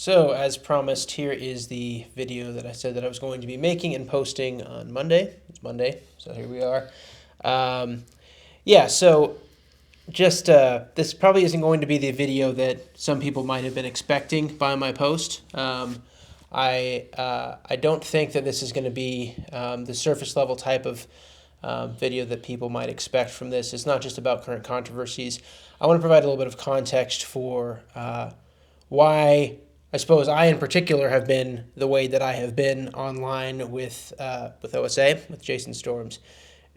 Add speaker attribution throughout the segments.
Speaker 1: So, as promised, here is the video that I said that I was going to be making and posting on Monday. It's Monday, so here we are. So just this probably isn't going to be the video that some people might have been expecting by my post. I don't think that this is going to be the surface level type of video that people might expect from this. It's not just about current controversies. I want to provide a little bit of context for why I suppose I in particular have been the way that I have been online with OSA, with Jason Storms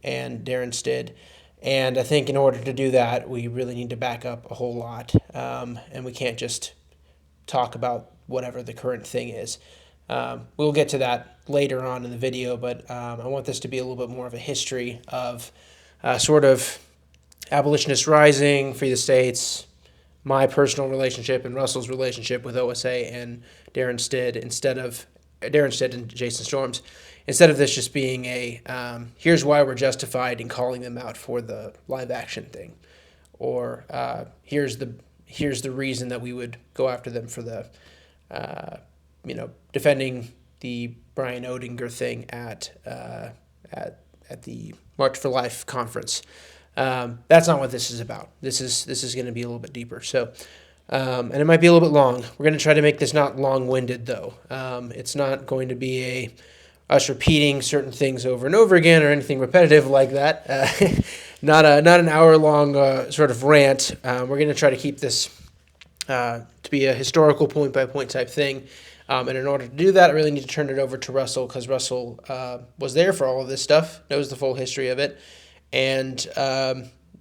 Speaker 1: and Darren Stidd. And I think in order to do that, we really need to back up a whole lot. And we can't just talk about whatever the current thing is. We'll get to that later on in the video, but I want this to be a little bit more of a history of sort of abolitionist rising, free the states, my personal relationship and Russell's relationship with OSA and Darren Stidd and Jason Storms, instead of this just being a here's why we're justified in calling them out for the live action thing, or here's the reason that we would go after them for the defending the Brian Ottinger thing at the March for Life conference. That's not what this is about. This is going to be a little bit deeper. So, and it might be a little bit long. We're going to try to make this not long-winded, though. It's not going to be us repeating certain things over and over again or anything repetitive like that. Not an hour-long sort of rant. We're going to try to keep this to be a historical point-by-point type thing. And in order to do that, I really need to turn it over to Russell, because Russell was there for all of this stuff, knows the full history of it. And,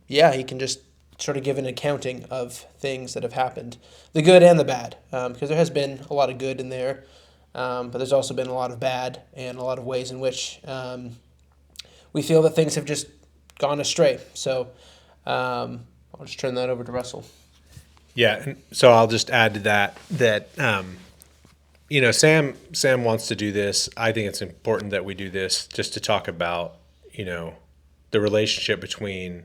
Speaker 1: he can just sort of give an accounting of things that have happened, the good and the bad, because there has been a lot of good in there, but there's also been a lot of bad and a lot of ways in which we feel that things have just gone astray. So I'll just turn that over to Russell.
Speaker 2: Yeah, and so I'll just add to that Sam wants to do this. I think it's important that we do this just to talk about, the relationship between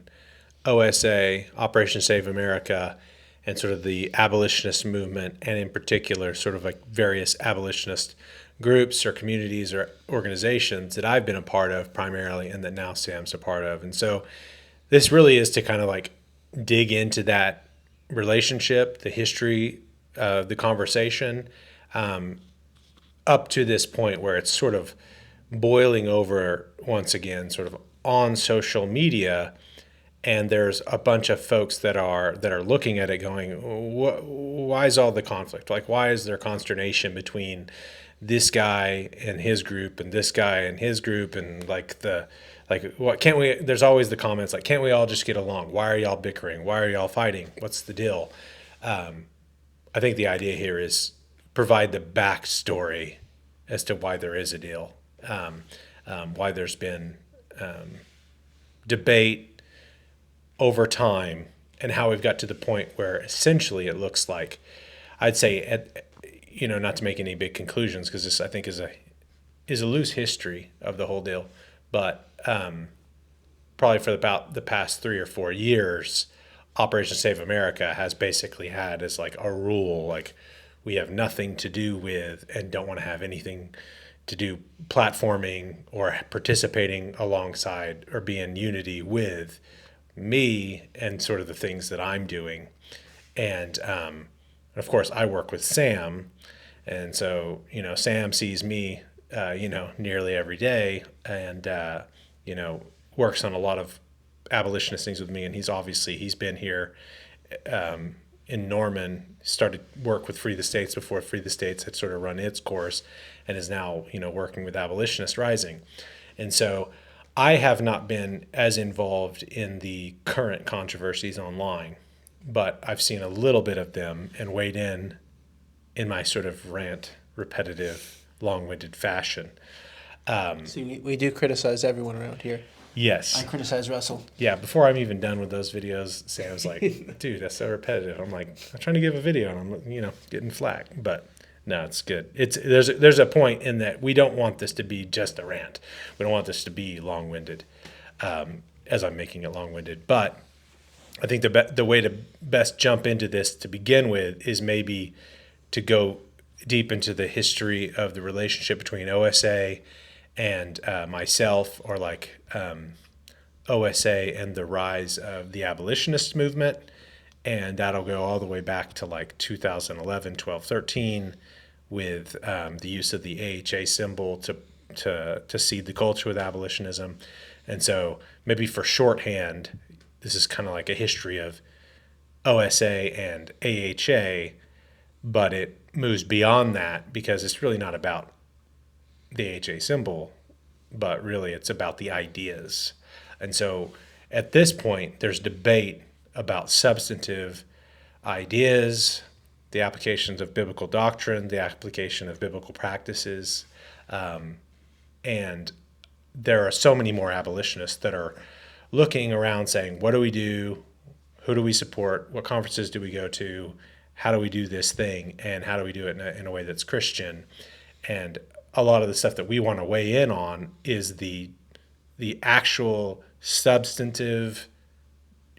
Speaker 2: OSA, Operation Save America, and sort of the abolitionist movement, and in particular, sort of like various abolitionist groups or communities or organizations that I've been a part of primarily, and that now Sam's a part of. And so this really is to kind of like dig into that relationship, the history of the conversation, up to this point where it's sort of boiling over once again, sort of on social media, and there's a bunch of folks that are looking at it going, why is all the conflict? Like, why is there consternation between this guy and his group and this guy and his group, and what can't we? There's always the comments like, can't we all just get along? Why are y'all bickering? Why are y'all fighting? What's the deal? I think the idea here is provide the backstory as to why there is a deal, why there's been debate over time, and how we've got to the point where essentially it looks like, I'd say, not to make any big conclusions, because this I think is a loose history of the whole deal, but probably for about the past 3 or 4 years, Operation Save America has basically had as like a rule, like, we have nothing to do with and don't want to have anything to do platforming or participating alongside or be in unity with me and sort of the things that I'm doing. And of course, I work with Sam. And so, Sam sees me, nearly every day, and, works on a lot of abolitionist things with me. And he's been here in Norman, started work with Free the States before Free the States had sort of run its course, and is now, working with Abolitionist Rising. And so I have not been as involved in the current controversies online, but I've seen a little bit of them and weighed in my sort of rant, repetitive, long-winded fashion.
Speaker 1: So we do criticize everyone around here.
Speaker 2: Yes.
Speaker 1: I criticize Russell.
Speaker 2: Yeah, before I'm even done with those videos, Sam's like, dude, that's so repetitive. I'm like, I'm trying to give a video, and I'm, getting flack. But no, it's good. There's a point in that we don't want this to be just a rant. We don't want this to be long-winded, as I'm making it long-winded. But I think the way to best jump into this to begin with is maybe to go deep into the history of the relationship between OSA and myself, or like OSA and the rise of the abolitionist movement. And that'll go all the way back to like 2011, 12, 13 with the use of the AHA symbol to seed the culture with abolitionism. And so maybe for shorthand, this is kind of like a history of OSA and AHA, but it moves beyond that because it's really not about the AHA symbol, but really it's about the ideas. And so at this point, there's debate about substantive ideas, the applications of biblical doctrine, the application of biblical practices, and there are so many more abolitionists that are looking around saying, what do we do? Who do we support? What conferences do we go to? How do we do this thing? And how do we do it in a way that's Christian? And a lot of the stuff that we want to weigh in on is the actual substantive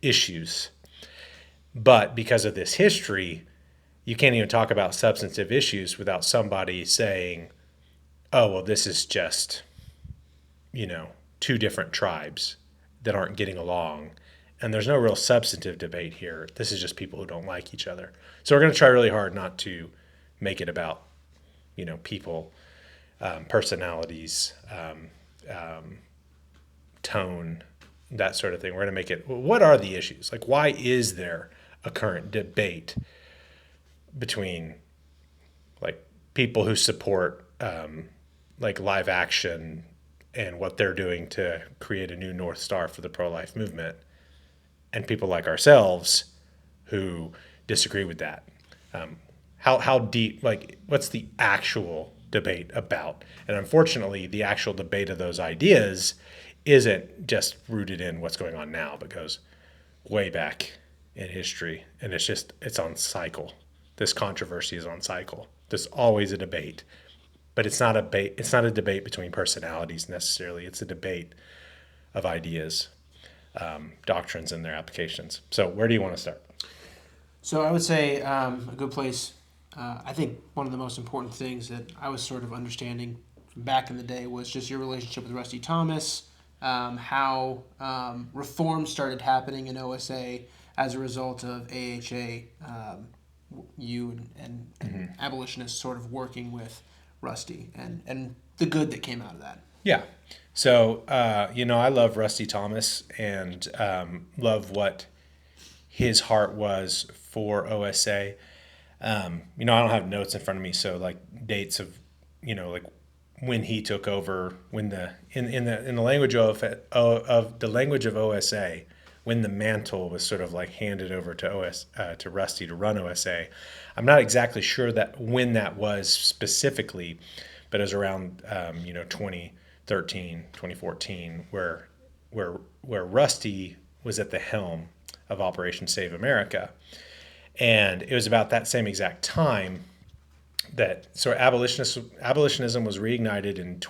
Speaker 2: issues. But because of this history, you can't even talk about substantive issues without somebody saying, oh, well, this is just, two different tribes that aren't getting along. And there's no real substantive debate here. This is just people who don't like each other. So we're going to try really hard not to make it about, people, personalities, tone, that sort of thing. We're going to make it, what are the issues? Like, why is there a current debate between, like, people who support, like, live action and what they're doing to create a new North Star for the pro-life movement, and people like ourselves who disagree with that? How deep, like, what's the actual debate about? And unfortunately, the actual debate of those ideas isn't just rooted in what's going on now, but goes way back in history. And it's on cycle. This controversy is on cycle. There's always a debate, but it's not a debate between personalities necessarily. It's a debate of ideas, doctrines, and their applications. So where do you want to start?
Speaker 1: So I would say a good place, I think one of the most important things that I was sort of understanding from back in the day was just your relationship with Rusty Thomas, how reform started happening in OSA as a result of AHA, you and abolitionists sort of working with Rusty, and the good that came out of that.
Speaker 2: Yeah. So, I love Rusty Thomas and love what his heart was for OSA. I don't have notes in front of me, so like dates of, like when he took over, when in the language of the language of OSA, when the mantle was sort of like handed over to Rusty to run OSA. I'm not exactly sure that when that was specifically, but it was around 2013, 2014, where Rusty was at the helm of Operation Save America. And it was about that same exact time that abolitionism was reignited in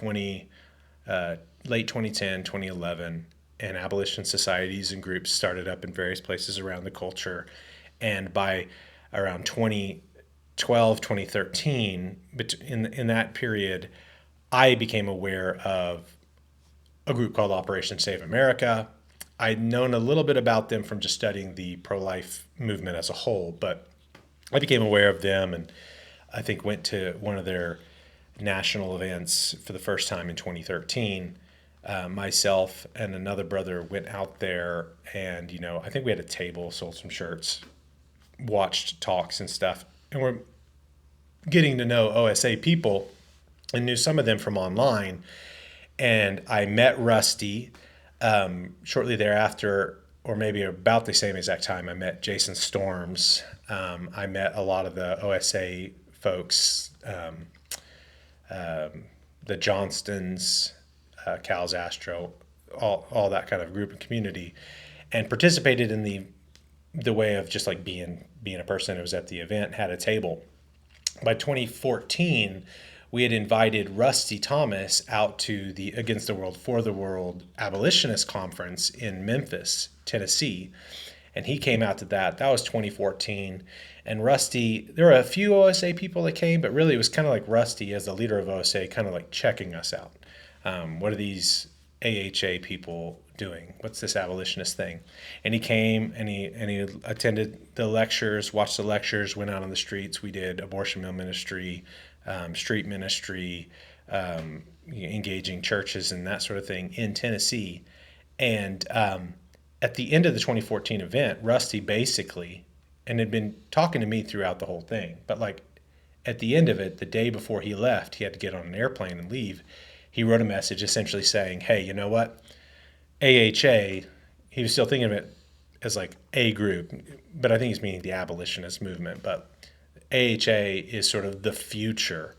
Speaker 2: late 2010, 2011, and abolition societies and groups started up in various places around the culture. And by around 2012, 2013, in that period, I became aware of a group called Operation Save America. I'd known a little bit about them from just studying the pro-life movement as a whole, but I became aware of them and I think went to one of their national events for the first time in 2013. Myself and another brother went out there and, I think we had a table, sold some shirts, watched talks and stuff, and we're getting to know OSA people and knew some of them from online. And I met Rusty shortly thereafter, or maybe about the same exact time. I met Jason Storms. I met a lot of the OSA folks, the Johnstons, Cal's Astro, all that kind of group and community, and participated in the way of just like being a person who was at the event, had a table. By 2014, we had invited Rusty Thomas out to the Against the World for the World Abolitionist Conference in Memphis, Tennessee. And he came out to that. That was 2014. And Rusty, there were a few OSA people that came, but really it was kind of like Rusty as the leader of OSA, kind of like checking us out. What are these AHA people doing? What's this abolitionist thing? And he came and he attended the lectures, watched the lectures, went out on the streets. We did abortion mill ministry, street ministry, engaging churches and that sort of thing in Tennessee. And at the end of the 2014 event, Rusty basically, and had been talking to me throughout the whole thing, but like at the end of it, the day before he left, he had to get on an airplane and leave. He wrote a message essentially saying, hey, you know what? AHA, he was still thinking of it as like a group, but I think he's meaning the abolitionist movement. But AHA is sort of the future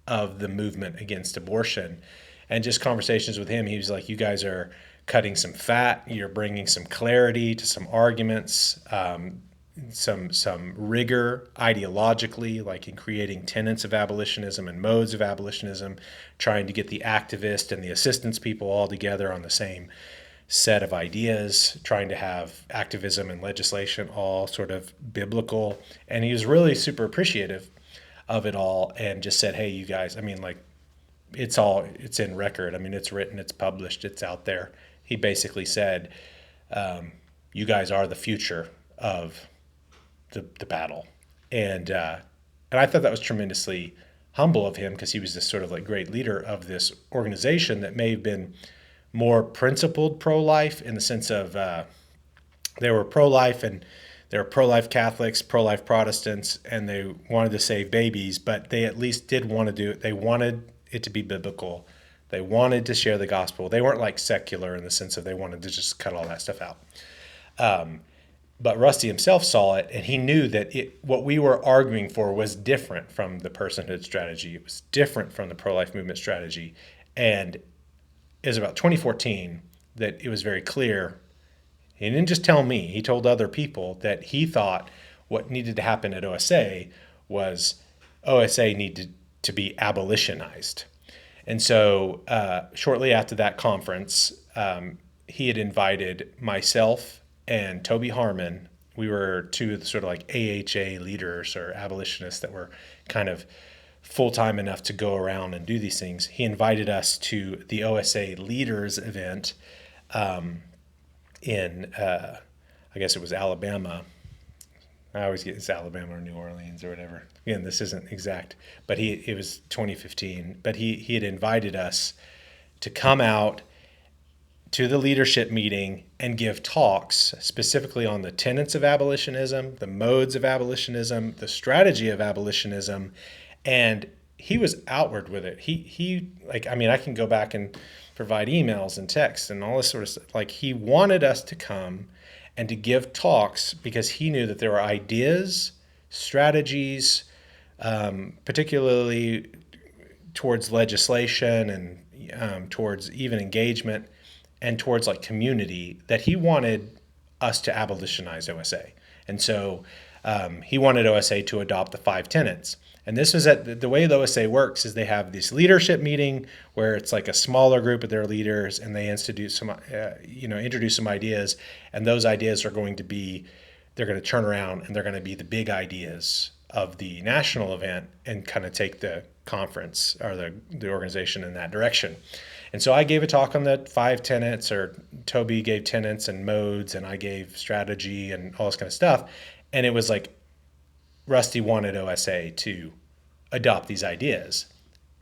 Speaker 2: of the movement against abortion. And just conversations with him, he was like, you guys are cutting some fat, you're bringing some clarity to some arguments, some rigor ideologically, like in creating tenets of abolitionism and modes of abolitionism, trying to get the activist and the assistance people all together on the same set of ideas, trying to have activism and legislation all sort of biblical. And he was really super appreciative of it all and just said, hey, you guys, I mean, like, it's in record. I mean, it's written, it's published, it's out there. He basically said, you guys are the future of the battle. And I thought that was tremendously humble of him, because he was this sort of like great leader of this organization that may have been more principled pro-life in the sense of they were pro-life, and they were pro-life Catholics, pro-life Protestants, and they wanted to save babies, but they at least did want to do it. They wanted it to be biblical. They wanted to share the gospel. They weren't like secular in the sense of they wanted to just cut all that stuff out. But Rusty himself saw it, and he knew that what we were arguing for was different from the personhood strategy. It was different from the pro-life movement strategy. And it was about 2014 that it was very clear. He didn't just tell me, he told other people that he thought what needed to happen at OSA was OSA needed to be abolitionized. And so shortly after that conference, he had invited myself and Toby Harmon. We were two of the sort of like AHA leaders or abolitionists that were kind of full-time enough to go around and do these things. He invited us to the OSA leaders event in, I guess it was Alabama. I always get it's Alabama or New Orleans or whatever. Again, this isn't exact, but it was 2015. But he had invited us to come out to the leadership meeting and give talks specifically on the tenets of abolitionism, the modes of abolitionism, the strategy of abolitionism, and he was outward with it. He like, I mean, I can go back and provide emails and texts and all this sort of stuff. Like, he wanted us to come and to give talks because he knew that there were ideas, strategies, particularly towards legislation and towards even engagement and towards like community, that he wanted us to abolitionize OSA. And so he wanted OSA to adopt the 5 tenets. And this was the way the OSA works is they have this leadership meeting where it's like a smaller group of their leaders, and they introduce some ideas, and those ideas are going to be, they're going to turn around and they're going to be the big ideas of the national event and kind of take the conference or the organization in that direction. And so I gave a talk on the 5 tenets, or Toby gave tenets and modes, and I gave strategy and all this kind of stuff. And it was like Rusty wanted OSA to adopt these ideas,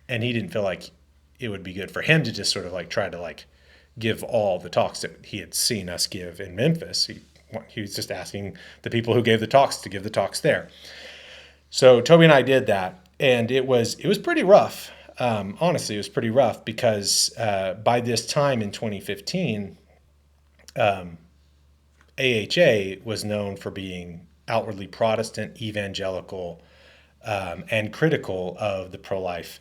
Speaker 2: and he didn't feel like it would be good for him to just sort of like try to like give all the talks that he had seen us give in Memphis. He was just asking the people who gave the talks to give the talks there. So Toby and I did that, and it was pretty rough. Honestly, it was pretty rough because by this time in 2015, AHA was known for being outwardly Protestant, evangelical, and critical of the pro-life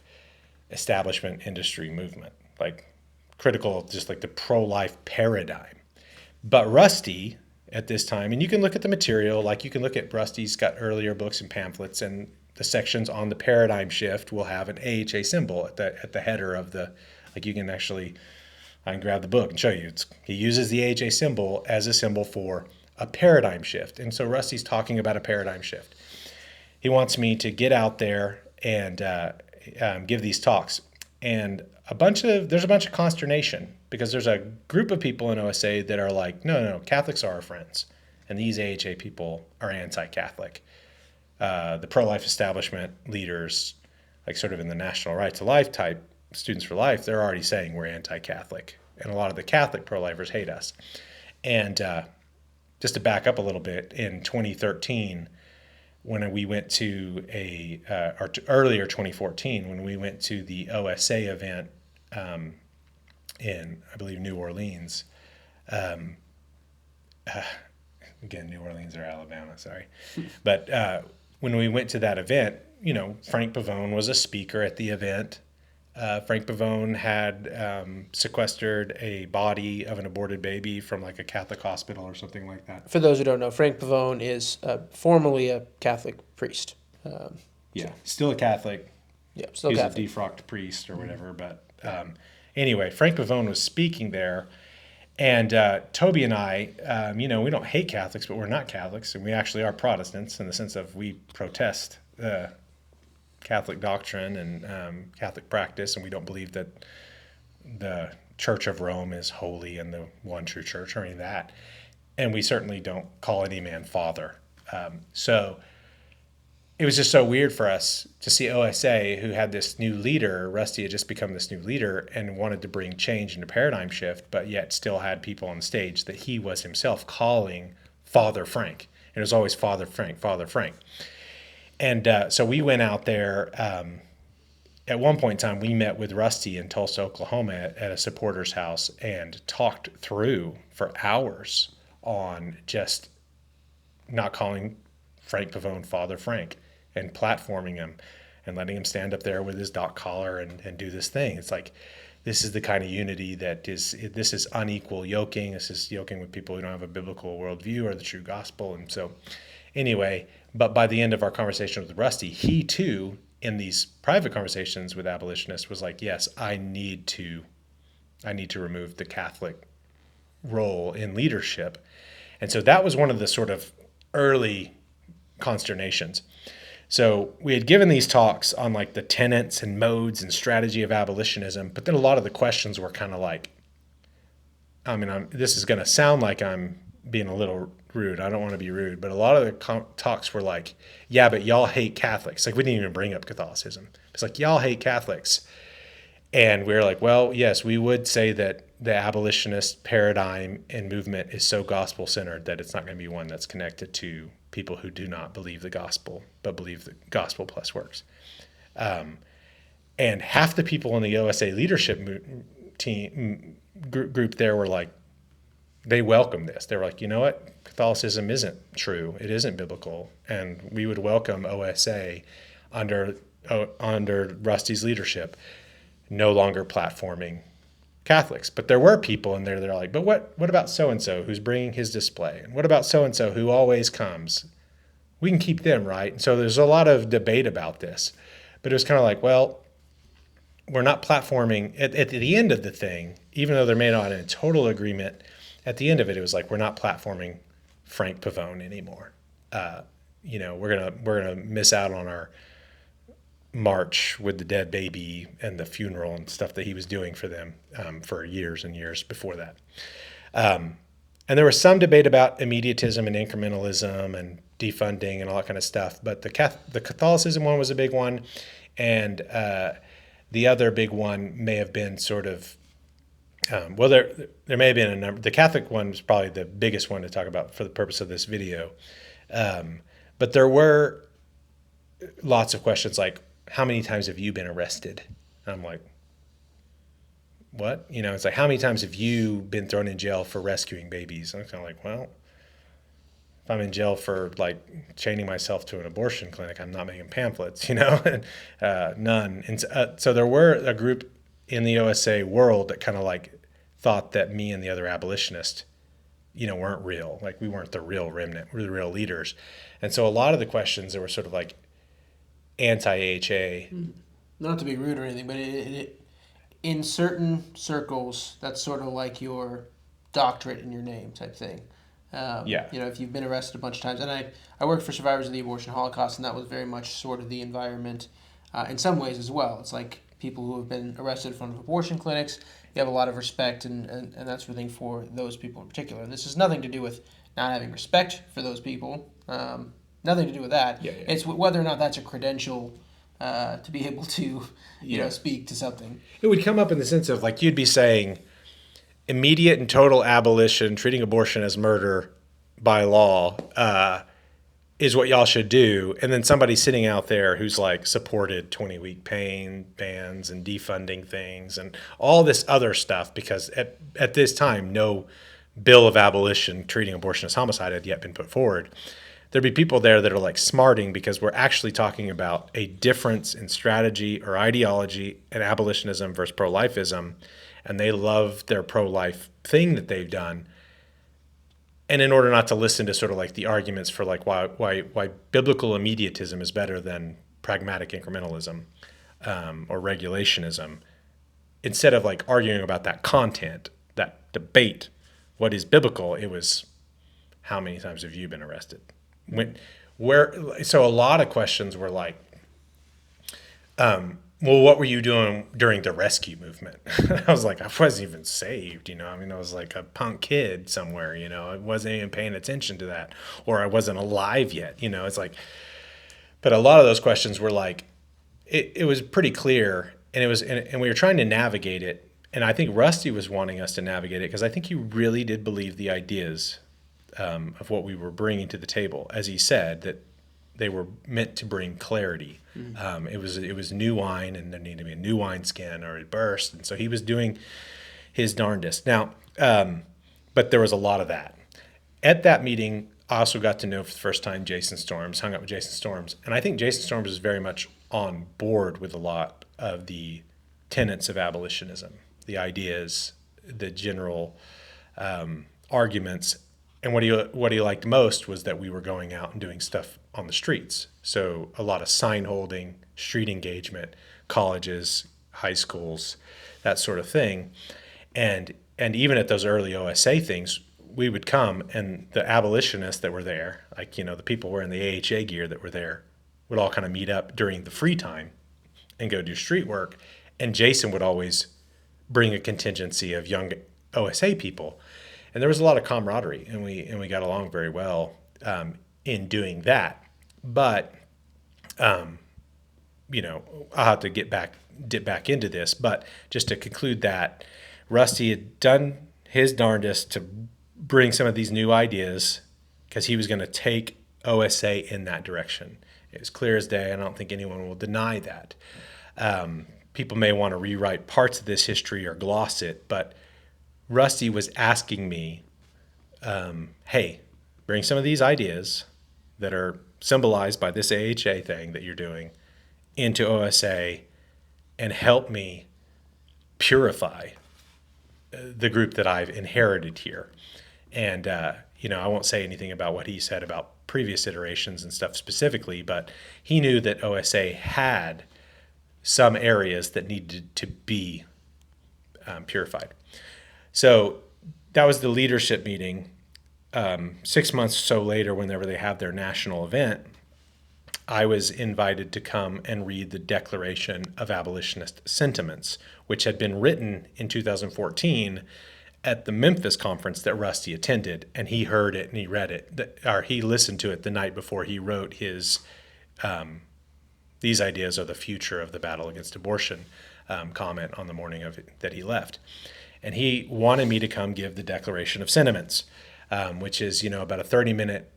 Speaker 2: establishment industry movement, like critical of just like the pro-life paradigm. But Rusty at this time, and you can look at the material, like you can look at Rusty's got earlier books and pamphlets, and the sections on the paradigm shift will have an AHA symbol at the header of the, like you can actually, I can grab the book and show you. He uses the AHA symbol as a symbol for a paradigm shift. And so Rusty's talking about a paradigm shift. He wants me to get out there and give these talks. And there's a bunch of consternation because there's a group of people in OSA that are like, no, Catholics are our friends. And these AHA people are anti-Catholic. The pro-life establishment leaders, like sort of in the national right to life type Students for Life, they're already saying we're anti-Catholic. And a lot of the Catholic pro-lifers hate us. And just to back up a little bit, in 2013, when we went to earlier 2014, when we went to the OSA event in, I believe, New Orleans. Again, New Orleans or Alabama, sorry. But when we went to that event, Frank Pavone was a speaker at the event. Frank Pavone had sequestered a body of an aborted baby from like a Catholic hospital or something like that.
Speaker 1: For those who don't know, Frank Pavone is formerly a Catholic priest.
Speaker 2: Still a Catholic.
Speaker 1: Yeah, still
Speaker 2: He's
Speaker 1: Catholic.
Speaker 2: a defrocked priest or whatever. But anyway, Frank Pavone was speaking there. And Toby and I, we don't hate Catholics, but we're not Catholics. And we actually are Protestants in the sense of we protest Catholic doctrine and Catholic practice, and we don't believe that the Church of Rome is holy and the one true church or any of that. And we certainly don't call any man father. So it was just so weird for us to see OSA, who had this new leader, Rusty had just become this new leader and wanted to bring change and a paradigm shift, but yet still had people on stage that he was himself calling Father Frank. And it was always Father Frank, Father Frank. And so we went out there. At one point in time, we met with Rusty in Tulsa, Oklahoma at a supporter's house and talked through for hours on just not calling Frank Pavone Father Frank and platforming him and letting him stand up there with his doc collar and do this thing. It's like, this is the kind of unity this is unequal yoking. This is yoking with people who don't have a biblical worldview or the true gospel. And so anyway, but by the end of our conversation with Rusty, he too, in these private conversations with abolitionists, was like, yes, I need to remove the Catholic role in leadership. And so that was one of the sort of early consternations. So we had given these talks on like the tenets and modes and strategy of abolitionism, but then a lot of the questions were kind of like, this is going to sound like I'm being a little rude. I don't want to be rude, but a lot of the talks were like, yeah, but y'all hate Catholics. Like, we didn't even bring up Catholicism. It's like, y'all hate Catholics. And we were like, well, yes, we would say that the abolitionist paradigm and movement is so gospel-centered that it's not going to be one that's connected to people who do not believe the gospel, but believe the gospel plus works. And half the people in the OSA leadership group there were like, they welcomed this. They were like, you know what? Catholicism isn't true. It isn't biblical. And we would welcome OSA under Rusty's leadership, no longer platforming Catholics. But there were people in there that are like, but what about so-and-so who's bringing his display? And what about so-and-so who always comes? We can keep them, right? And so there's a lot of debate about this. But it was kind of like, well, we're not platforming. At the end of the thing, even though they're made on a total agreement, at the end of it was like, we're not platforming Frank Pavone anymore. We're gonna miss out on our march with the dead baby and the funeral and stuff that he was doing for them for years and years before that. And there was some debate about immediatism and incrementalism and defunding and all that kind of stuff. But the Catholicism one was a big one, and the other big one may have been sort of there may have been a number. The Catholic one was probably the biggest one to talk about for the purpose of this video. But there were lots of questions like, how many times have you been arrested? And I'm like, what? It's like, how many times have you been thrown in jail for rescuing babies? And I'm kind of like, well, if I'm in jail for like chaining myself to an abortion clinic, I'm not making pamphlets, none. And so there were a group in the OSA world that kind of like thought that me and the other abolitionists, weren't real. Like, we weren't the real remnant. We're the real leaders. And so a lot of the questions that were sort of like anti-AHA.
Speaker 1: Not to be rude or anything, but in certain circles, that's sort of like your doctorate in your name type thing. If you've been arrested a bunch of times, and I worked for survivors of the abortion Holocaust, and that was very much sort of the environment in some ways as well. It's like people who have been arrested in front of abortion clinics, you have a lot of respect and that sort of thing for those people in particular. And this has nothing to do with not having respect for those people. Nothing to do with that.
Speaker 2: Yeah, yeah.
Speaker 1: It's whether or not that's a credential to be able to, speak to something.
Speaker 2: It would come up in the sense of like you'd be saying immediate and total abolition, treating abortion as murder by law, is what y'all should do. And then somebody sitting out there who's like supported 20-week pain bans and defunding things and all this other stuff, because at this time, no bill of abolition treating abortion as homicide had yet been put forward. There'd be people there that are like smarting because we're actually talking about a difference in strategy or ideology in abolitionism versus pro-lifism. And they love their pro-life thing that they've done. And in order not to listen to sort of like the arguments for like why biblical immediatism is better than pragmatic incrementalism or regulationism, instead of like arguing about that content, that debate, what is biblical, it was how many times have you been arrested? So a lot of questions were like, well, what were you doing during the rescue movement? I was like, I wasn't even saved, I was like a punk kid somewhere, I wasn't even paying attention to that, or I wasn't alive yet, it's like, but a lot of those questions were like, it was pretty clear, and we were trying to navigate it, and I think Rusty was wanting us to navigate it because I think he really did believe the ideas of what we were bringing to the table, as he said, that they were meant to bring clarity. It was new wine, and there needed to be a new wineskin, or it burst. And so he was doing his darndest. Now, but there was a lot of that. At that meeting, I also got to know for the first time Jason Storms, hung out with Jason Storms. And I think Jason Storms is very much on board with a lot of the tenets of abolitionism, the ideas, the general arguments. And what he liked most was that we were going out and doing stuff on the streets. So a lot of sign holding, street engagement, colleges, high schools, that sort of thing. And even at those early OSA things, we would come, and the abolitionists that were there, like, the people wearing the AHA gear that were there, would all kind of meet up during the free time and go do street work. And Jason would always bring a contingency of young OSA people. And there was a lot of camaraderie, and we got along very well in doing that. But I'll have to dip back into this. But just to conclude that, Rusty had done his darndest to bring some of these new ideas because he was going to take OSA in that direction. It was clear as day. I don't think anyone will deny that. People may want to rewrite parts of this history or gloss it, but Rusty was asking me, hey, bring some of these ideas that are symbolized by this AHA thing that you're doing into OSA and help me purify the group that I've inherited here. And, I won't say anything about what he said about previous iterations and stuff specifically, but he knew that OSA had some areas that needed to be purified. So that was the leadership meeting. 6 months or so later, whenever they have their national event, I was invited to come and read the Declaration of Abolitionist Sentiments, which had been written in 2014 at the Memphis conference that Rusty attended, and he heard it and he read it, or he listened to it the night before he wrote his "These Ideas Are the Future of the Battle Against Abortion" comment on the morning of it that he left. And he wanted me to come give the Declaration of Sentiments, which is, about a 30-minute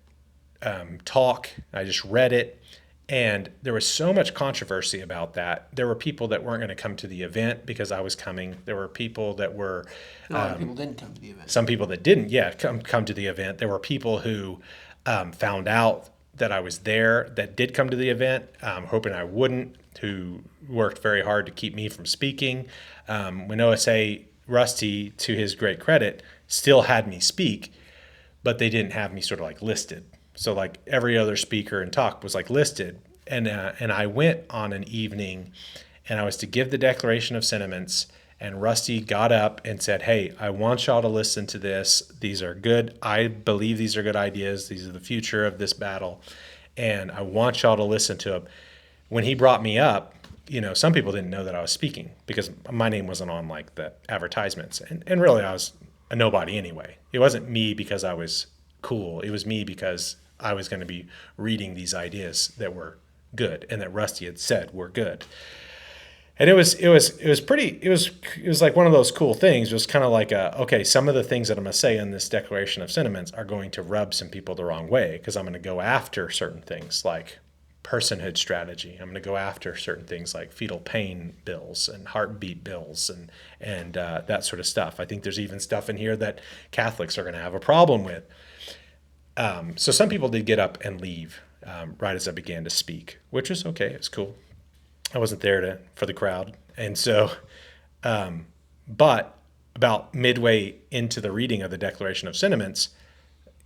Speaker 2: talk. I just read it, and there was so much controversy about that. There were people that weren't going to come to the event because I was coming. There were people that were...
Speaker 1: A lot of people didn't come to the event.
Speaker 2: Some people that didn't, come to the event. There were people who found out that I was there that did come to the event, hoping I wouldn't, who worked very hard to keep me from speaking. When OSA... Rusty, to his great credit, still had me speak, but they didn't have me sort of like listed. So like every other speaker and talk was like listed. And I went on an evening, and I was to give the Declaration of Sentiments, And Rusty got up and said, hey, I want y'all to listen to this. These are good. I believe these are good ideas. These are the future of this battle. And I want y'all to listen to them. When he brought me up, some people didn't know that I was speaking because my name wasn't on like the advertisements. And really I was a nobody anyway. It wasn't me because I was cool. It was me because I was going to be reading these ideas that were good and that Rusty had said were good. And it was like one of those cool things. It was kind of like, okay, some of the things that I'm going to say in this Declaration of Sentiments are going to rub some people the wrong way because I'm going to go after certain things like personhood strategy. I'm going to go after certain things like fetal pain bills and heartbeat bills and that sort of stuff. I think there's even stuff in here that Catholics are going to have a problem with. So some people did get up and leave right as I began to speak, which was okay. It's cool. I wasn't there for the crowd. And so, but about midway into the reading of the Declaration of Sentiments,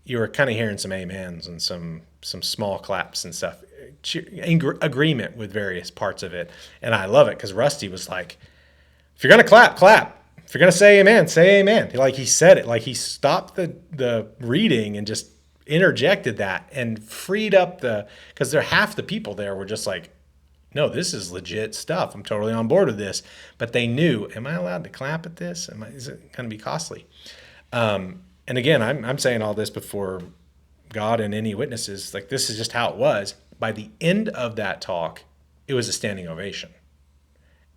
Speaker 2: you were kind of hearing some amens and some small claps and stuff, agreement with various parts of it. And I love it because Rusty was like, if you're going to clap, clap. If you're going to say amen, say amen. Like he said it, like he stopped the reading and just interjected that and freed up because half the people there were just like, no, this is legit stuff. I'm totally on board with this. But they knew, am I allowed to clap at this? Is it going to be costly? And again, I'm saying all this before God and any witnesses. Like, this is just how it was. By the end of that talk, it was a standing ovation.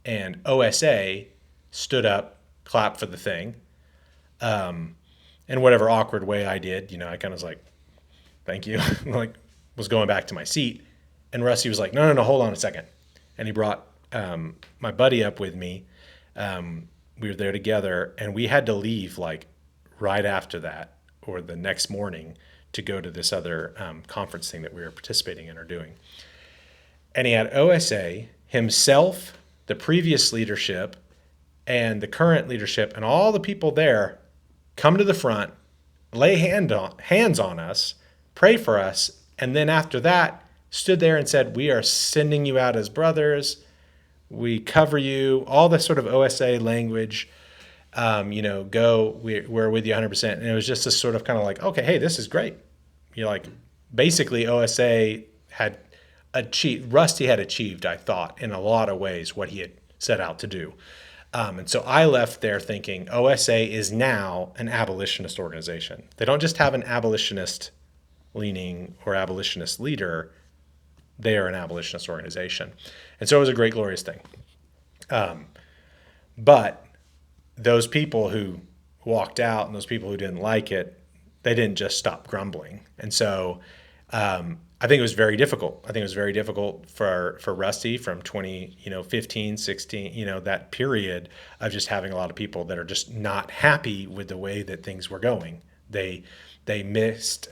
Speaker 2: And OSA stood up, clapped for the thing. In whatever awkward way I did, I kind of was like, thank you. Like, was going back to my seat. And Rusty was like, no, hold on a second. And he brought my buddy up with me. We were there together, and we had to leave like right after that or the next morning to go to this other conference thing that we were participating in or doing. And he had OSA, himself, the previous leadership, and the current leadership, and all the people there come to the front, lay hands on us, pray for us, and then after that, stood there and said, we are sending you out as brothers. We cover you, all the sort of OSA language, go, we're with you 100%. And it was just this sort of kind of like, okay, hey, this is great. Basically OSA had Rusty had achieved, I thought, in a lot of ways what he had set out to do. And so I left there thinking OSA is now an abolitionist organization. They don't just have an abolitionist leaning or abolitionist leader. They are an abolitionist organization. And so it was a great, glorious thing. But those people who walked out and those people who didn't like it, they didn't just stop grumbling. And so I think it was very difficult. I think it was very difficult for Rusty from 2015, 16, that period of just having a lot of people that are just not happy with the way that things were going. They missed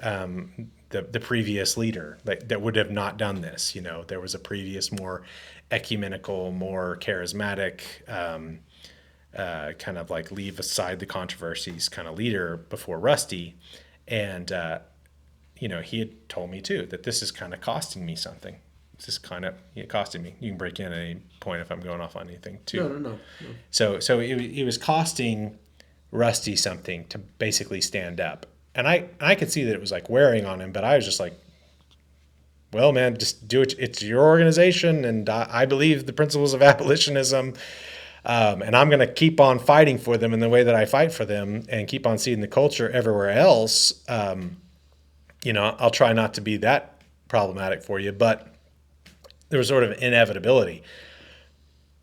Speaker 2: the previous leader that would have not done this. There was a previous more ecumenical, more charismatic, kind of like leave aside the controversies kind of leader before Rusty. And, he had told me too that this is kind of costing me something. This is kind of costing me. You can break in at any point if I'm going off on anything too.
Speaker 1: No.
Speaker 2: So it was costing Rusty something to basically stand up. And I could see that it was like wearing on him, but I was just like, well, man, just do it. It's your organization, and I believe the principles of abolitionism, and I'm going to keep on fighting for them in the way that I fight for them and keep on seeing the culture everywhere else. I'll try not to be that problematic for you, but there was sort of inevitability.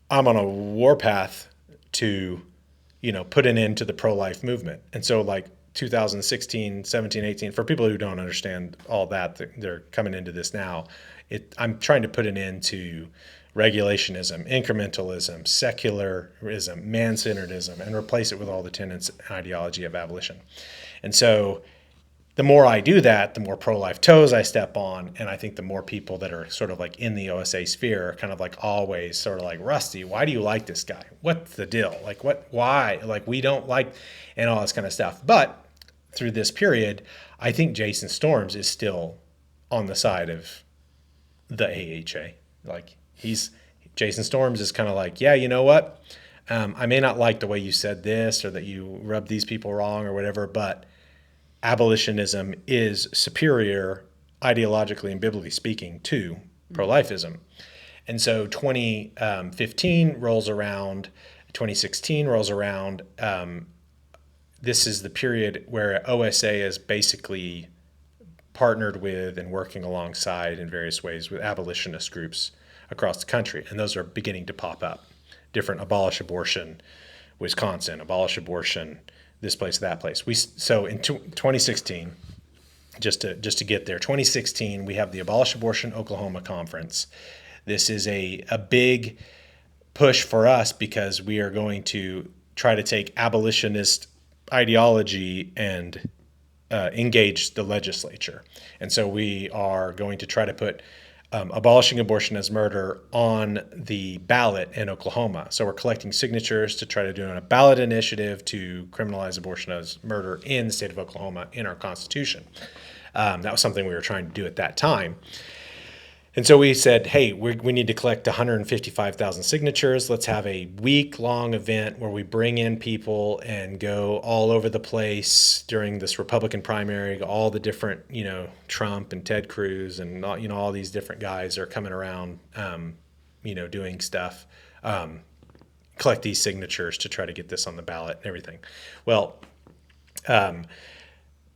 Speaker 2: I'm on a warpath to, put an end to the pro-life movement. And so like 2016, 17, 18, for people who don't understand all that, they're coming into this now. I'm trying to put an end to regulationism, incrementalism, secularism, man-centeredism, and replace it with all the tenets and ideology of abolition. And so the more I do that, the more pro-life toes I step on, and I think the more people that are sort of like in the OSA sphere are kind of like always sort of like, Rusty, why do you like this guy? What's the deal? Like, why? Like, we don't like, and all this kind of stuff. But through this period, I think Jason Storms is still on the side of the AHA. Like, Jason Storms is kind of like, yeah, you know what? I may not like the way you said this or that you rubbed these people wrong or whatever, but abolitionism is superior ideologically and biblically speaking to pro-lifism. And so 2015 rolls around, 2016 rolls around. This is the period where OSA is basically partnered with and working alongside in various ways with abolitionist groups across the country. And those are beginning to pop up. Different abolish abortion, Wisconsin, abolish abortion, this place, that place. So in 2016, just to get there, 2016, we have the Abolish Abortion Oklahoma Conference. This is a big push for us because we are going to try to take abolitionist ideology and engage the legislature. And so we are going to try to put abolishing abortion as murder on the ballot in Oklahoma. So we're collecting signatures to try to do a ballot initiative to criminalize abortion as murder in the state of Oklahoma in our Constitution. That was something we were trying to do at that time. And so we said, hey, we need to collect 155,000 signatures. Let's have a week-long event where we bring in people and go all over the place during this Republican primary. All the different, Trump and Ted Cruz and, all these different guys are coming around, doing stuff. Collect these signatures to try to get this on the ballot and everything. Well,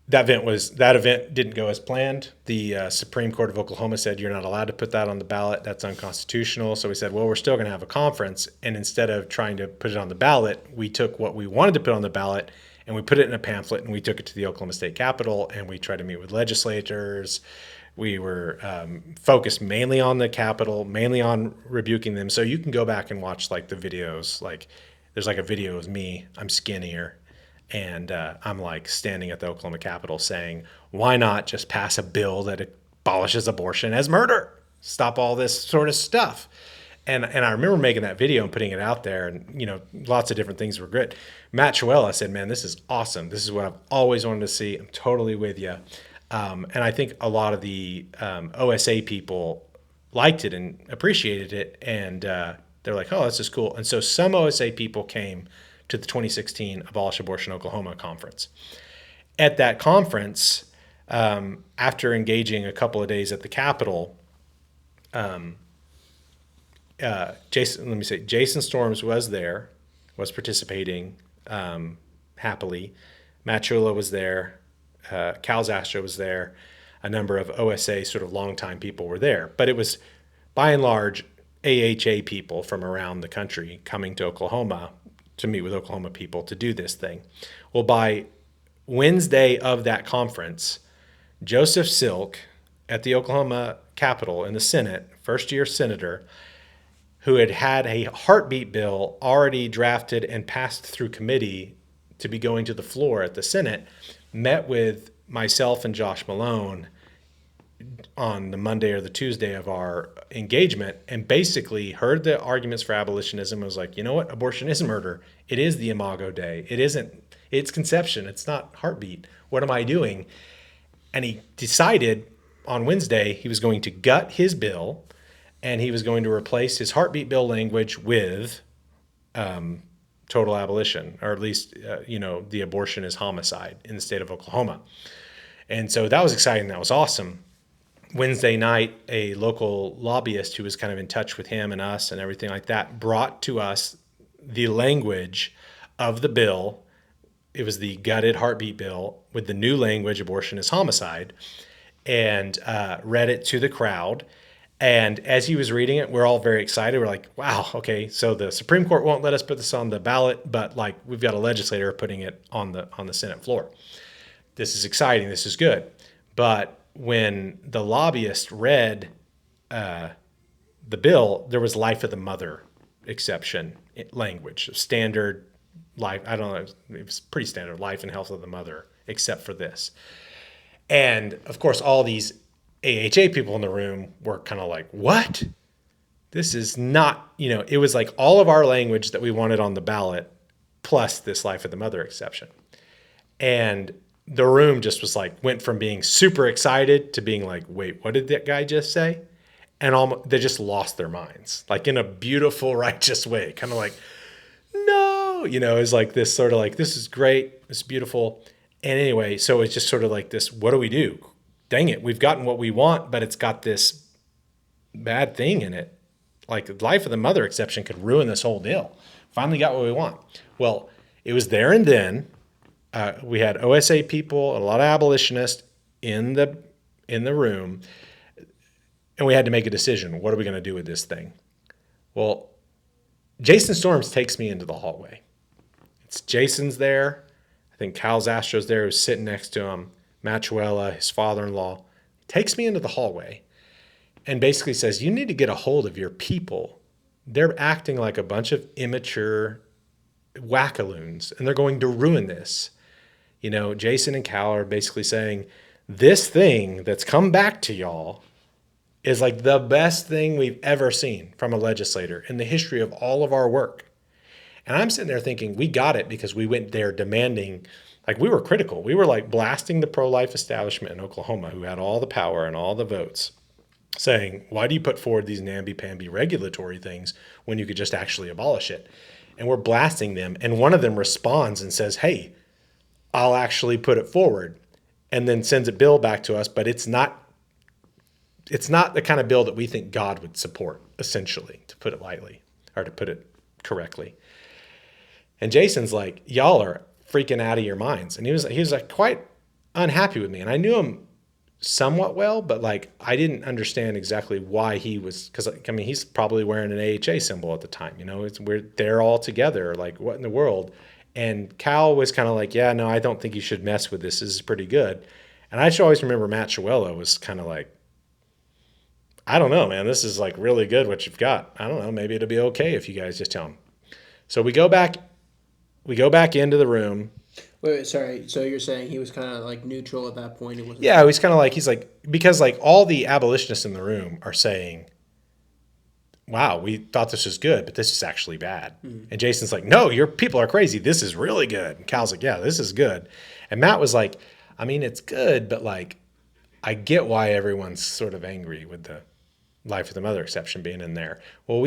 Speaker 2: that event didn't go as planned. The Supreme Court of Oklahoma said you're not allowed to put that on the ballot. That's unconstitutional. So we said, well, we're still going to have a conference. And instead of trying to put it on the ballot, we took what we wanted to put on the ballot and we put it in a pamphlet and we took it to the Oklahoma State Capitol and we tried to meet with legislators. We were focused mainly on the Capitol, mainly on rebuking them. So you can go back and watch the videos. There's a video of me. I'm skinnier. And I'm standing at the Oklahoma Capitol saying, why not just pass a bill that abolishes abortion as murder? Stop all this sort of stuff. And I remember making that video and putting it out there and, lots of different things were good. Matt Chewella said, man, this is awesome. This is what I've always wanted to see. I'm totally with you. And I think a lot of the OSA people liked it and appreciated it. And they're like, oh, this is cool. And so some OSA people came to the 2016 Abolish Abortion Oklahoma conference. At that conference, after engaging a couple of days at the Capitol, Jason Storms was there, was participating happily. Matt Chula was there. Cal Zastra was there. A number of OSA sort of longtime people were there. But it was, by and large, AHA people from around the country coming to Oklahoma to meet with Oklahoma people to do this thing. Well, by Wednesday of that conference, Joseph Silk at the Oklahoma Capitol in the Senate, first-year senator, who had a heartbeat bill already drafted and passed through committee to be going to the floor at the Senate, met with myself and Josh Malone on the Monday or the Tuesday of our engagement and basically heard the arguments for abolitionism and was like, you know what? Abortion is murder. It is the Imago Dei. It's conception. It's not heartbeat. What am I doing? And he decided on Wednesday he was going to gut his bill and he was going to replace his heartbeat bill language with total abolition, or at least, the abortion is homicide in the state of Oklahoma. And so that was exciting. That was awesome. Wednesday night, a local lobbyist who was kind of in touch with him and us and everything like that brought to us the language of the bill. It was the gutted heartbeat bill with the new language, abortion is homicide, and read it to the crowd. And as he was reading it, we're all very excited. We're like, wow, okay, so the Supreme Court won't let us put this on the ballot, but we've got a legislator putting it on the Senate floor. This is exciting. This is good. But when the lobbyist read the bill, there was life of the mother exception language, standard life. I don't know. It was pretty standard life and health of the mother, except for this. And of course, all these AHA people in the room were kind of like, what? This is not, it was like all of our language that we wanted on the ballot, plus this life of the mother exception. And the room just was went from being super excited to being like, wait, what did that guy just say? And they just lost their minds, in a beautiful, righteous way. Kind of like, no, it's like this sort of like, this is great. It's beautiful. And anyway, so it's just sort of like this, what do we do? Dang it. We've gotten what we want, but it's got this bad thing in it. Like the life of the mother exception could ruin this whole deal. Finally got what we want. Well, it was there and then. We had OSA people, a lot of abolitionists in the room, and we had to make a decision. What are we going to do with this thing? Well, Jason Storms takes me into the hallway. It's Jason's there. I think Cal Zastro's there, who's sitting next to him. Machuela, his father-in-law, takes me into the hallway and basically says, you need to get a hold of your people. They're acting like a bunch of immature wackaloons, and they're going to ruin this. Jason and Cal are basically saying, this thing that's come back to y'all is like the best thing we've ever seen from a legislator in the history of all of our work. And I'm sitting there thinking, we got it because we went there demanding, like we were critical. We were like blasting the pro-life establishment in Oklahoma, who had all the power and all the votes, saying, why do you put forward these namby-pamby regulatory things when you could just actually abolish it? And we're blasting them. And one of them responds and says, hey, I'll actually put it forward, and then sends a bill back to us. But it's not the kind of bill that we think God would support, essentially, to put it lightly, or to put it correctly. And Jason's like, y'all are freaking out of your minds. And he was like quite unhappy with me. And I knew him somewhat well, but like I didn't understand exactly why he was, because he's probably wearing an AHA symbol at the time. We're there all together. Like, what in the world? And Cal was kind of like, yeah, no, I don't think you should mess with this. This is pretty good. And I should always remember Matt Chuela was kind of like, I don't know, man. This is like really good what you've got. I don't know. Maybe it'll be okay if you guys just tell him. So we go back into the room.
Speaker 1: Wait, sorry. So you're saying he was kind of like neutral at that point? It wasn't.
Speaker 2: Yeah, he's kind of like, he's like, because like all the abolitionists in the room are saying, wow, we thought this was good, but this is actually bad. Mm-hmm. And Jason's like, no, your people are crazy. This is really good. And Cal's like, yeah, this is good. And Matt was like, I mean, it's good, but like, I get why everyone's sort of angry with the life of the mother exception being in there. Well,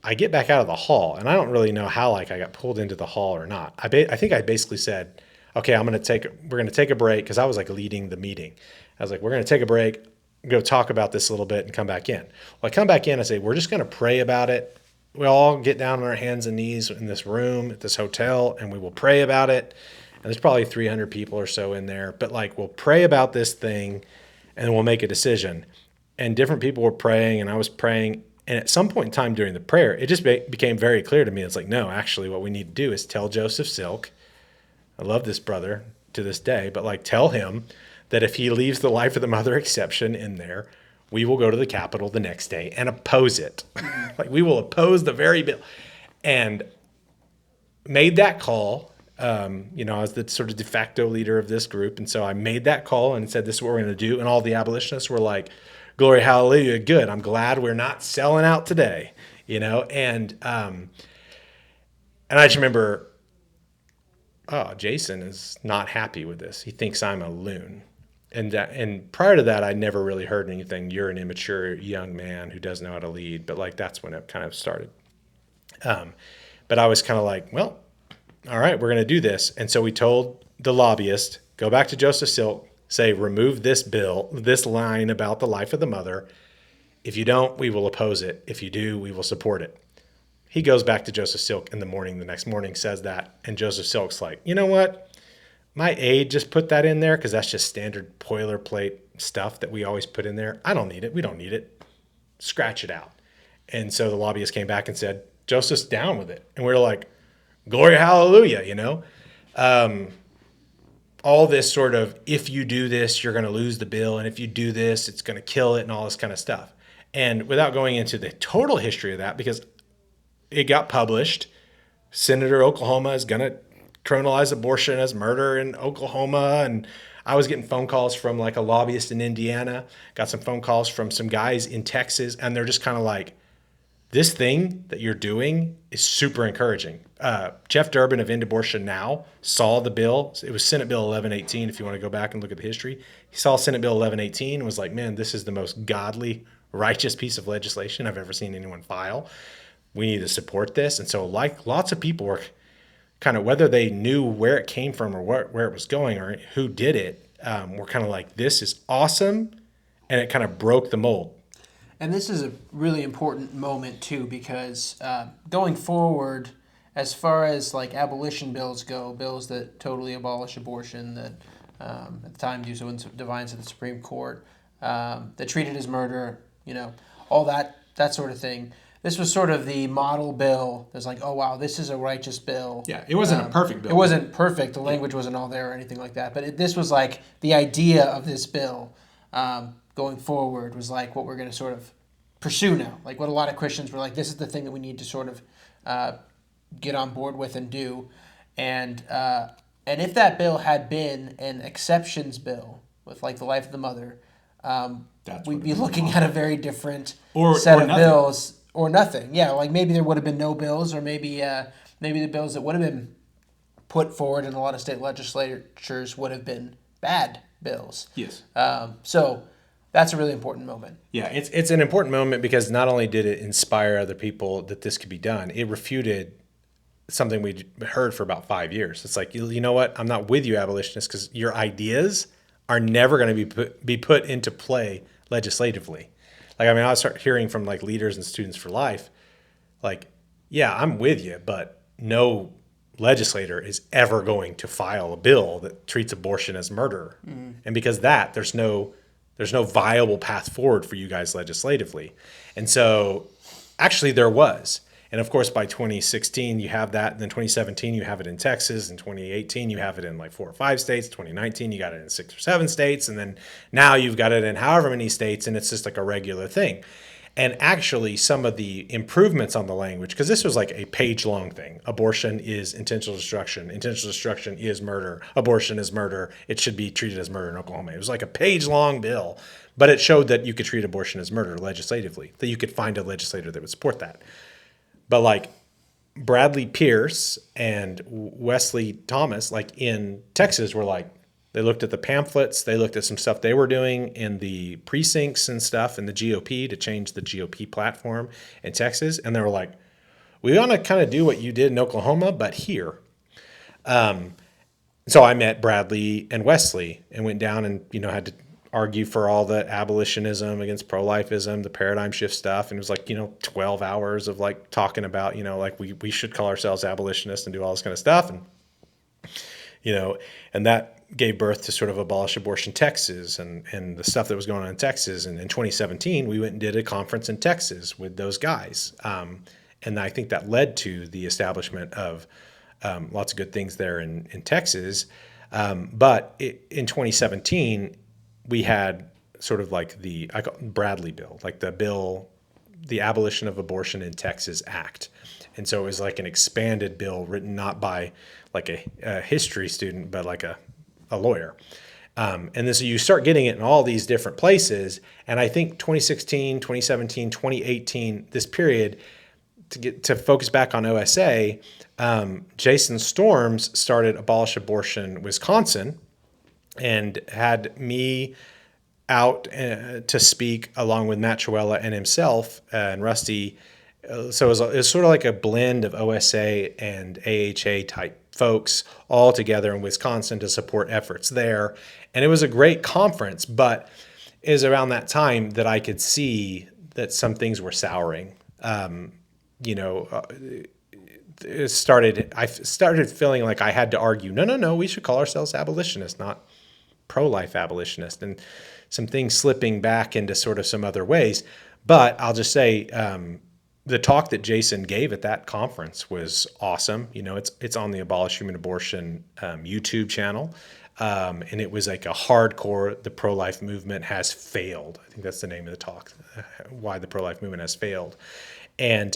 Speaker 2: I get back out of the hall, and I don't really know how like I got pulled into the hall or not. I think I basically said, okay, we're going to take a break, because I was like leading the meeting. I was like, we're going to take a break, go talk about this a little bit, and come back in. Well, I come back in, I say, we're just going to pray about it. We all get down on our hands and knees in this room at this hotel, and we will pray about it. And there's probably 300 people or so in there, but like we'll pray about this thing, and we'll make a decision. And different people were praying, and I was praying. And at some point in time during the prayer, it just became very clear to me. It's like, no, actually what we need to do is tell Joseph Silk, I love this brother to this day, but like tell him that if he leaves the life of the mother exception in there, we will go to the Capitol the next day and oppose it. Like we will oppose the very bill. And made that call. I was the sort of de facto leader of this group. And so I made that call and said, this is what we're going to do. And all the abolitionists were like, glory, hallelujah, good. I'm glad we're not selling out today, And I just remember, Jason is not happy with this. He thinks I'm a loon. And prior to that, I never really heard anything. You're an immature young man who doesn't know how to lead. But like that's when it kind of started. But I was kind of like, well, all right, we're going to do this. And so we told the lobbyist, go back to Joseph Silk, say, remove this bill, this line about the life of the mother. If you don't, we will oppose it. If you do, we will support it. He goes back to Joseph Silk in the morning, the next morning, says that. And Joseph Silk's like, you know what? My aide just put that in there because that's just standard boilerplate stuff that we always put in there. I don't need it. We don't need it. Scratch it out. And so the lobbyist came back and said, Joseph's down with it. And we were like, glory, hallelujah, all this sort of, if you do this, you're going to lose the bill. And if you do this, it's going to kill it and all this kind of stuff. And without going into the total history of that, because it got published, Senator Oklahoma is going to criminalize abortion as murder in Oklahoma. And I was getting phone calls from like a lobbyist in Indiana, got some phone calls from some guys in Texas. And they're just kind of like, this thing that you're doing is super encouraging. Jeff Durbin of End Abortion Now saw the bill. It was Senate Bill 1118, if you want to go back and look at the history. He saw Senate Bill 1118 and was like, man, this is the most godly, righteous piece of legislation I've ever seen anyone file. We need to support this. And so like lots of people were kind of whether they knew where it came from or where it was going or who did it, were kind of like, this is awesome. And it kind of broke the mold.
Speaker 1: And this is a really important moment too, because going forward, as far as like abolition bills go, bills that totally abolish abortion, that at the time do so in defiance of the Supreme Court, that treat it as murder, all that sort of thing. This was sort of the model bill. It was like, oh wow, this is a righteous bill.
Speaker 2: Yeah, it wasn't a perfect bill.
Speaker 1: It wasn't perfect. The language wasn't all there or anything like that. But this was like the idea of this bill going forward was like what we're going to sort of pursue now. Like what a lot of Christians were like, this is the thing that we need to sort of get on board with and do. And if that bill had been an exceptions bill with like the life of the mother, we'd be looking at a very different set of bills. Or nothing. Yeah, like maybe there would have been no bills, or maybe the bills that would have been put forward in a lot of state legislatures would have been bad bills.
Speaker 2: Yes.
Speaker 1: So that's a really important moment.
Speaker 2: Yeah, it's an important moment because not only did it inspire other people that this could be done, it refuted something we heard for about 5 years. It's like, you know what? I'm not with you, abolitionists, because your ideas are never going to be put into play legislatively. Like, I mean, I start hearing from like leaders and Students for Life, like, yeah, I'm with you, but no legislator is ever going to file a bill that treats abortion as murder. Mm. And because there's no viable path forward for you guys legislatively. And so actually there was. And of course, by 2016, you have that. And then 2017, you have it in Texas. In 2018, you have it in like 4 or 5 states. 2019, you got it in 6 or 7 states. And then now you've got it in however many states. And it's just like a regular thing. And actually, some of the improvements on the language, because this was like a page-long thing. Abortion is intentional destruction. Intentional destruction is murder. Abortion is murder. It should be treated as murder in Oklahoma. It was like a page-long bill. But it showed that you could treat abortion as murder legislatively, that you could find a legislator that would support that. But like Bradley Pierce and Wesley Thomas, like in Texas, were like, they looked at the pamphlets, they looked at some stuff they were doing in the precincts and stuff in the GOP to change the GOP platform in Texas. And they were like, we want to kind of do what you did in Oklahoma, but here. So I met Bradley and Wesley and went down and, had to argue for all the abolitionism against pro-lifism, the paradigm shift stuff. And it was like, 12 hours of like talking about, like we should call ourselves abolitionists and do all this kind of stuff. And, and that gave birth to sort of Abolish Abortion Texas and the stuff that was going on in Texas. And in 2017, we went and did a conference in Texas with those guys. And I think that led to the establishment of lots of good things there in Texas. But in 2017, we had sort of like I call it Bradley bill, like the Abolition of Abortion in Texas Act. And so it was like an expanded bill written not by like a history student, but like a lawyer. And then so you start getting it in all these different places. And I think 2016, 2017, 2018, this period, to focus back on OSA, Jason Storms started Abolish Abortion Wisconsin and had me out to speak along with Matt Chiuella and himself and Rusty. So it was sort of like a blend of OSA and AHA type folks all together in Wisconsin to support efforts there. And it was a great conference, but it was around that time that I could see that some things were souring. I started feeling like I had to argue, no, we should call ourselves abolitionists, not pro-life abolitionists, and some things slipping back into sort of some other ways. But I'll just say, the talk that Jason gave at that conference was awesome. It's on the Abolish Human Abortion YouTube channel. And it was like a hardcore, the pro-life movement has failed. I think that's the name of the talk, why the pro-life movement has failed. And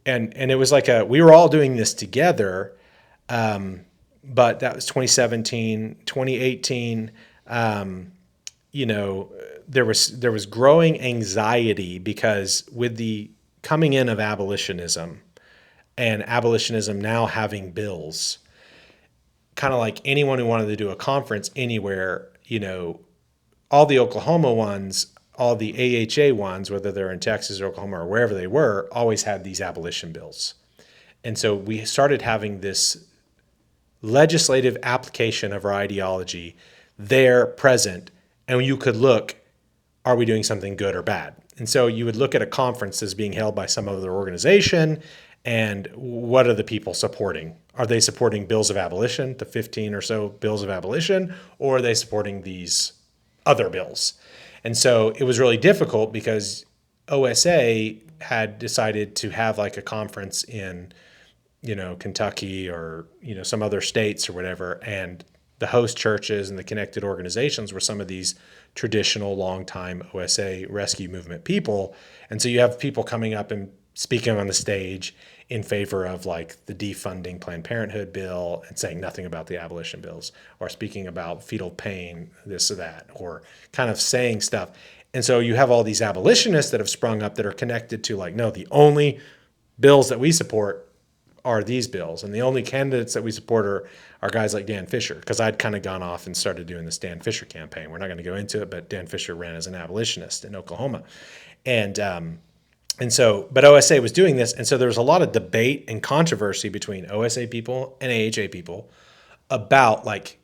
Speaker 2: it was like we were all doing this together. But that was 2017, 2018, there was growing anxiety because with the coming in of abolitionism and abolitionism now having bills, kind of like anyone who wanted to do a conference anywhere, all the Oklahoma ones, all the AHA ones, whether they're in Texas or Oklahoma or wherever they were, always had these abolition bills. And so we started having this legislative application of our ideology there present, and you could look, are we doing something good or bad? And so you would look at a conference as being held by some other organization, and what are the people supporting? Are they supporting bills of abolition, the 15 or so bills of abolition, or are they supporting these other bills? And so it was really difficult because OSA had decided to have like a conference in, Kentucky or, some other states or whatever. And the host churches and the connected organizations were some of these traditional longtime OSA rescue movement people. And so you have people coming up and speaking on the stage in favor of like the defunding Planned Parenthood bill and saying nothing about the abolition bills, or speaking about fetal pain, this or that, or kind of saying stuff. And so you have all these abolitionists that have sprung up that are connected to like, no, the only bills that we support are these bills. And the only candidates that we support are guys like Dan Fisher, because I'd kind of gone off and started doing this Dan Fisher campaign. We're not going to go into it, but Dan Fisher ran as an abolitionist in Oklahoma. And so, but OSA was doing this. And so there was a lot of debate and controversy between OSA people and AHA people about like,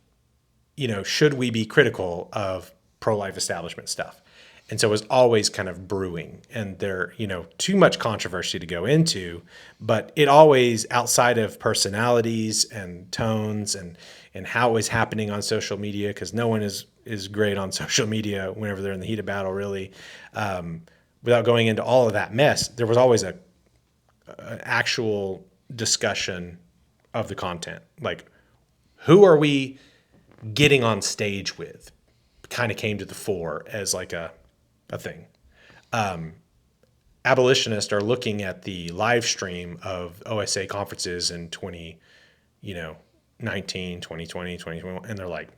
Speaker 2: should we be critical of pro-life establishment stuff? And so it was always kind of brewing, and there, too much controversy to go into, but it always, outside of personalities and tones and how it was happening on social media, because no one is great on social media whenever they're in the heat of battle, really. Without going into all of that mess, there was always an actual discussion of the content. Like, who are we getting on stage with? Kind of came to the fore as like a thing. Abolitionists are looking at the live stream of OSA conferences in 2019, 2020, 2021, and they're like,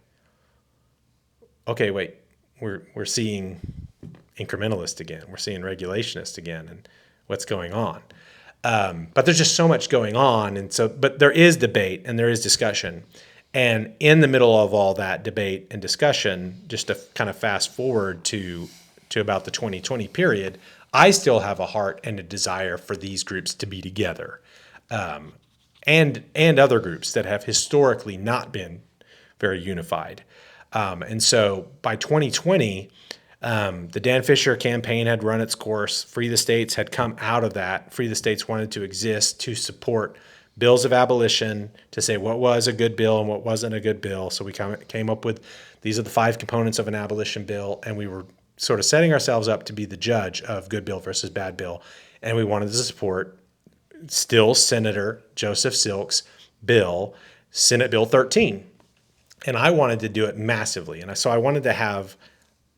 Speaker 2: okay, wait, we're seeing incrementalist again. We're seeing regulationist again, and what's going on? But there's just so much going on, and so, but there is debate and there is discussion. And in the middle of all that debate and discussion, just to kind of fast forward to about the 2020 period, I still have a heart and a desire for these groups to be together, and other groups that have historically not been very unified. And so by 2020, the Dan Fisher campaign had run its course. Free the States had come out of that. Free the States wanted to exist to support bills of abolition, to say what was a good bill and what wasn't a good bill. So we came up with, these are the 5 components of an abolition bill, and we were sort of setting ourselves up to be the judge of good bill versus bad bill. And we wanted to support still Senator Joseph Silk's bill, Senate Bill 13. And I wanted to do it massively. And so I wanted to have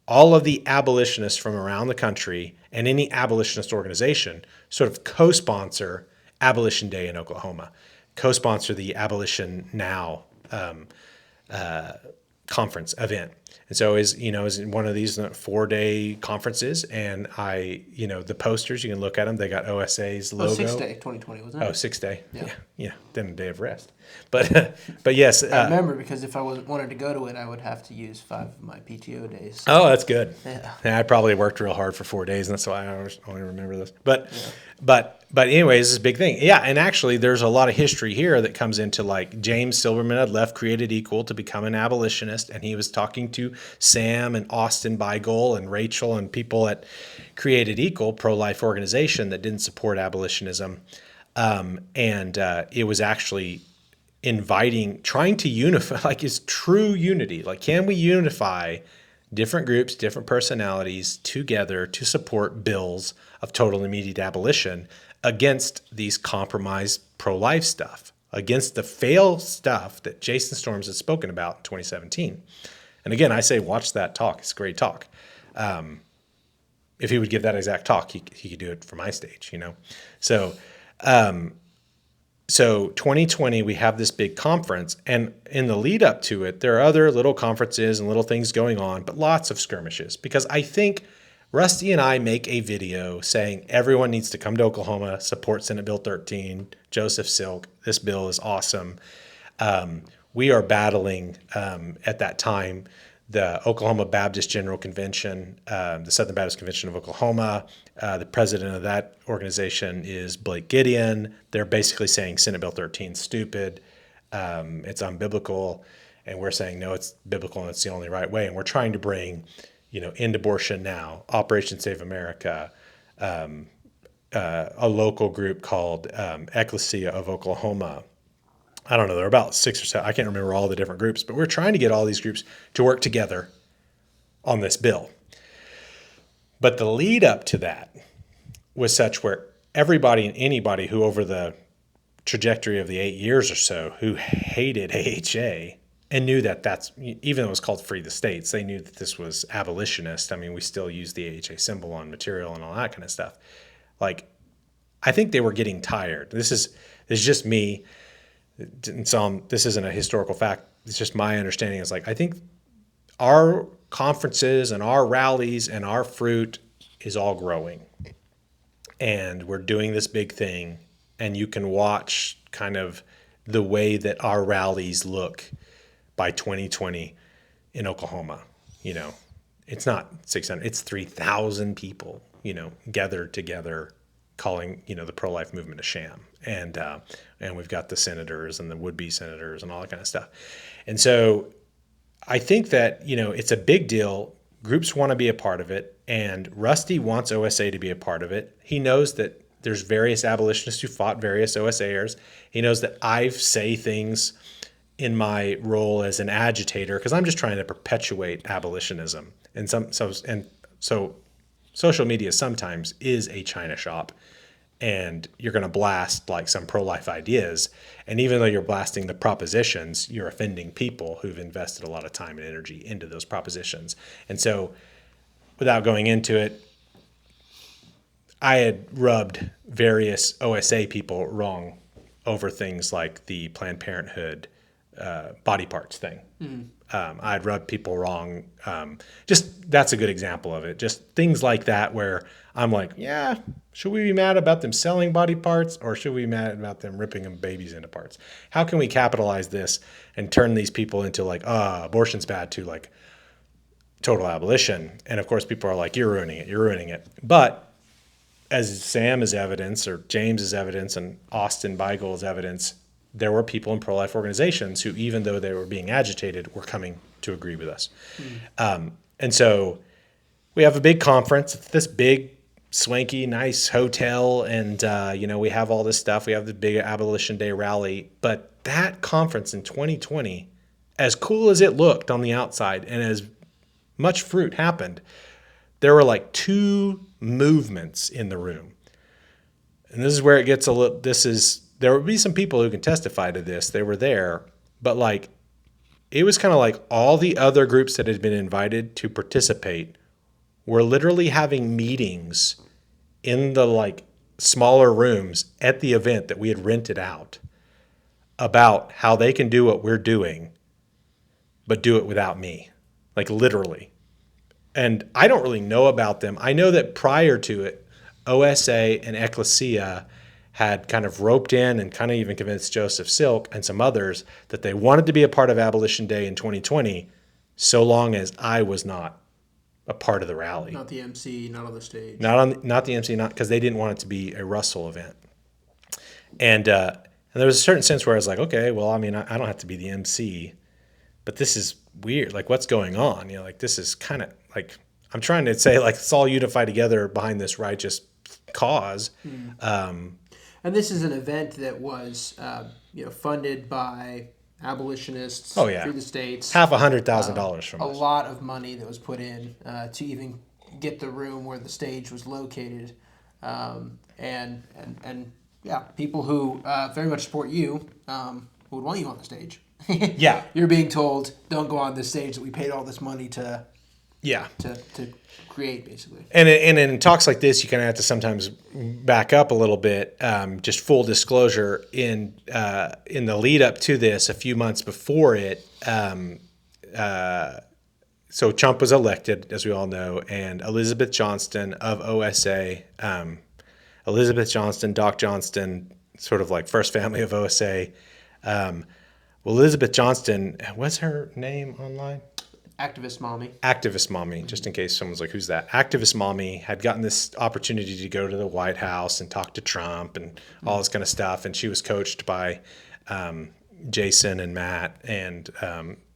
Speaker 2: all of the abolitionists from around the country and any abolitionist organization sort of co-sponsor Abolition Day in Oklahoma, co-sponsor the Abolition Now conference event. And so is one of these 4-day conferences, and the posters, you can look at them. They got OSA's logo.
Speaker 1: 6 day, 2020, wasn't it?
Speaker 2: 6 day.
Speaker 1: Yeah.
Speaker 2: Yeah. Then a day of rest. But yes.
Speaker 1: I remember, because if I wanted to go to it, I would have to use 5 of my PTO days.
Speaker 2: Oh, that's good.
Speaker 1: Yeah.
Speaker 2: I probably worked real hard for 4 days, and that's why I only remember this. But anyways, this is a big thing. Yeah, and actually there's a lot of history here that comes into, like, James Silverman had left Created Equal to become an abolitionist, and he was talking to Sam and Austin Beigel and Rachel and people at Created Equal, pro-life organization that didn't support abolitionism. It was actually trying to unify, like, is true unity. Like, can we unify different groups, different personalities together to support bills of total and immediate abolition against these compromised pro-life stuff, against the failed stuff that Jason Storms had spoken about in 2017. And again, I say, watch that talk. It's a great talk. If he would give that exact talk, he could do it for my stage, So 2020, we have this big conference, and in the lead up to it, there are other little conferences and little things going on, but lots of skirmishes, because I think Rusty and I make a video saying everyone needs to come to Oklahoma, support Senate Bill 13, Joseph Silk. This bill is awesome. We are battling at that time the Oklahoma Baptist General Convention, the Southern Baptist Convention of Oklahoma. The president of that organization is Blake Gideon. They're basically saying Senate Bill 13 is stupid, it's unbiblical, and we're saying no, it's biblical and it's the only right way. And we're trying to bring, End Abortion Now, Operation Save America, a local group called Ekklesia of Oklahoma. I don't know, there are about 6 or 7. I can't remember all the different groups, but we're trying to get all these groups to work together on this bill. But the lead up to that was such where everybody and anybody who over the trajectory of the 8 years or so who hated AHA and knew that that's, even though it was called Free the States, they knew that this was abolitionist. I mean, we still use the AHA symbol on material and all that kind of stuff. Like, I think they were getting tired. This is just me. And so this isn't a historical fact. It's just my understanding. Is like, I think our conferences and our rallies and our fruit is all growing. And we're doing this big thing. And you can watch kind of the way that our rallies look by 2020 in Oklahoma. It's not 600, it's 3,000 people, gathered together calling, the pro-life movement a sham. And we've got the senators and the would-be senators and all that kind of stuff. And so I think that, it's a big deal. Groups want to be a part of it. And Rusty wants OSA to be a part of it. He knows that there's various abolitionists who fought various OSAers. He knows that I say things in my role as an agitator because I'm just trying to perpetuate abolitionism. And so social media sometimes is a China shop, and you're going to blast like some pro-life ideas. And even though you're blasting the propositions, you're offending people who've invested a lot of time and energy into those propositions. And so without going into it, I had rubbed various OSA people wrong over things like the Planned Parenthood body parts thing. I'd rubbed people wrong. Just that's a good example of it. Just things like that where I'm like, yeah, should we be mad about them selling body parts or should we be mad about them ripping them babies into parts? How can we capitalize this and turn these people into like, abortion's bad to like total abolition? And of course, people are like, you're ruining it. But as Sam is evidence, or James is evidence, and Austin Beigel is evidence, there were people in pro-life organizations who, even though they were being agitated, were coming to agree with us. And so we have a big conference. It's this big, swanky, nice hotel, and we have all this stuff. We have the big Abolition Day rally. But that conference in 2020, as cool as it looked on the outside and as much fruit happened, there were like 2 movements in the room. And this is where it gets a little, there would be some people who can testify to this. They were there, but like, it was kind of like all the other groups that had been invited to participate were literally having meetings in the like smaller rooms at the event that we had rented out about how they can do what we're doing, but do it without me, like literally. And I don't really know about them. I know that prior to it, OSA and Ekklesia had kind of roped in and kind of even convinced Joseph Silk and some others that they wanted to be a part of Abolition Day in 2020, so long as I was not a part of the rally.
Speaker 1: Not the MC, not on the stage.
Speaker 2: Not the MC, not because they didn't want it to be a Russell event. And there was a certain sense where I was like, okay, well, I mean, I don't have to be the MC, but this is weird. Like, what's going on? Like this is kind of like, I'm trying to say like, let's all unify together behind this righteous cause.
Speaker 1: And this is an event that was, funded by abolitionists.
Speaker 2: Oh, yeah.
Speaker 1: Through the states.
Speaker 2: $100,000 from
Speaker 1: us.
Speaker 2: us.
Speaker 1: A lot of money that was put in to even get the room where the stage was located, and people who very much support you, who would want you on the stage.
Speaker 2: Yeah,
Speaker 1: you're being told, don't go on this stage that we paid all this money to.
Speaker 2: Yeah.
Speaker 1: To create, basically.
Speaker 2: And in talks like this, you kind of have to sometimes back up a little bit. Just full disclosure, in the lead up to this, a few months before it, so Trump was elected, as we all know, and Elizabeth Johnston of OSA, Elizabeth Johnston, Doc Johnston, sort of like first family of OSA. Well, Elizabeth Johnston, what's her name online?
Speaker 1: Activist mommy.
Speaker 2: Activist mommy, just in case someone's like, who's that? Activist mommy had gotten this opportunity to go to the White House and talk to Trump and all this kind of stuff. And she was coached by Jason and Matt, and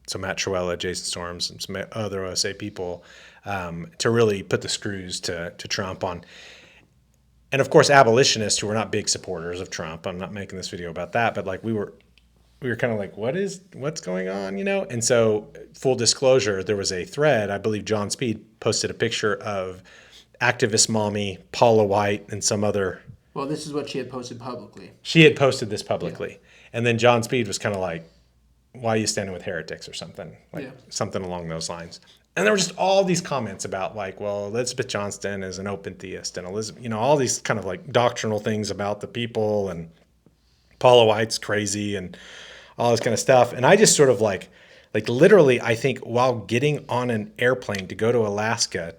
Speaker 2: so Matt Truella, Jason Storms, and some other OSA people to really put the screws to Trump on. And of course, abolitionists who were not big supporters of Trump. I'm not making this video about that, but like we were kind of like, what's going on, And so, full disclosure, there was a thread. I believe John Speed posted a picture of activist mommy Paula White and some other.
Speaker 1: Well, this is what she had posted publicly.
Speaker 2: She had posted this publicly, and then John Speed was kind of like, "Why are you standing with heretics?" or something something along those lines. And there were just all these comments about like, well, Elizabeth Johnston is an open theist, and Elizabeth, all these kind of like doctrinal things about the people, and Paula White's crazy, and all this kind of stuff. And I just sort of like literally, I think while getting on an airplane to go to Alaska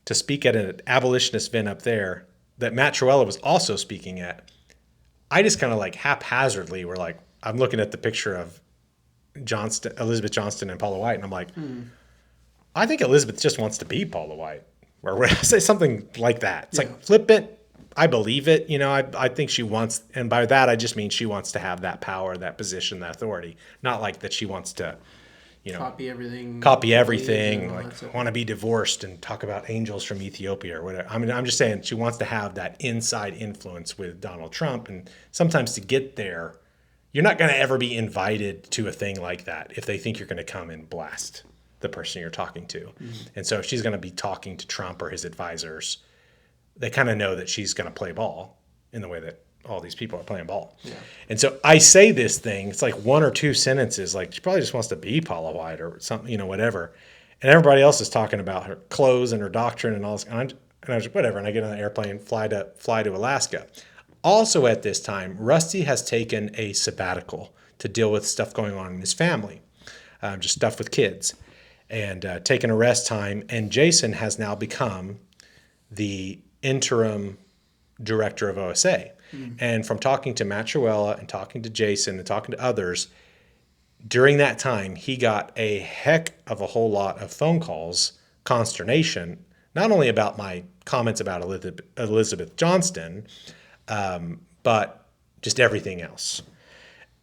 Speaker 2: to speak at an abolitionist event up there that Matt Truella was also speaking at, I just kind of like haphazardly were like, I'm looking at the picture of Elizabeth Johnston and Paula White, and I'm like, I think Elizabeth just wants to be Paula White, or say something like that. It's like flippant. I believe it. I think she wants, and by that I just mean she wants to have that power, that position, that authority. Not like that she wants to,
Speaker 1: copy everything,
Speaker 2: like want to be divorced and talk about angels from Ethiopia or whatever. I mean, I'm just saying she wants to have that inside influence with Donald Trump, and sometimes to get there, you're not going to ever be invited to a thing like that if they think you're going to come and blast the person you're talking to. Mm-hmm. And so if she's going to be talking to Trump or his advisors, they kind of know that she's going to play ball in the way that all these people are playing ball. Yeah. And so I say this thing, it's like one or two sentences, like she probably just wants to be Paula White or something, whatever. And everybody else is talking about her clothes and her doctrine and all this. And I was like, whatever. And I get on the airplane, fly to Alaska. Also at this time, Rusty has taken a sabbatical to deal with stuff going on in his family, just stuff with kids, and taken a rest time. And Jason has now become the interim director of OSA. Mm. And from talking to Matt Truella and talking to Jason and talking to others, during that time, he got a heck of a whole lot of phone calls, consternation, not only about my comments about Elizabeth Johnston, but just everything else.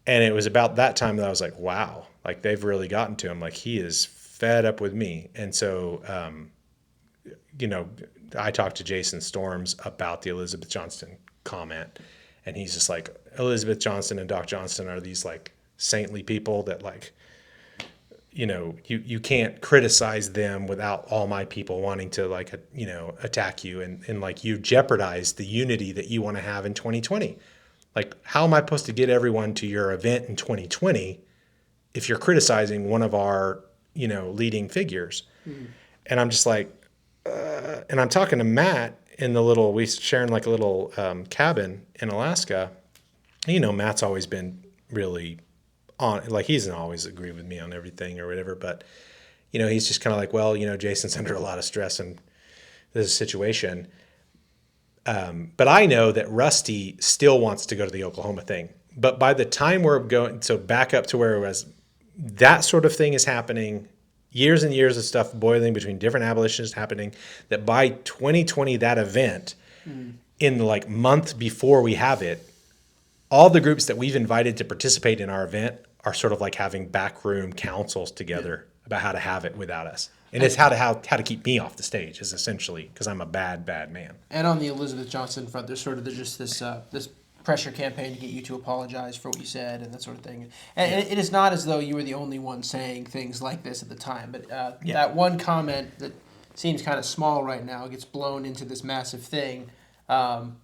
Speaker 2: And it was about that time that I was like, wow, like they've really gotten to him. Like he is fed up with me. And so, I talked to Jason Storms about the Elizabeth Johnston comment, and he's just like, Elizabeth Johnston and Doc Johnston are these like saintly people that like, you can't criticize them without all my people wanting to like, attack you, and like you jeopardize the unity that you want to have in 2020. Like, how am I supposed to get everyone to your event in 2020 if you're criticizing one of our, leading figures? Mm. And I'm just like, and I'm talking to Matt in we sharing like a little cabin in Alaska. Matt's always been really on, like he doesn't always agree with me on everything or whatever, but he's just kind of like, well, Jason's under a lot of stress and this situation. But I know that Rusty still wants to go to the Oklahoma thing. But by the time we're going, so back up to where it was, that sort of thing is happening, years and years of stuff boiling between different abolitionists happening, that by 2020, that event, in the like month before we have it, all the groups that we've invited to participate in our event are sort of like having backroom councils together about how to have it without us. And it's how to keep me off the stage is essentially because I'm a bad man.
Speaker 1: And on the Elizabeth Johnston front, there's just this pressure campaign to get you to apologize for what you said and that sort of thing. And it is not as though you were the only one saying things like this at the time. But that one comment that seems kind of small right now gets blown into this massive thing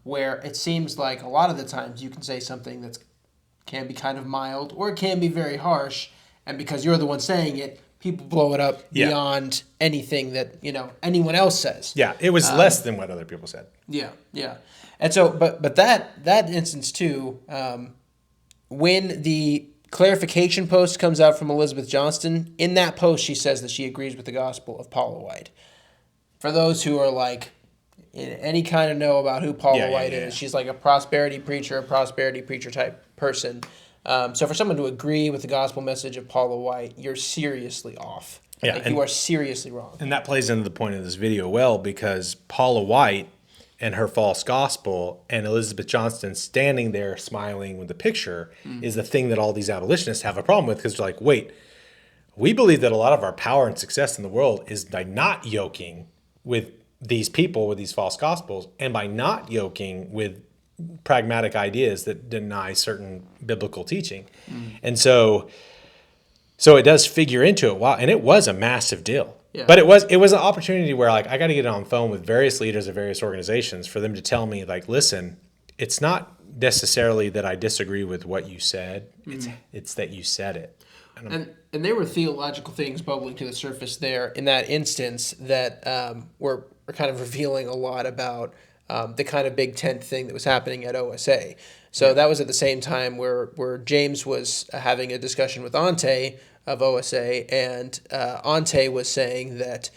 Speaker 1: where it seems like a lot of the times you can say something that can be kind of mild or it can be very harsh. And because you're the one saying it, people blow it up beyond anything that, anyone else says.
Speaker 2: Yeah, it was less than what other people said.
Speaker 1: Yeah. And so, but that instance too, when the clarification post comes out from Elizabeth Johnston, in that post she says that she agrees with the gospel of Paula White. For those who are like, in any kind of know about who Paula White is, she's like a prosperity preacher type person. So for someone to agree with the gospel message of Paula White, you're seriously off.
Speaker 2: Yeah,
Speaker 1: Like, you are seriously wrong.
Speaker 2: And that plays into the point of this video well, because Paula White and her false gospel and Elizabeth Johnston standing there smiling with the picture is the thing that all these abolitionists have a problem with, because they're like, wait, we believe that a lot of our power and success in the world is by not yoking with these people with these false gospels, and by not yoking with pragmatic ideas that deny certain biblical teaching. And so it does figure into it. Wow. And it was a massive deal.
Speaker 1: Yeah.
Speaker 2: But it was an opportunity where, like, I got to get on the phone with various leaders of various organizations for them to tell me, like, listen, it's not necessarily that I disagree with what you said. It's that you said it.
Speaker 1: And there were theological things bubbling to the surface there in that instance that were kind of revealing a lot about the kind of big tent thing that was happening at OSA. So that was at the same time where James was having a discussion with Ante of OSA, and Ante was saying that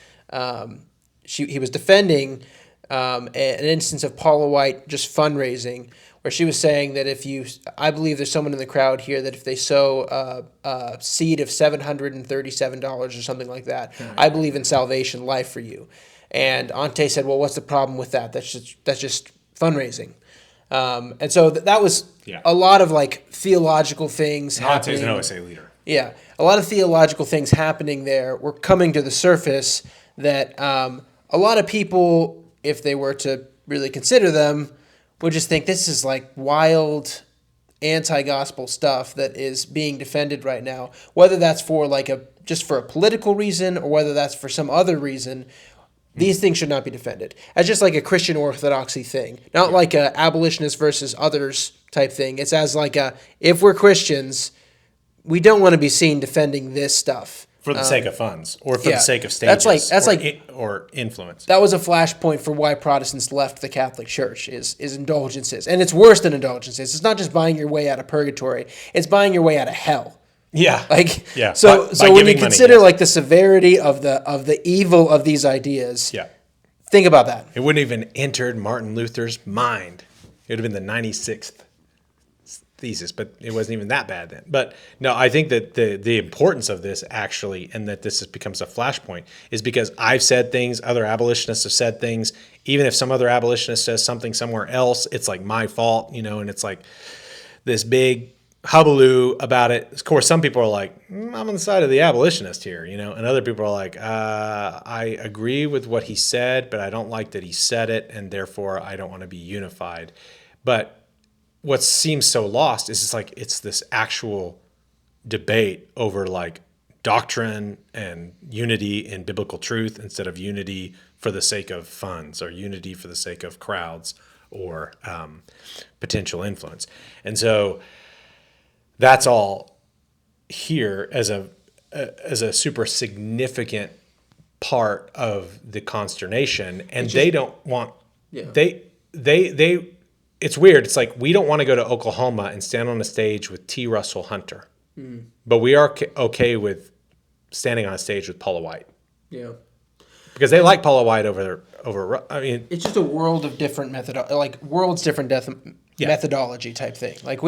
Speaker 1: he was defending an instance of Paula White just fundraising, where she was saying that I believe there's someone in the crowd here that if they sow a seed of $737 or something like that, I believe in salvation, life for you. And Ante said, well, what's the problem with that? That's just fundraising. And so that was a lot of, like, theological things happening.
Speaker 2: Ante's an OSA leader.
Speaker 1: Yeah, a lot of theological things happening there were coming to the surface that a lot of people, if they were to really consider them, would just think this is like wild anti-gospel stuff that is being defended right now. Whether that's for just for a political reason or whether that's for some other reason, these things should not be defended. As just like a Christian orthodoxy thing, not like a abolitionist versus others type thing. It's as like if we're Christians, we don't want to be seen defending this stuff.
Speaker 2: For the sake of funds, or for the sake of stages, or influence.
Speaker 1: That was a flashpoint for why Protestants left the Catholic Church is indulgences. And it's worse than indulgences. It's not just buying your way out of purgatory. It's buying your way out of hell.
Speaker 2: Yeah.
Speaker 1: So when you consider like the severity of the evil of these ideas, think about that.
Speaker 2: It wouldn't even entered Martin Luther's mind. It would have been the 96th thesis, but it wasn't even that bad then. But no, I think that the importance of this actually, and that this becomes a flashpoint, is because I've said things, other abolitionists have said things. Even if some other abolitionist says something somewhere else, it's like my fault, and it's like this big hullabaloo about it. Of course, some people are like, I'm on the side of the abolitionist here, and other people are like, I agree with what he said, but I don't like that he said it, and therefore I don't want to be unified. But what seems so lost is it's this actual debate over like doctrine and unity in biblical truth instead of unity for the sake of funds or unity for the sake of crowds or potential influence. And so that's all here as a super significant part of the consternation. And they don't want they it's weird. It's like we don't want to go to Oklahoma and stand on a stage with T. Russell Hunter, but we are okay with standing on a stage with Paula White.
Speaker 1: Yeah,
Speaker 2: because they like Paula White over. I mean,
Speaker 1: it's just a world of different methodology type thing. Like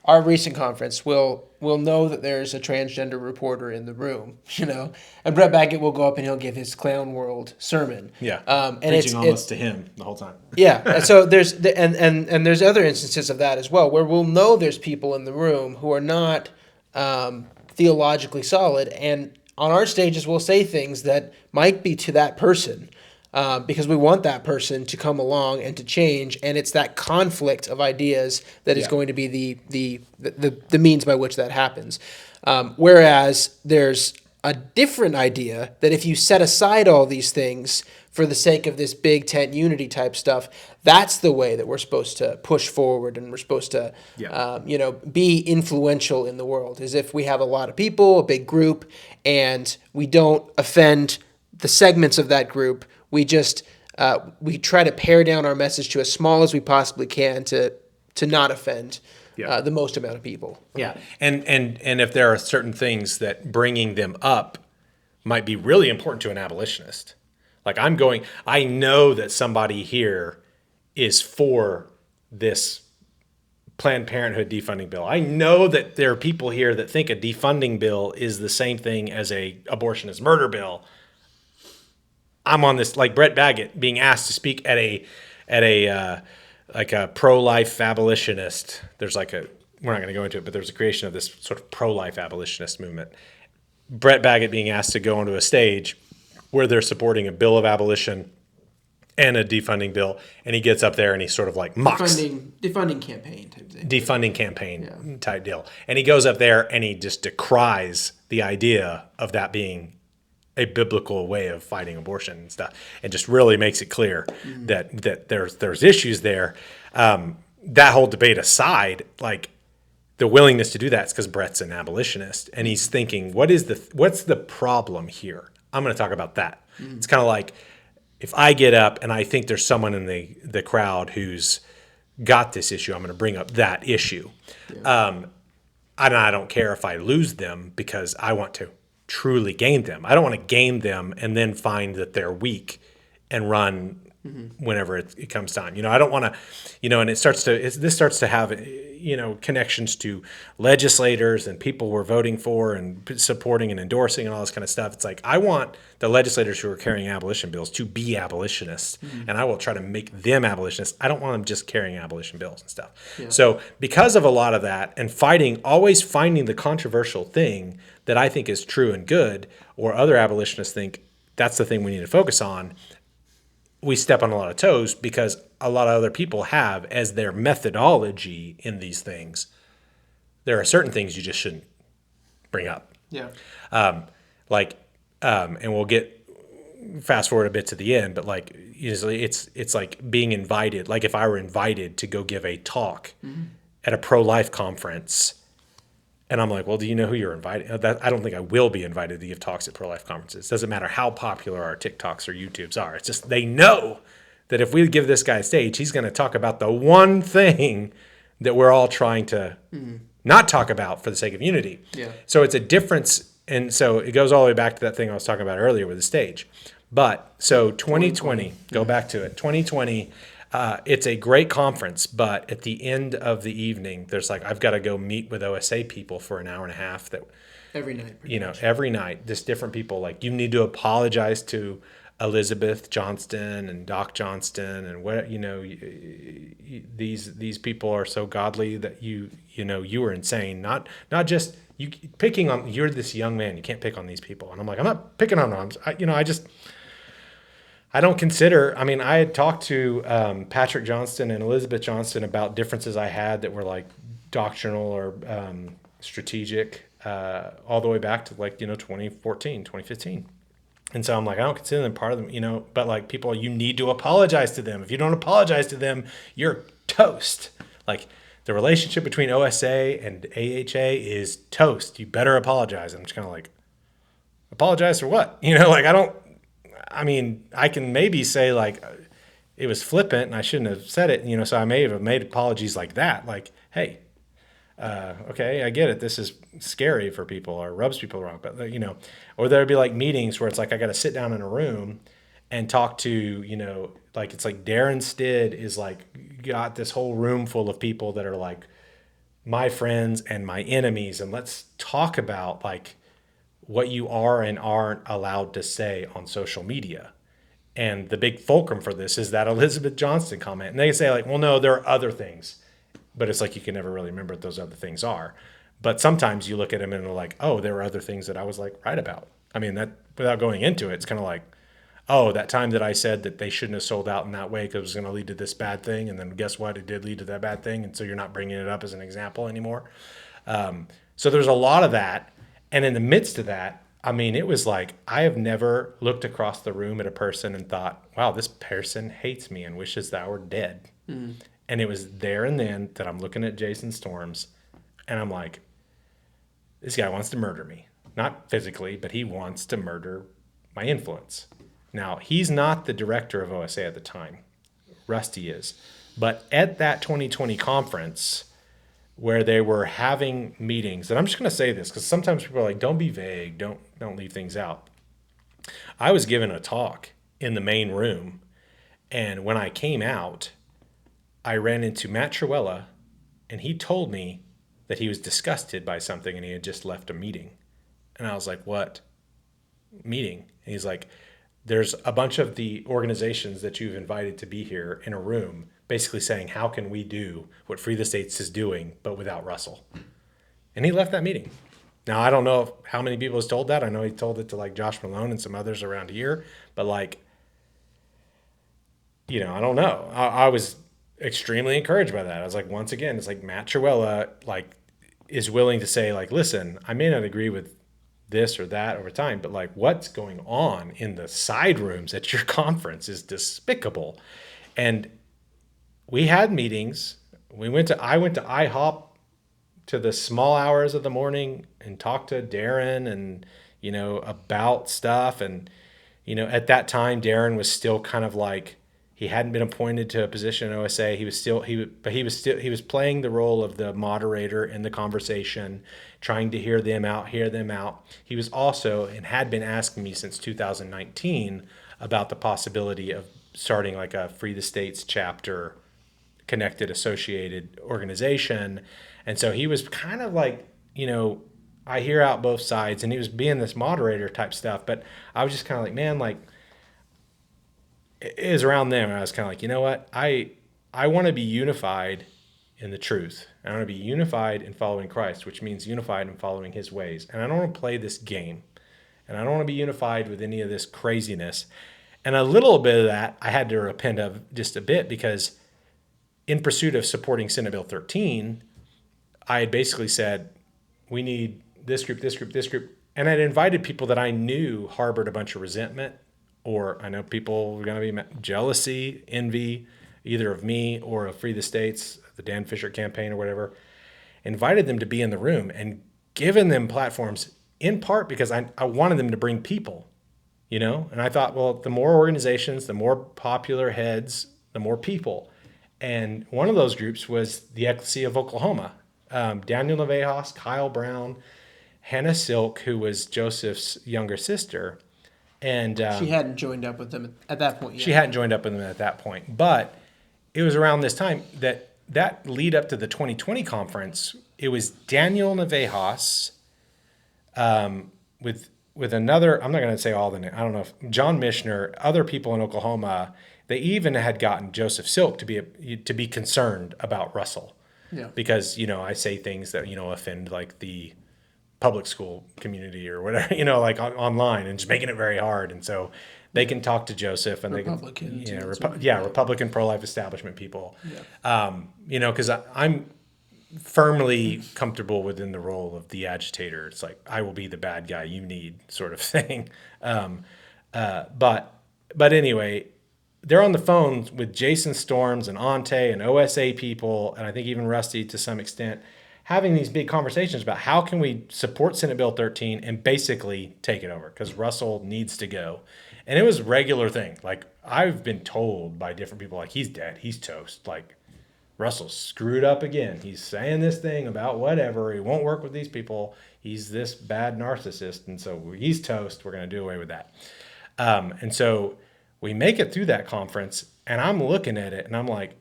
Speaker 1: our recent conference, we'll know that there's a transgender reporter in the room, and Brett Baggett will go up and he'll give his clown world sermon.
Speaker 2: Yeah,
Speaker 1: and
Speaker 2: preaching almost to him the whole time.
Speaker 1: Yeah, and so there's and there's other instances of that as well, where we'll know there's people in the room who are not theologically solid, and on our stages we'll say things that might be to that person. Because we want that person to come along and to change, and it's that conflict of ideas that is going to be the means by which that happens. Whereas there's a different idea that if you set aside all these things for the sake of this big tent unity type stuff, that's the way that we're supposed to push forward, and we're supposed to be influential in the world. Is if we have a lot of people, a big group, and we don't offend the segments of that group. We just we try to pare down our message to as small as we possibly can to not offend the most amount of people.
Speaker 2: Yeah, and if there are certain things that bringing them up might be really important to an abolitionist, like I know that somebody here is for this Planned Parenthood defunding bill. I know that there are people here that think a defunding bill is the same thing as a abortionist murder bill. I'm on this, like Brett Baggett being asked to speak at a like a pro-life abolitionist. There's like a, we're not going to go into it, but there's a creation of this sort of pro-life abolitionist movement. Brett Baggett being asked to go onto a stage where they're supporting a bill of abolition and a defunding bill, and he gets up there and he sort of like mocks
Speaker 1: defunding campaign type thing.
Speaker 2: Defunding campaign type deal. And he goes up there and he just decries the idea of that being a biblical way of fighting abortion and stuff, and just really makes it clear that there's issues there. That whole debate aside, like the willingness to do that is because Brett's an abolitionist and he's thinking, what's the problem here? I'm going to talk about that. It's kind of like if I get up and I think there's someone in the crowd who's got this issue, I'm going to bring up that issue. And I don't care if I lose them because I want to truly gain them. I don't want to gain them and then find that they're weak and run whenever it comes time. I don't want to, and this starts to have, connections to legislators and people we're voting for and supporting and endorsing and all this kind of stuff. It's like, I want the legislators who are carrying abolition bills to be abolitionists, and I will try to make them abolitionists. I don't want them just carrying abolition bills and stuff. Yeah. So because of a lot of that and always finding the controversial thing that I think is true and good, or other abolitionists think that's the thing we need to focus on, we step on a lot of toes because a lot of other people have as their methodology in these things. There are certain things you just shouldn't bring up.
Speaker 1: Yeah.
Speaker 2: And we'll get fast forward a bit to the end, but like usually it's like being invited. Like if I were invited to go give a talk at a pro-life conference, and I'm like, well, do you know who you're inviting? I don't think I will be invited to give talks at pro-life conferences. It doesn't matter how popular our TikToks or YouTubes are. It's just they know that if we give this guy a stage, he's going to talk about the one thing that we're all trying to not talk about for the sake of unity.
Speaker 1: Yeah.
Speaker 2: So it's a difference. And so it goes all the way back to that thing I was talking about earlier with the stage. But so 2020, go back to it. 2020, it's a great conference, but at the end of the evening, there's like, I've got to go meet with OSA people for an hour and a half. That
Speaker 1: every night.
Speaker 2: Every night, just different people. Like you need to apologize to Elizabeth Johnston and Doc Johnston and what these people are so godly that you were insane. Not just you picking on. You're this young man. You can't pick on these people. And I'm like, I'm not picking on them. I don't consider, I had talked to Patrick Johnston and Elizabeth Johnston about differences I had that were like doctrinal or strategic all the way back to 2014, 2015. And so I'm like, I don't consider them part of them, but like people, you need to apologize to them. If you don't apologize to them, you're toast. Like the relationship between OSA and AHA is toast. You better apologize. I'm just kind of like, apologize for what? I can maybe say like it was flippant and I shouldn't have said it, so I may have made apologies like that. Like, hey, okay, I get it. This is scary for people or rubs people wrong, but or there'd be like meetings where it's like I got to sit down in a room and talk to, like it's like Darren Stidd is like got this whole room full of people that are like my friends and my enemies, and let's talk about like what you are and aren't allowed to say on social media. And the big fulcrum for this is that Elizabeth Johnston comment. And they say like, well, no, there are other things. But it's like you can never really remember what those other things are. But sometimes you look at them and they're like, oh, there were other things that I was like right about. That without going into it, it's kind of like, oh, that time that I said that they shouldn't have sold out in that way because it was going to lead to this bad thing. And then guess what? It did lead to that bad thing. And so you're not bringing it up as an example anymore. So there's a lot of that. And in the midst of that, it was like, I have never looked across the room at a person and thought, wow, this person hates me and wishes that I were dead. Mm. And it was there and then that I'm looking at Jason Storms and I'm like, this guy wants to murder me. Not physically, but he wants to murder my influence. Now, he's not the director of OSA at the time. Rusty is. But at that 2020 conference, where they were having meetings, and I'm just going to say this because sometimes people are like, don't be vague, don't leave things out. I was given a talk in the main room, and when I came out, I ran into Matt Truella and he told me that he was disgusted by something and he had just left a meeting. And I was like, what meeting? And he's like, there's a bunch of the organizations that you've invited to be here in a room basically saying, how can we do what Free the States is doing, but without Russell? And he left that meeting. Now, I don't know how many people he's told that. I know he told it to like Josh Malone and some others around here, but like, you know, I don't know. I was extremely encouraged by that. I was like, once again, it's like Matt Chihuella, like, is willing to say, like, listen, I may not agree with this or that over time, but like what's going on in the side rooms at your conference is despicable. And we had meetings. I went to IHOP to the small hours of the morning and talked to Darren and, you know, about stuff. And, you know, at that time, Darren was still kind of like, he hadn't been appointed to a position in OSA. He was playing the role of the moderator in the conversation, trying to hear them out. He was also, and had been asking me since 2019 about the possibility of starting like a Free the States chapter, connected, associated organization. And so he was kind of like, you know, I hear out both sides, and he was being this moderator type stuff. But I was just kind of like, man, like, it was around them. And I was kind of like, you know what? I want to be unified in the truth. I want to be unified in following Christ, which means unified in following his ways. And I don't want to play this game. And I don't want to be unified with any of this craziness. And a little bit of that I had to repent of just a bit, because in pursuit of supporting Senate Bill 13, I had basically said, we need this group, this group, this group. And I'd invited people that I knew harbored a bunch of resentment, or I know people were going to be jealousy, envy, either of me or of Free the States, the Dan Fisher campaign or whatever. Invited them to be in the room and given them platforms, in part because I wanted them to bring people, you know? And I thought, well, the more organizations, the more popular heads, the more people. And one of those groups was the Ekklesia of Oklahoma. Daniel Navejas, Kyle Brown, Hannah Silk, who was Joseph's younger sister. And
Speaker 1: she hadn't joined up with them at that point yet.
Speaker 2: She hadn't joined up with them at that point. But it was around this time that lead up to the 2020 conference, it was Daniel Navejas with another, I'm not going to say all the names, I don't know, if John Mishner, other people in Oklahoma. They even had gotten Joseph Silk to be concerned about Russell.
Speaker 1: Yeah.
Speaker 2: Because, you know, I say things that, you know, offend like the public school community or whatever, you know, like online, and just making it very hard. And so they can talk to Joseph, and
Speaker 1: Republican,
Speaker 2: they can, Republican pro-life establishment people.
Speaker 1: Yeah.
Speaker 2: You know, because I'm firmly comfortable within the role of the agitator. It's like, I will be the bad guy you need, sort of thing. But anyway, they're on the phone with Jason Storms and Ante and OSA people, and I think even Rusty to some extent, having these big conversations about how can we support Senate Bill 13 and basically take it over, because Russell needs to go. And it was a regular thing. Like, I've been told by different people, like, he's dead, he's toast. Like, Russell screwed up again. He's saying this thing about whatever. He won't work with these people. He's this bad narcissist. And so he's toast. We're going to do away with that. And so we make it through that conference, and I'm looking at it and I'm like,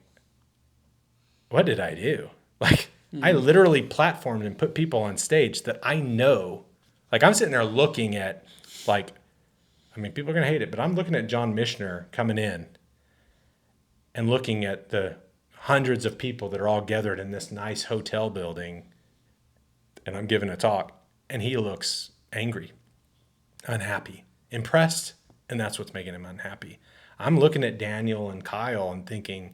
Speaker 2: what did I do? Like, I literally platformed and put people on stage that I know. Like, I'm sitting there looking at, like, I mean, people are going to hate it, but I'm looking at John Mishner coming in and looking at the hundreds of people that are all gathered in this nice hotel building, and I'm giving a talk, and he looks angry, unhappy, impressed, and that's what's making him unhappy. I'm looking at Daniel and Kyle and thinking,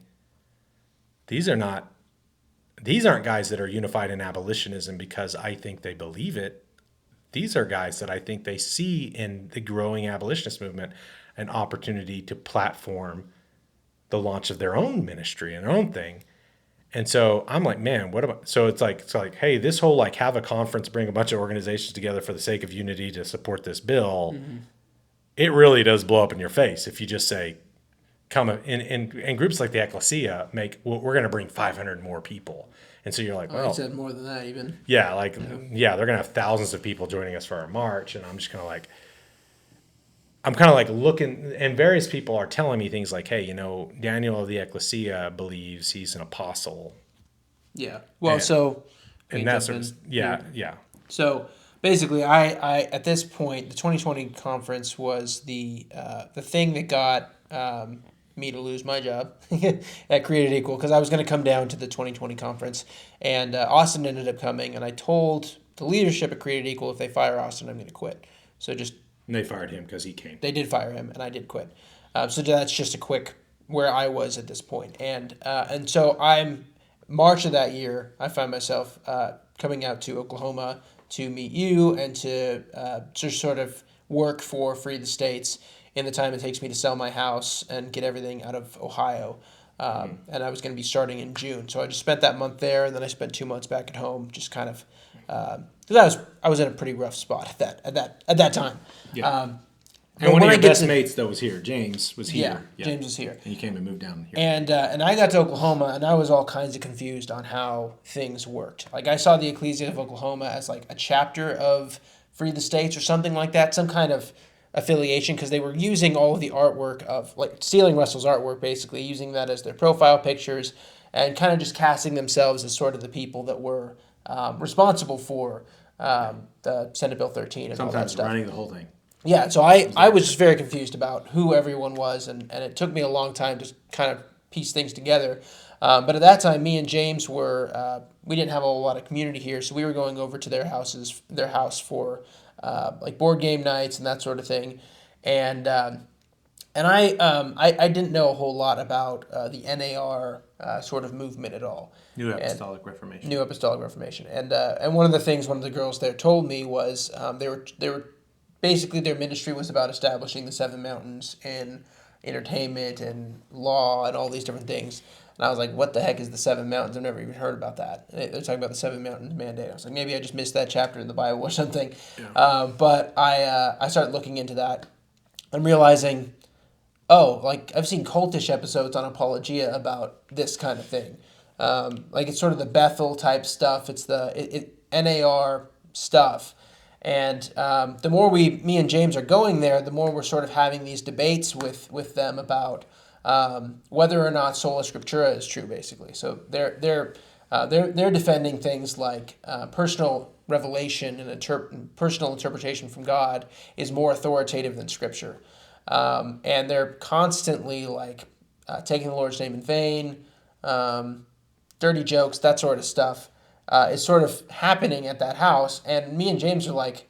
Speaker 2: these aren't guys that are unified in abolitionism because I think they believe it. These are guys that I think they see in the growing abolitionist movement an opportunity to platform the launch of their own ministry and their own thing. And so I'm like, man, what about, so it's like, hey, this whole, like, have a conference, bring a bunch of organizations together for the sake of unity to support this bill. Mm-hmm. It really does blow up in your face if you just say, come in groups like the Ekklesia we're going to bring 500 more people. And so you're like, well,
Speaker 1: I said more than that even.
Speaker 2: Yeah. Like, yeah, they're going to have thousands of people joining us for our march. And I'm just kind of like, looking, and various people are telling me things like, hey, you know, Daniel of the Ekklesia believes he's an apostle.
Speaker 1: Yeah. Well,
Speaker 2: And-
Speaker 1: so
Speaker 2: and that sort of, yeah.
Speaker 1: So basically, I at this point, the 2020 conference was the thing that got me to lose my job at Created Equal, because I was going to come down to the 2020 conference, and Austin ended up coming, and I told the leadership at Created Equal, if they fire Austin, I'm going to quit. So just
Speaker 2: And they fired him because he came.
Speaker 1: they did fire him, and I did quit. So that's just a quick where I was at this point, and so I'm March of that year. I find myself coming out to Oklahoma to meet you and to sort of work for Free the States in the time it takes me to sell my house and get everything out of Ohio. And I was going to be starting in June, so I just spent that month there, and then I spent 2 months back at home, just kind of because I was in a pretty rough spot at that time.
Speaker 2: Yeah.
Speaker 1: But
Speaker 2: And one of
Speaker 1: when
Speaker 2: your
Speaker 1: I get
Speaker 2: best
Speaker 1: to-
Speaker 2: mates that was here, James, was here.
Speaker 1: Yeah, James was here.
Speaker 2: And you came and moved down here.
Speaker 1: And I got to Oklahoma, and I was all kinds of confused on how things worked. Like, I saw the Ekklesia of Oklahoma as like a chapter of Free the States or something like that, some kind of affiliation, because they were using all of the artwork of, like, stealing Russell's artwork, basically, using that as their profile pictures, and kind of just casting themselves as sort of the people that were responsible for the Senate Bill 13 and all that
Speaker 2: Sometimes
Speaker 1: stuff.
Speaker 2: running the whole thing.
Speaker 1: Yeah, so I was just very confused about who everyone was, and it took me a long time to kind of piece things together. But at that time, me and James we didn't have a whole lot of community here, so we were going over to their house for like board game nights and that sort of thing. And I didn't know a whole lot about the NAR sort of movement at all.
Speaker 2: New Apostolic Reformation.
Speaker 1: New Apostolic Reformation. And one of the things one of the girls there told me was they were basically, their ministry was about establishing the Seven Mountains in entertainment and law and all these different things. And I was like, what the heck is the Seven Mountains? I've never even heard about that. They're talking about the Seven Mountains Mandate. I was like, maybe I just missed that chapter in the Bible or something. Yeah. But I started looking into that and realizing, oh, like, I've seen cultish episodes on Apologia about this kind of thing. Like, it's sort of the Bethel type stuff. It's the NAR stuff. And the more me and James are going there, the more we're sort of having these debates with them about whether or not sola scriptura is true, basically. So they're defending things like personal revelation and personal interpretation from God is more authoritative than Scripture, and they're constantly like taking the Lord's name in vain, dirty jokes, that sort of stuff. Is sort of happening at that house, and me and James are like,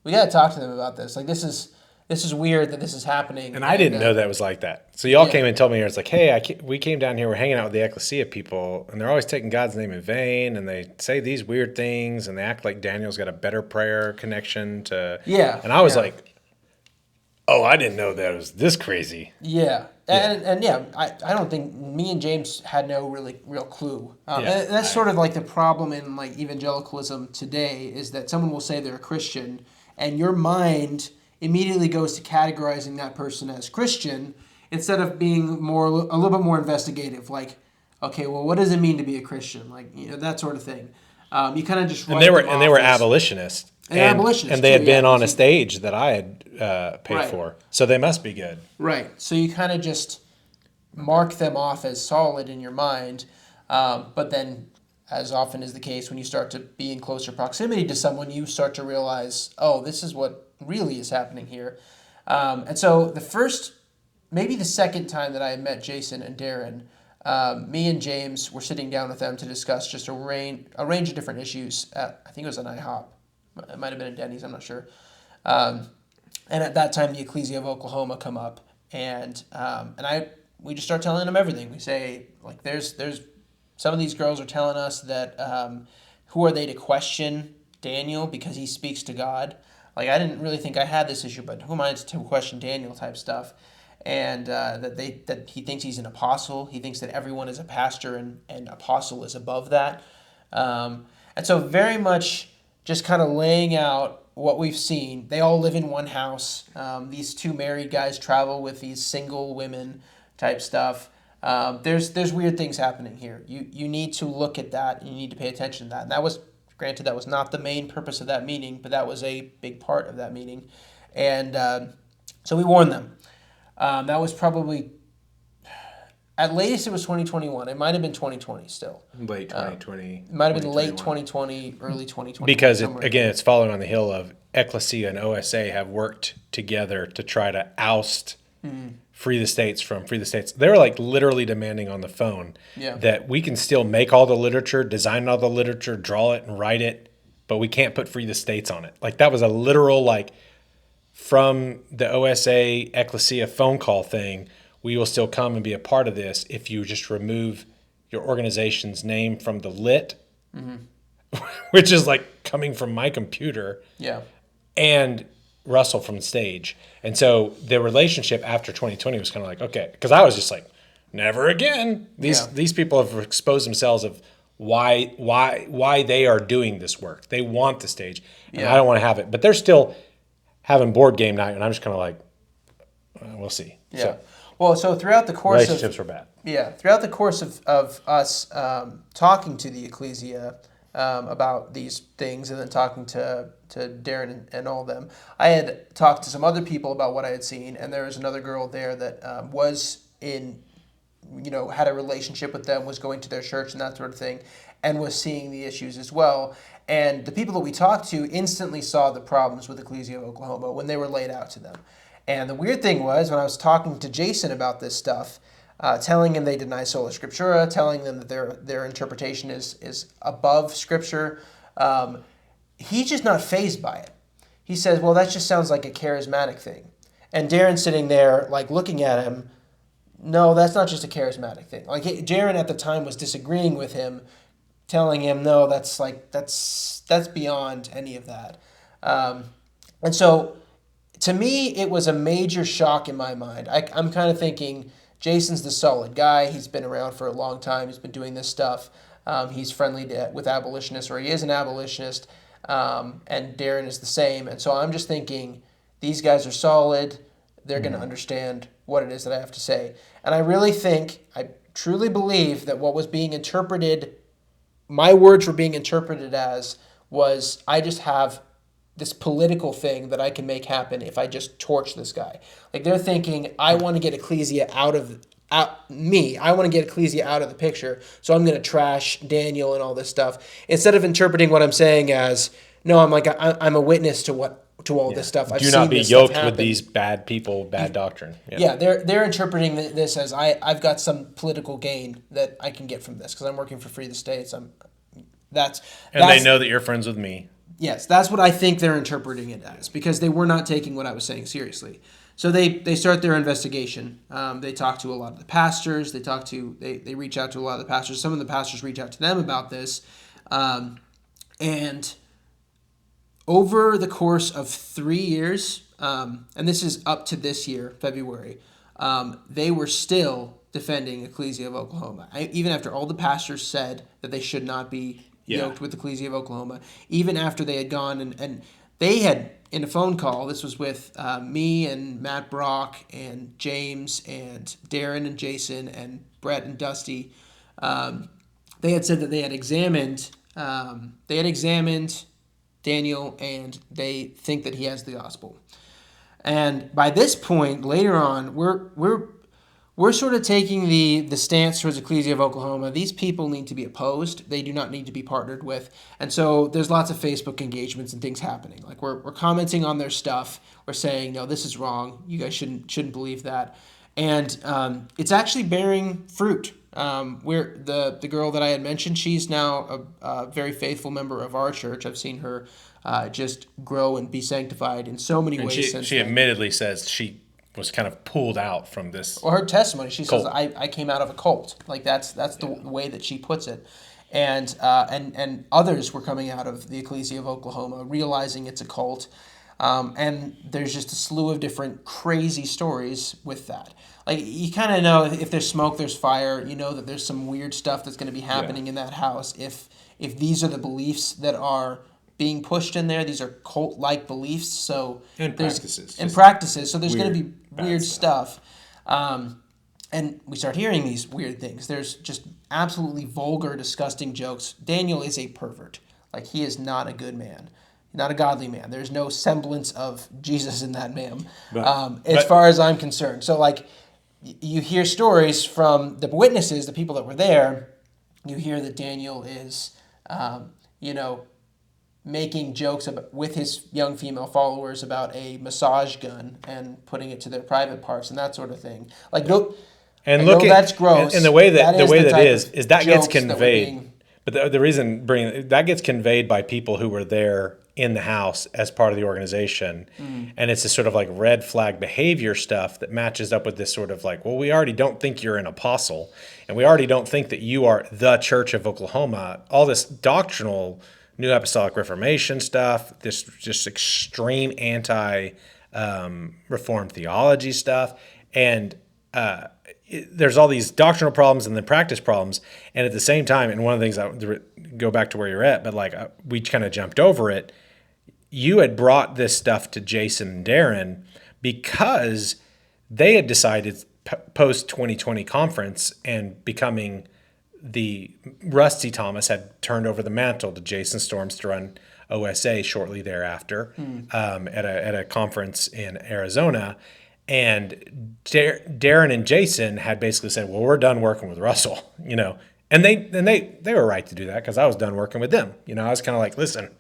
Speaker 1: we got to talk to them about this. Like, this is weird that this is happening.
Speaker 2: And I didn't know that was like that. So y'all came and told me, it's like, hey, we came down here, we're hanging out with the Ekklesia people, and they're always taking God's name in vain, and they say these weird things, and they act like Daniel's got a better prayer connection to.
Speaker 1: Yeah.
Speaker 2: And I was like, oh, I didn't know that was this crazy.
Speaker 1: Yeah. And I don't think me and James had no real clue. And that's sort of like the problem in like evangelicalism today, is that someone will say they're a Christian, and your mind immediately goes to categorizing that person as Christian instead of being a little bit more investigative. Like, okay, well, what does it mean to be a Christian? Like, that sort of thing. You kind of just
Speaker 2: and they were abolitionists. And they had been on a stage that I had paid for. So they must be good.
Speaker 1: Right. So you kind of just mark them off as solid in your mind. But then, as often is the case, when you start to be in closer proximity to someone, you start to realize, oh, this is what really is happening here. And so maybe the second time that I met Jason and Darren, me and James were sitting down with them to discuss just a range of different issues at, I think it was an IHOP. It might have been a Denny's, I'm not sure. And at that time, the Ekklesia of Oklahoma come up, and we just start telling them everything. We say, like, there's some of these girls are telling us that who are they to question Daniel because he speaks to God? Like, I didn't really think I had this issue, but who am I to question Daniel type stuff? And that he thinks he's an apostle. He thinks that everyone is a pastor and apostle is above that. And so very much just kind of laying out what we've seen. They all live in one house. These two married guys travel with these single women type stuff. There's weird things happening here. You need to look at that, and you need to pay attention to that. And that was not the main purpose of that meeting, but that was a big part of that meeting. And so we warned them. That was probably At latest, it was 2021. It might have been 2020 still.
Speaker 2: Late 2020.
Speaker 1: It might have been late 2020, early 2020.
Speaker 2: Because, it's following on the hill of Ekklesia and OSA have worked together to try to oust Free the States from Free the States. They were like literally demanding on the phone that we can still make all the literature, design all the literature, draw it and write it, but we can't put Free the States on it. Like that was a literal, like, from the OSA Ekklesia phone call thing, we will still come and be a part of this if you just remove your organization's name from the lit, which is like coming from my computer, and Russell from the stage. And so the relationship after 2020 was kind of like, okay, because I was just like, never again. These people have exposed themselves of why they are doing this work. They want the stage, and I don't want to have it. But they're still having board game night, and I'm just kind of like, we'll see.
Speaker 1: So throughout the course
Speaker 2: relationships were bad.
Speaker 1: Throughout the course of us talking to the Ekklesia about these things, and then talking to Darren and all of them, I had talked to some other people about what I had seen, and there was another girl there that was in, had a relationship with them, was going to their church and that sort of thing, and was seeing the issues as well. And the people that we talked to instantly saw the problems with Ekklesia of Oklahoma when they were laid out to them. And the weird thing was, when I was talking to Jason about this stuff, telling him they deny sola scriptura, telling them that their interpretation is above Scripture, he's just not fazed by it. He says, well, that just sounds like a charismatic thing. And Darren's sitting there, like, looking at him, no, that's not just a charismatic thing. Like, Darren at the time was disagreeing with him, telling him, no, that's beyond any of that. And so, to me, it was a major shock in my mind. I'm kind of thinking, Jason's the solid guy. He's been around for a long time. He's been doing this stuff. He's friendly with abolitionists, or he is an abolitionist. And Darren is the same. And so I'm just thinking, these guys are solid. They're going to understand what it is that I have to say. And I truly believe that what was being interpreted, my words were being interpreted as, was I just have this political thing that I can make happen if I just torch this guy. Like, they're thinking, I want to get Ekklesia I want to get Ekklesia out of the picture, so I'm going to trash Daniel and all this stuff. Instead of interpreting what I'm saying as, no, I'm a witness to all this stuff.
Speaker 2: Do not be yoked with these bad people, bad doctrine.
Speaker 1: They're interpreting this as I've got some political gain that I can get from this because I'm working for Free the States.
Speaker 2: They know that you're friends with me.
Speaker 1: Yes, that's what I think they're interpreting it as, because they were not taking what I was saying seriously. So they start their investigation. They talk to a lot of the pastors. They reach out to a lot of the pastors. Some of the pastors reach out to them about this. And over the course of 3 years, and this is up to this year, February, they were still defending Ekklesia of Oklahoma. Even after all the pastors said that they should not be yoked with Ekklesia of Oklahoma, even after they had gone and they had, in a phone call, this was with me and Matt Brock and James and Darren and Jason and Brett and Dusty, they had said that they had examined Daniel, and they think that he has the gospel. And by this point, later on, we're sort of taking the stance towards Ekklesia of Oklahoma. These people need to be opposed. They do not need to be partnered with. And so there's lots of Facebook engagements and things happening. Like, we're commenting on their stuff. We're saying, no, this is wrong. You guys shouldn't believe that. And it's actually bearing fruit. Where the girl that I had mentioned, she's now a very faithful member of our church. I've seen her just grow and be sanctified in so many ways.
Speaker 2: She admittedly says she was kind of pulled out from this.
Speaker 1: Well, her testimony, she
Speaker 2: cult.
Speaker 1: says, I came out of a cult. Like, that's the way that she puts it. And others were coming out of the Ekklesia of Oklahoma, realizing it's a cult. And there's just a slew of different crazy stories with that. Like, you kind of know if there's smoke, there's fire. You know that there's some weird stuff that's going to be happening in that house. If these are the beliefs that are being pushed in there, these are cult-like beliefs. So
Speaker 2: and practices.
Speaker 1: So there's going to be weird stuff. And we start hearing these weird things. There's just absolutely vulgar, disgusting jokes. Daniel is a pervert. Like, he is not a good man. Not a godly man. There's no semblance of Jesus in that man, as far as I'm concerned. So, like, you hear stories from the witnesses, the people that were there. You hear that Daniel is, you know, making jokes with his young female followers about a massage gun and putting it to their private parts and that sort of thing. Like, no,
Speaker 2: And
Speaker 1: I
Speaker 2: look
Speaker 1: know that's gross.
Speaker 2: and the way that is that gets
Speaker 1: jokes that were
Speaker 2: conveyed.
Speaker 1: being-
Speaker 2: But the reason bringing that gets conveyed by people who were there in the house as part of the organization, and it's this sort of like red flag behavior stuff that matches up with this sort of like, well, we already don't think you're an apostle, and we already don't think that you are the Church of Oklahoma. All this doctrinal New Apostolic Reformation stuff, this just extreme anti-Reformed theology stuff, and there's all these doctrinal problems and then practice problems. And at the same time, and one of the things, go back to where you're at, but like we kind of jumped over it. You had brought this stuff to Jason and Darren because they had decided post 2020 conference and becoming Rusty Thomas had turned over the mantle to Jason Storms to run OSA shortly thereafter at a conference in Arizona. And Darren and Jason had basically said, well, we're done working with Russell, you know, and they were right to do that because I was done working with them. You know, I was kind of like, listen,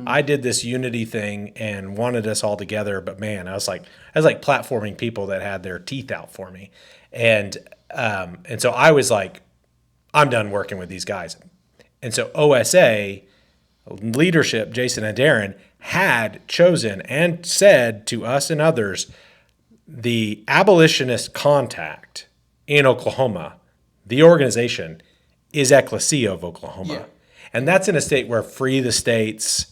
Speaker 2: I did this unity thing and wanted us all together, but man, I was like platforming people that had their teeth out for me. And so I was like, I'm done working with these guys. And so OSA leadership, Jason and Darren, had chosen and said to us and others, the abolitionist contact in Oklahoma, the organization, is Ekklesia of Oklahoma.
Speaker 1: Yeah.
Speaker 2: And that's in a state where Free the States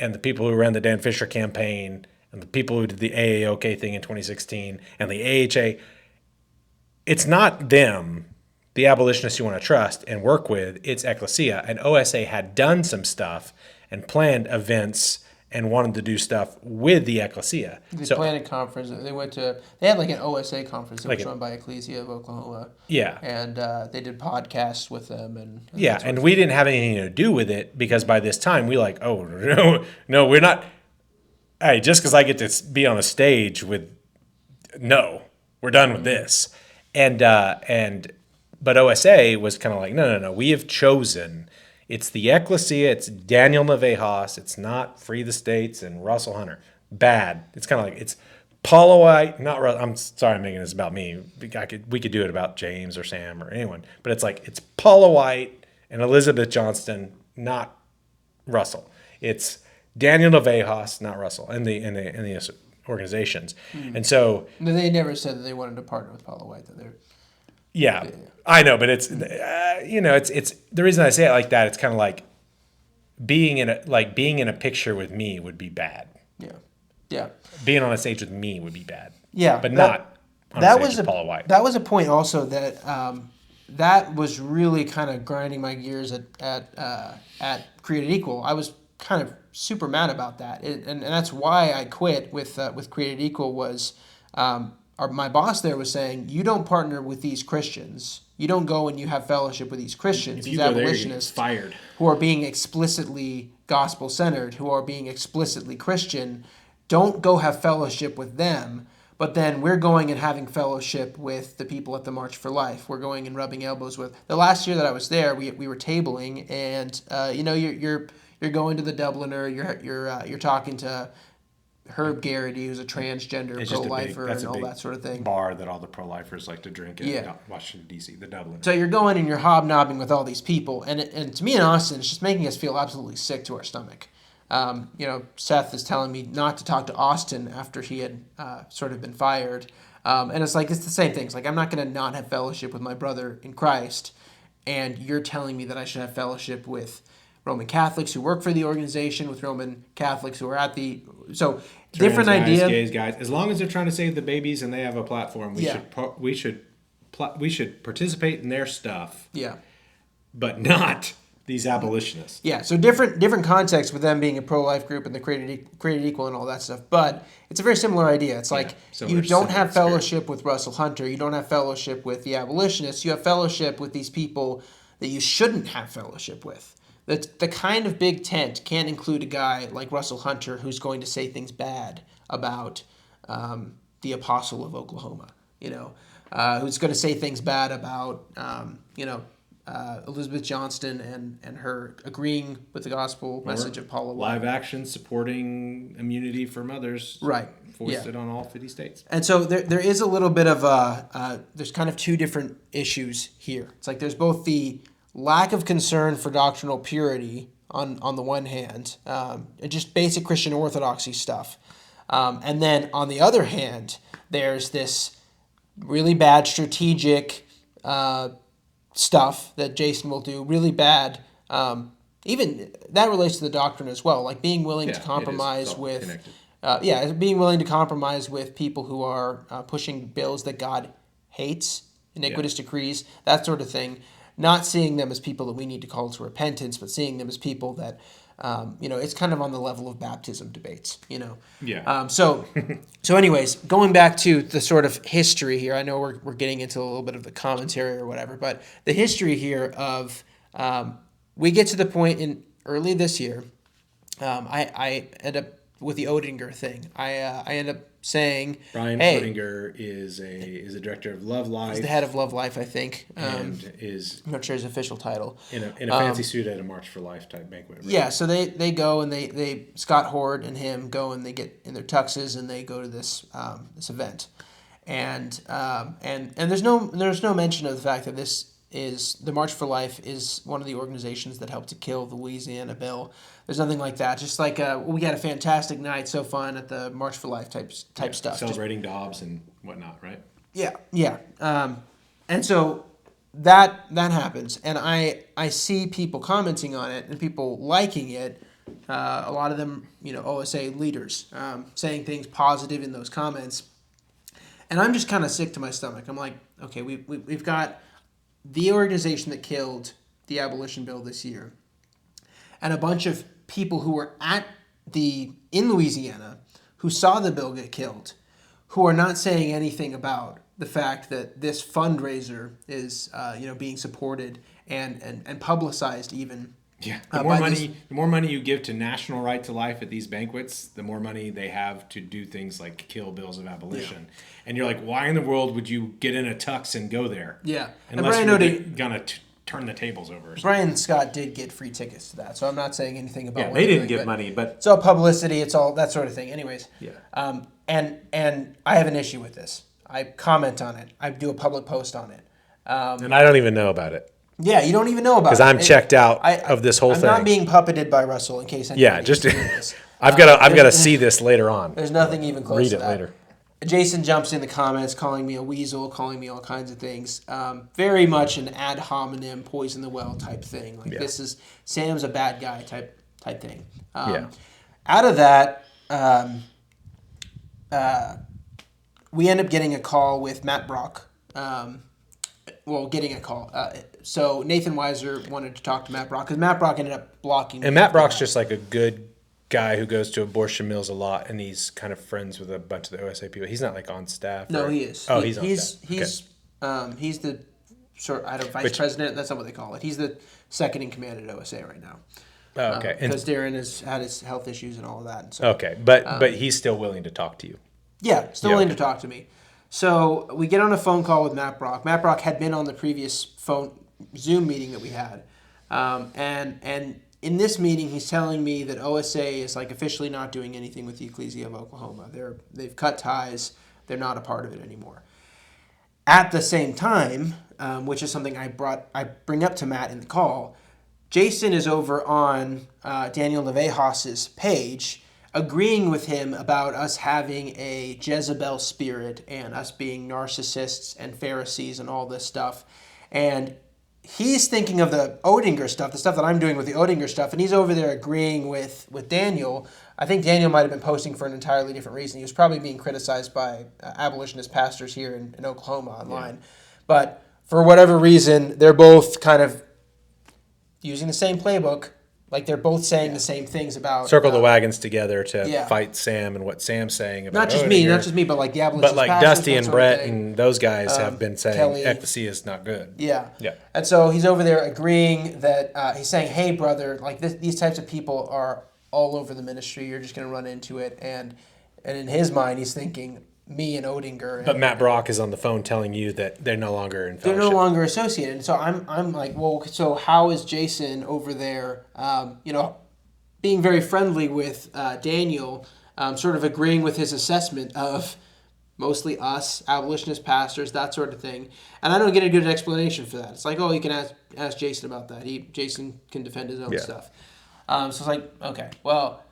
Speaker 2: and the people who ran the Dan Fisher campaign and the people who did the AAOK thing in 2016 and the AHA, it's not them, the abolitionists you want to trust and work with, it's Ekklesia. And OSA had done some stuff and planned events and wanted to do stuff with the Ekklesia.
Speaker 1: They planned a conference. They had like an OSA conference that was run by Ekklesia of Oklahoma.
Speaker 2: Yeah.
Speaker 1: And they did podcasts with them.
Speaker 2: And we didn't have anything to do with it because by this time we like, oh, no, we're not. Hey, just because I get to be on a stage with, no, we're done with this. But OSA was kind of like, no, we have chosen. It's the Ekklesia, it's Daniel Navejas, it's not Free the States and Russell Hunter. Bad. It's kind of like, it's Paula White, not Russell. I'm sorry I'm making this about me. We could do it about James or Sam or anyone. But it's like, it's Paula White and Elizabeth Johnston, not Russell. It's Daniel Navejas, not Russell, and the organizations. And so...
Speaker 1: They never said that they wanted to partner with Paula White.
Speaker 2: Yeah, I know, but it's it's the reason I say it like that. It's kind of like being in a picture with me would be bad.
Speaker 1: Yeah.
Speaker 2: Being on a stage with me would be bad.
Speaker 1: Yeah,
Speaker 2: but not on a stage with Paula White.
Speaker 1: That was a point also that was really kind of grinding my gears at Created Equal. I was kind of super mad about that, and that's why I quit with Created Equal was. My boss there was saying, you don't partner with these Christians. You don't go and you have fellowship with these Christians, these abolitionists
Speaker 2: fired.
Speaker 1: Who are being explicitly gospel-centered, who are being explicitly Christian. Don't go have fellowship with them. But then we're going and having fellowship with the people at the March for Life. We're going and rubbing elbows with. The last year that I was there, we were tabling, and you're going to the Dubliner. You're talking to Herb Garrity, who's a transgender pro-lifer and all that sort of thing.
Speaker 2: Bar that all the pro-lifers like to drink in Washington, D.C., the Dublin.
Speaker 1: So you're going and you're hobnobbing with all these people. And to me in Austin, it's just making us feel absolutely sick to our stomach. Seth is telling me not to talk to Austin after he had sort of been fired. And it's like, it's the same thing. It's like, I'm not going to not have fellowship with my brother in Christ. And you're telling me that I should have fellowship with Roman Catholics who work for the organization, with Roman Catholics who are at the... So, different idea.
Speaker 2: Gays, guys. As long as they're trying to save the babies and they have a platform, we should participate in their stuff.
Speaker 1: Yeah.
Speaker 2: But not these abolitionists.
Speaker 1: Yeah, so different context with them being a pro-life group and the created equal and all that stuff. But it's a very similar idea. It's like you don't have fellowship with Russell Hunter. You don't have fellowship with the abolitionists. You have fellowship with these people that you shouldn't have fellowship with. The kind of big tent can't include a guy like Russell Hunter who's going to say things bad about the Apostle of Oklahoma. who's going to say things bad about, Elizabeth Johnston and her agreeing with the gospel message of Paula White.
Speaker 2: Live action supporting immunity for mothers.
Speaker 1: Right.
Speaker 2: Foisted on all 50 states.
Speaker 1: And so there is a little bit of there's kind of two different issues here. It's like there's both the lack of concern for doctrinal purity on the one hand, and just basic Christian orthodoxy stuff. And then on the other hand, there's this really bad strategic stuff that Jason will do, really bad. Even that relates to the doctrine as well, like being willing to compromise with... being willing to compromise with people who are pushing bills that God hates, iniquitous decrees, that sort of thing. Not seeing them as people that we need to call to repentance, but seeing them as people that, it's kind of on the level of baptism debates,
Speaker 2: Yeah.
Speaker 1: So anyways, going back to the sort of history here, I know we're getting into a little bit of the commentary or whatever, but the history here of, we get to the point in early this year, I end up with the Ottinger thing. I end up saying,
Speaker 2: Brian Ottinger is a director of Love Life.
Speaker 1: He's the head of Love Life, I think.
Speaker 2: And is...
Speaker 1: I'm not sure his official title.
Speaker 2: In a fancy suit at a March for Life type banquet. Right?
Speaker 1: Yeah, so they go and they Scott Hord and him go and they get in their tuxes and they go to this this event. And there's no mention of the fact that the March for Life is one of the organizations that helped to kill the Louisiana bill. There's nothing like that. Just like we had a fantastic night, so fun at the March for Life type stuff.
Speaker 2: Celebrating Dobbs and whatnot, right?
Speaker 1: Yeah. And so that happens, and I see people commenting on it and people liking it. A lot of them, OSA leaders, saying things positive in those comments, and I'm just kind of sick to my stomach. I'm like, okay, we've got the organization that killed the abolition bill this year, and a bunch of people who were in Louisiana who saw the bill get killed, who are not saying anything about the fact that this fundraiser is being supported and publicized even.
Speaker 2: Yeah, the more money you give to National Right to Life at these banquets, the more money they have to do things like kill bills of abolition. Yeah. And you're like, why in the world would you get in a tux and go there?
Speaker 1: Yeah,
Speaker 2: unless you're gonna turn the tables over. Or something.
Speaker 1: Brian Scott did get free tickets to that, so I'm not saying anything about.
Speaker 2: Yeah, they didn't get money, but
Speaker 1: it's all publicity. It's all that sort of thing. Anyways.
Speaker 2: Yeah.
Speaker 1: And I have an issue with this. I comment on it. I do a public post on it.
Speaker 2: And I don't even know about it.
Speaker 1: Yeah, you don't even know about it.
Speaker 2: Because I'm checked out of this whole thing.
Speaker 1: I'm not being puppeted by Russell in case anyone
Speaker 2: just I've got to see this later on.
Speaker 1: There's nothing even close to that.
Speaker 2: Read it later.
Speaker 1: Jason jumps in the comments calling me a weasel, calling me all kinds of things. Very much an ad hominem, poison the well type thing. Like this is Sam's a bad guy type thing. Out of that, we end up getting a call with Matt Brock. Getting a call. So Nathan Weiser wanted to talk to Matt Brock because Matt Brock ended up blocking me.
Speaker 2: And Matt Brock's just like a good guy who goes to abortion mills a lot, and he's kind of friends with a bunch of the OSA people. He's not like on staff.
Speaker 1: No, he is.
Speaker 2: Oh, he's on staff.
Speaker 1: He's the vice president. That's not what they call it. He's the second in command at OSA right now.
Speaker 2: Oh, okay.
Speaker 1: Because Darren has had his health issues and all of that. And so,
Speaker 2: okay, but he's still willing to talk to you.
Speaker 1: Yeah, still willing to talk to me. So we get on a phone call with Matt Brock. Matt Brock had been on the previous Zoom meeting that we had, and in this meeting he's telling me that OSA is like officially not doing anything with the Ekklesia of Oklahoma. They've cut ties. They're not a part of it anymore. At the same time, which is something I bring up to Matt in the call, Jason is over on Daniel Navejas' page, agreeing with him about us having a Jezebel spirit and us being narcissists and Pharisees and all this stuff. And he's thinking of the Ottinger stuff, the stuff that I'm doing with the Ottinger stuff, and he's over there agreeing with Daniel. I think Daniel might have been posting for an entirely different reason. He was probably being criticized by abolitionist pastors here in Oklahoma online. Yeah. But for whatever reason, they're both kind of using the same playbook. Like they're both saying the same things about
Speaker 2: circle the wagons together to fight Sam and what Sam's saying about
Speaker 1: not just me, but like the abolitionist
Speaker 2: but like
Speaker 1: pastors,
Speaker 2: Dusty and Brett and those guys have been saying
Speaker 1: Kelly.
Speaker 2: Ekklesia is not good.
Speaker 1: Yeah.
Speaker 2: Yeah.
Speaker 1: And so he's over there agreeing that he's saying, "Hey, brother, like these types of people are all over the ministry. You're just going to run into it." And in his mind, he's thinking, me and Ottinger.
Speaker 2: But Matt Brock is on the phone telling you that they're no longer in
Speaker 1: They're
Speaker 2: fellowship.
Speaker 1: no longer associated. So I'm like, well, so how is Jason over there, being very friendly with Daniel, sort of agreeing with his assessment of mostly us, abolitionist pastors, that sort of thing. And I don't get a good explanation for that. It's like, oh, you can ask Jason about that. Jason can defend his own stuff. So it's like, okay, well,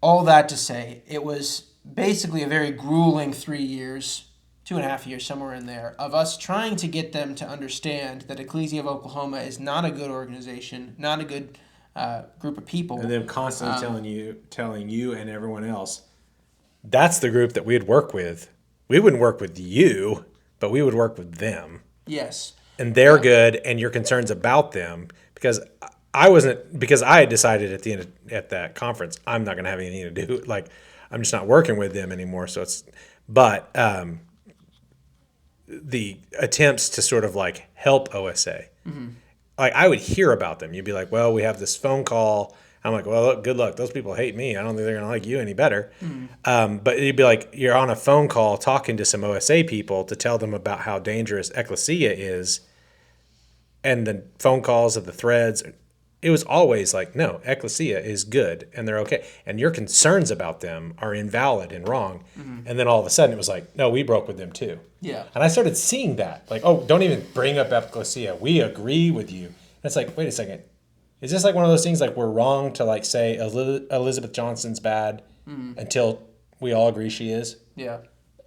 Speaker 1: all that to say, it was basically a very grueling 3 years, 2.5 years, somewhere in there, of us trying to get them to understand that Ekklesia of Oklahoma is not a good organization, not a good group of people.
Speaker 2: And them constantly telling you and everyone else, that's the group that we'd work with. We wouldn't work with you, but we would work with them.
Speaker 1: Yes.
Speaker 2: And they're good, and your concerns about them, because I had decided at the end at that conference, I'm not going to have anything to do. Like, I'm just not working with them anymore. So but the attempts to sort of like help OSA, like I would hear about them. You'd be like, well, we have this phone call. I'm like, well, good luck. Those people hate me. I don't think they're going to like you any better. But you'd be like, you're on a phone call talking to some OSA people to tell them about how dangerous Ekklesia is. And the phone calls of the threads, it was always like, no, Ekklesia is good and they're okay. And your concerns about them are invalid and wrong. And then all of a sudden it was like, no, we broke with them too.
Speaker 1: Yeah.
Speaker 2: And I started seeing that. Like, oh, don't even bring up Ekklesia. We agree with you. And it's like, wait a second. Is this like one of those things like we're wrong to like say Elizabeth Johnston's bad until we all agree she is?
Speaker 1: Yeah.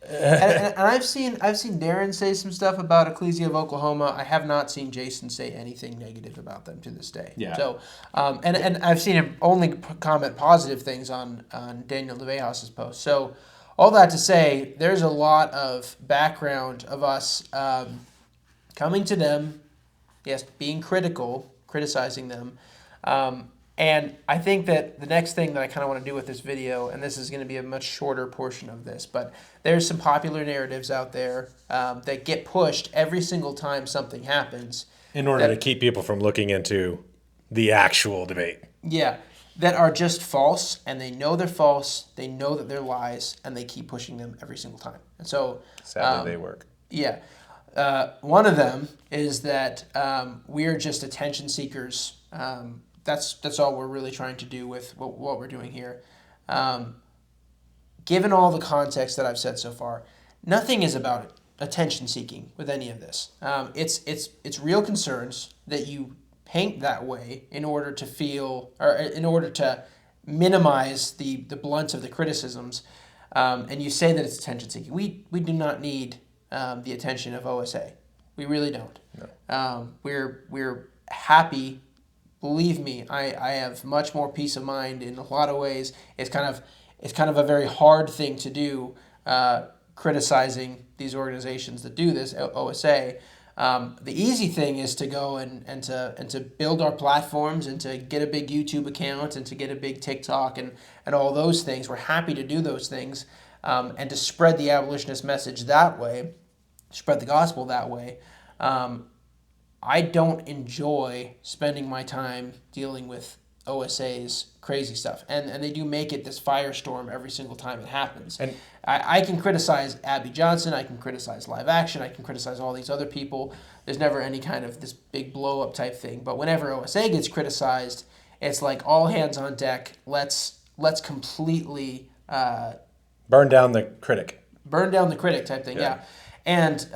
Speaker 1: and I've seen Darren say some stuff about Ekklesia of Oklahoma. I have not seen Jason say anything negative about them to this day.
Speaker 2: Yeah.
Speaker 1: So, and I've seen him only comment positive things on Daniel Navejas' post. So, all that to say, there's a lot of background of us coming to them, yes, being critical, criticizing them. And I think that the next thing that I kind of want to do with this video, and this is going to be a much shorter portion of this, but there's some popular narratives out there that get pushed every single time something happens.
Speaker 2: In order to keep people from looking into the actual debate.
Speaker 1: Yeah, that are just false, and they know they're false, they know that they're lies, and they keep pushing them every single time. And so,
Speaker 2: sadly, they work.
Speaker 1: Yeah. One of them is that we're just attention seekers. That's all we're really trying to do with what we're doing here. Given all the context that I've said so far, nothing is about attention seeking with any of this. It's real concerns that you paint that way in order to feel, or in order to minimize the blunt of the criticisms, and you say that it's attention seeking. We do not need the attention of OSA. We really don't. No. We're happy. Believe me, I have much more peace of mind in a lot of ways. It's kind of a very hard thing to do, criticizing these organizations that do this, OSA. The easy thing is to go and to build our platforms and to get a big YouTube account and to get a big TikTok and all those things. We're happy to do those things, and to spread the abolitionist message that way, spread the gospel that way. I don't enjoy spending my time dealing with OSA's crazy stuff. And they do make it this firestorm every single time it happens. And I can criticize Abby Johnson, I can criticize Live Action, I can criticize all these other people. There's never any kind of this big blow-up type thing. But whenever OSA gets criticized, it's like all hands on deck. Let's completely...
Speaker 2: burn down the critic.
Speaker 1: Burn down the critic type thing, yeah. And...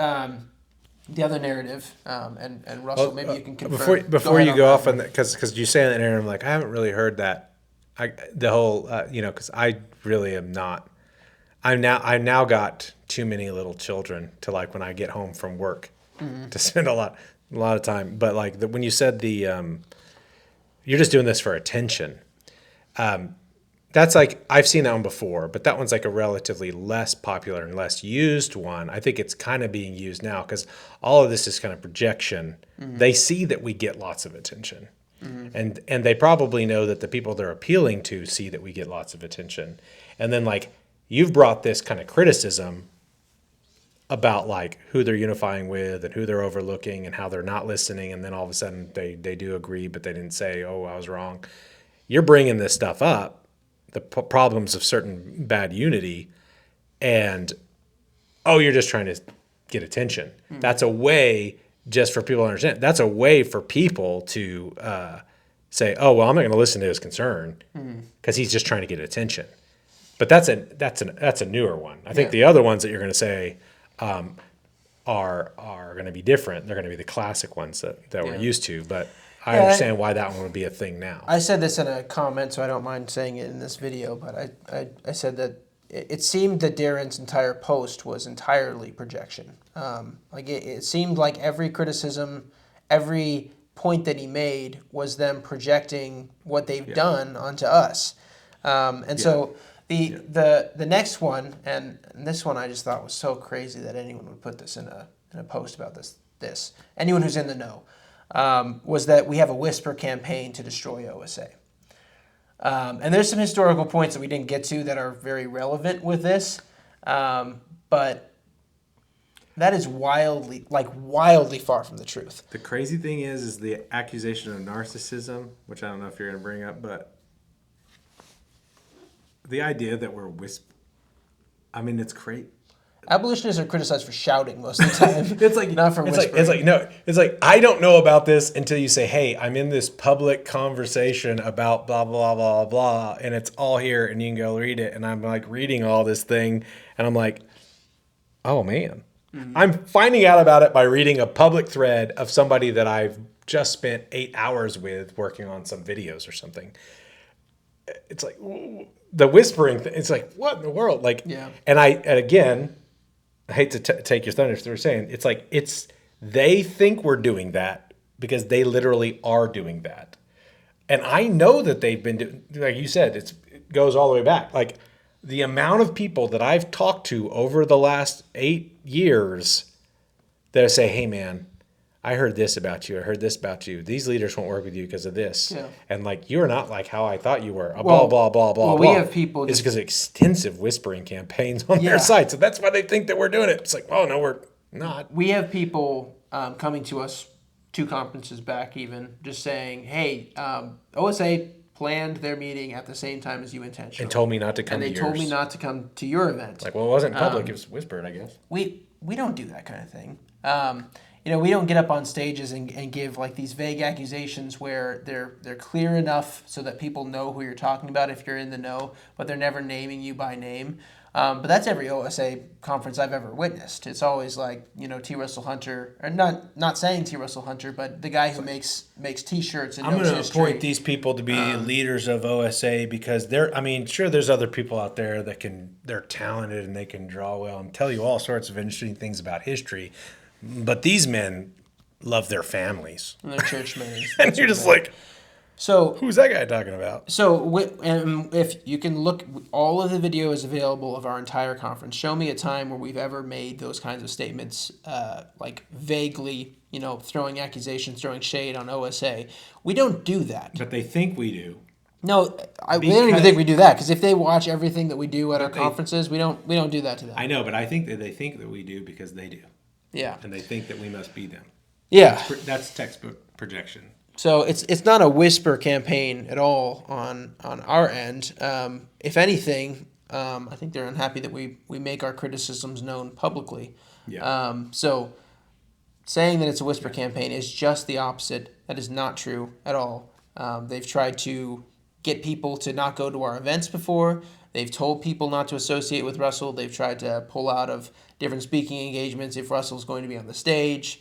Speaker 1: the other narrative, and Russell, maybe you can confirm.
Speaker 2: Before you go off on that, because you say that, and I'm like, I haven't really heard that. The whole, because I really am not. I've now got too many little children to like when I get home from work to spend a lot of time. But like when you said you're just doing this for attention. That's like, I've seen that one before, but that one's like a relatively less popular and less used one. I think it's kind of being used now because all of this is kind of projection. They see that we get lots of attention. And they probably know that the people they're appealing to see that we get lots of attention. And then like, you've brought this kind of criticism about like who they're unifying with and who they're overlooking and how they're not listening. And then all of a sudden they do agree, but they didn't say, oh, I was wrong. You're bringing this stuff up. The problems of certain bad unity, and oh, you're just trying to get attention. That's a way, just for people to understand, that's a way for people to say, oh, well, I'm not going to listen to his concern because he's just trying to get attention. But that's a newer one. I think the other ones that you're going to say are going to be different. They're going to be the classic ones that we're used to. But I understand why that one would be a thing now.
Speaker 1: I said this in a comment, so I don't mind saying it in this video, but I said that it seemed that Darren's entire post was entirely projection. It seemed like every criticism, every point that he made was them projecting what they've done onto us. So the next one, and this one I just thought was so crazy that anyone would put this in a post about this. Anyone who's in the know, was that we have a whisper campaign to destroy OSA. And there's some historical points that we didn't get to that are very relevant with this, but that is wildly far from the truth.
Speaker 2: The crazy thing is the accusation of narcissism, which I don't know if you're going to bring up, but the idea that we're it's crazy.
Speaker 1: Abolitionists are criticized for shouting most of the time.
Speaker 2: It's like
Speaker 1: not for whispering.
Speaker 2: It's like I don't know about this until you say, "Hey, I'm in this public conversation about blah blah blah blah," and it's all here, and you can go read it. And I'm like reading all this thing, and I'm like, "Oh man." I'm finding out about it by reading a public thread of somebody that I've just spent 8 hours with working on some videos or something. It's like the whispering thing. It's like, what in the world? And again, I hate to take your thunder if they were saying, they think we're doing that because they literally are doing that. And I know that they've been doing, like you said, it goes all the way back. Like the amount of people that I've talked to over the last 8 years that say, hey man, I heard this about you. I heard this about you. These leaders won't work with you because of this. Yeah. And you're not like how I thought you were. Blah, blah, blah, blah,
Speaker 1: we have people.
Speaker 2: It's because of extensive whispering campaigns on their site. So that's why they think that we're doing it. It's like, oh, no, we're not.
Speaker 1: We have people coming to us 2 conferences back even just saying, hey, OSA planned their meeting at the same time as you intentionally.
Speaker 2: And told me not to come to yours.
Speaker 1: And they told me not to come to your event.
Speaker 2: It wasn't public. It was whispered, I guess.
Speaker 1: We don't do that kind of thing. We don't get up on stages and give these vague accusations where they're clear enough so that people know who you're talking about if you're in the know, but they're never naming you by name. But that's every OSA conference I've ever witnessed. It's always T. Russell Hunter, or not saying T. Russell Hunter, but the guy who makes T-shirts and knows history. I'm going to appoint
Speaker 2: these people to be leaders of OSA because sure, there's other people out there they're talented and they can draw well and tell you all sorts of interesting things about history. But these men love their families.
Speaker 1: And they're churchmen.
Speaker 2: And you're just so who's that guy talking about?
Speaker 1: So if you can look, all of the video is available of our entire conference. Show me a time where we've ever made those kinds of statements, vaguely, throwing accusations, throwing shade on OSA. We don't do that.
Speaker 2: But they think we do.
Speaker 1: No, we don't even think we do that because if they watch everything that we do at our conferences, we don't do that to them.
Speaker 2: I know, but I think that they think that we do because they do.
Speaker 1: Yeah.
Speaker 2: And they think that we must be them.
Speaker 1: Yeah.
Speaker 2: That's textbook projection.
Speaker 1: So it's not a whisper campaign at all on our end. If anything, I think they're unhappy that we make our criticisms known publicly. Yeah. So saying that it's a whisper campaign is just the opposite. That is not true at all. They've tried to get people to not go to our events before. They've told people not to associate with Russell. They've tried to pull out of different speaking engagements if Russell's going to be on the stage.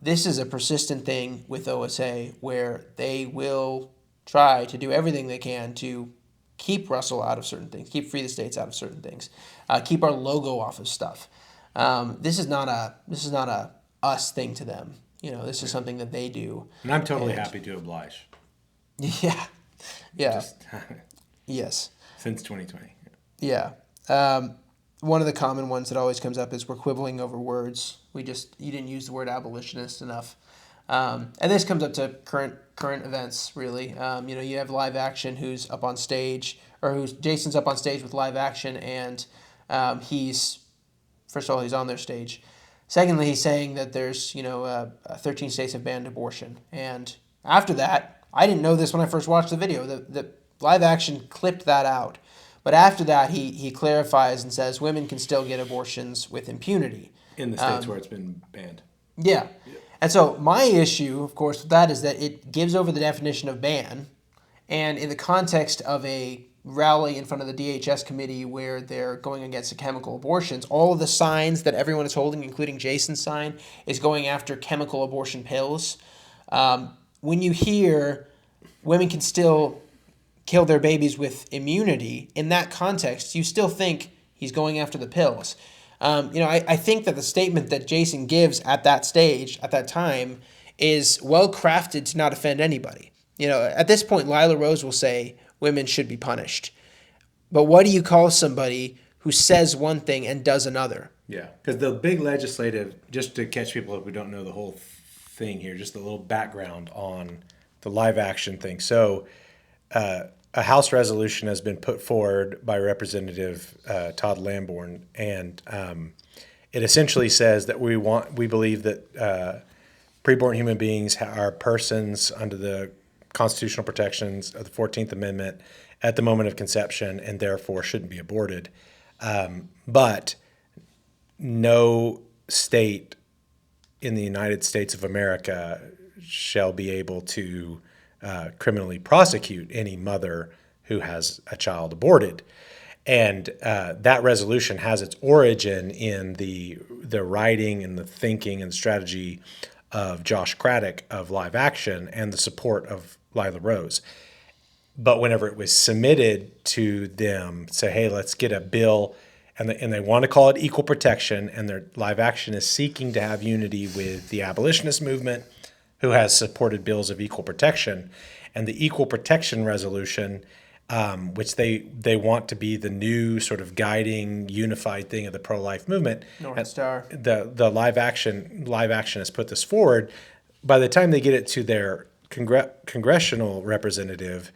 Speaker 1: This is a persistent thing with OSA where they will try to do everything they can to keep Russell out of certain things, keep Free the States out of certain things, keep our logo off of stuff. This is not a us thing to them. This is something that they do.
Speaker 2: And I'm totally happy to oblige.
Speaker 1: Yeah. Yeah. Yes.
Speaker 2: Since 2020.
Speaker 1: Yeah. One of the common ones that always comes up is we're quibbling over words. You didn't use the word abolitionist enough. And this comes up to current events, really. You have Live Action who's up on stage, Jason's up on stage with Live Action, and first of all, he's on their stage. Secondly, he's saying that there's, 13 states have banned abortion. And after that, I didn't know this when I first watched the video. The Live Action clipped that out. But after that, he clarifies and says women can still get abortions with impunity.
Speaker 2: In the states where it's been banned.
Speaker 1: Yeah. And so my issue, of course, with that is that it gives over the definition of ban. And in the context of a rally in front of the DHS committee where they're going against the chemical abortions, all of the signs that everyone is holding, including Jason's sign, is going after chemical abortion pills. When you hear women can still kill their babies with immunity, in that context, you still think he's going after the pills. I think that the statement that Jason gives at that stage, at that time, is well crafted to not offend anybody. At this point, Lila Rose will say women should be punished. But what do you call somebody who says one thing and does another?
Speaker 2: Yeah, because the big legislative, just to catch people who don't know the whole thing here, just a little background on the live action thing. So a House resolution has been put forward by Representative Todd Lanborn, and it essentially says that we believe that preborn human beings are persons under the constitutional protections of the 14th Amendment at the moment of conception and therefore shouldn't be aborted. But no state in the United States of America shall be able to criminally prosecute any mother who has a child aborted. And that resolution has its origin in the writing and the thinking and strategy of Josh Craddock of Live Action and the support of Lila Rose. But whenever it was submitted to them, say, hey, let's get a bill, and they want to call it equal protection, and their Live Action is seeking to have unity with the abolitionist movement, who has supported bills of equal protection, and the equal protection resolution, which they want to be the new sort of guiding, unified thing of the pro-life movement.
Speaker 1: North Star.
Speaker 2: The Live Action has put this forward. By the time they get it to their congressional representative,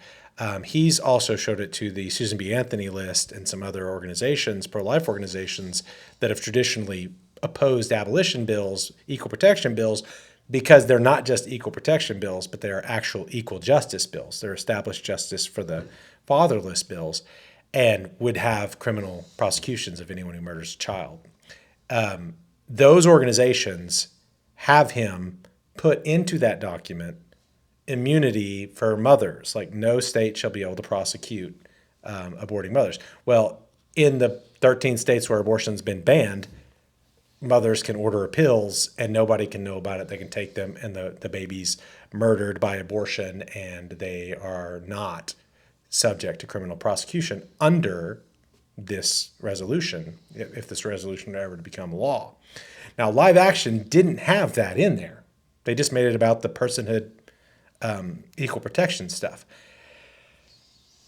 Speaker 2: he's also showed it to the Susan B. Anthony list and some other organizations, pro-life organizations, that have traditionally opposed abolition bills, equal protection bills, because they're not just equal protection bills, but they are actual equal justice bills. They're established justice for the fatherless bills and would have criminal prosecutions of anyone who murders a child. Those organizations have him put into that document immunity for mothers, like no state shall be able to prosecute aborting mothers. Well, in the 13 states where abortion's been banned, mothers can order pills and nobody can know about it. They can take them and the baby's murdered by abortion and they are not subject to criminal prosecution under this resolution, if this resolution were ever to become law. Now, Live Action didn't have that in there. They just made it about the personhood equal protection stuff.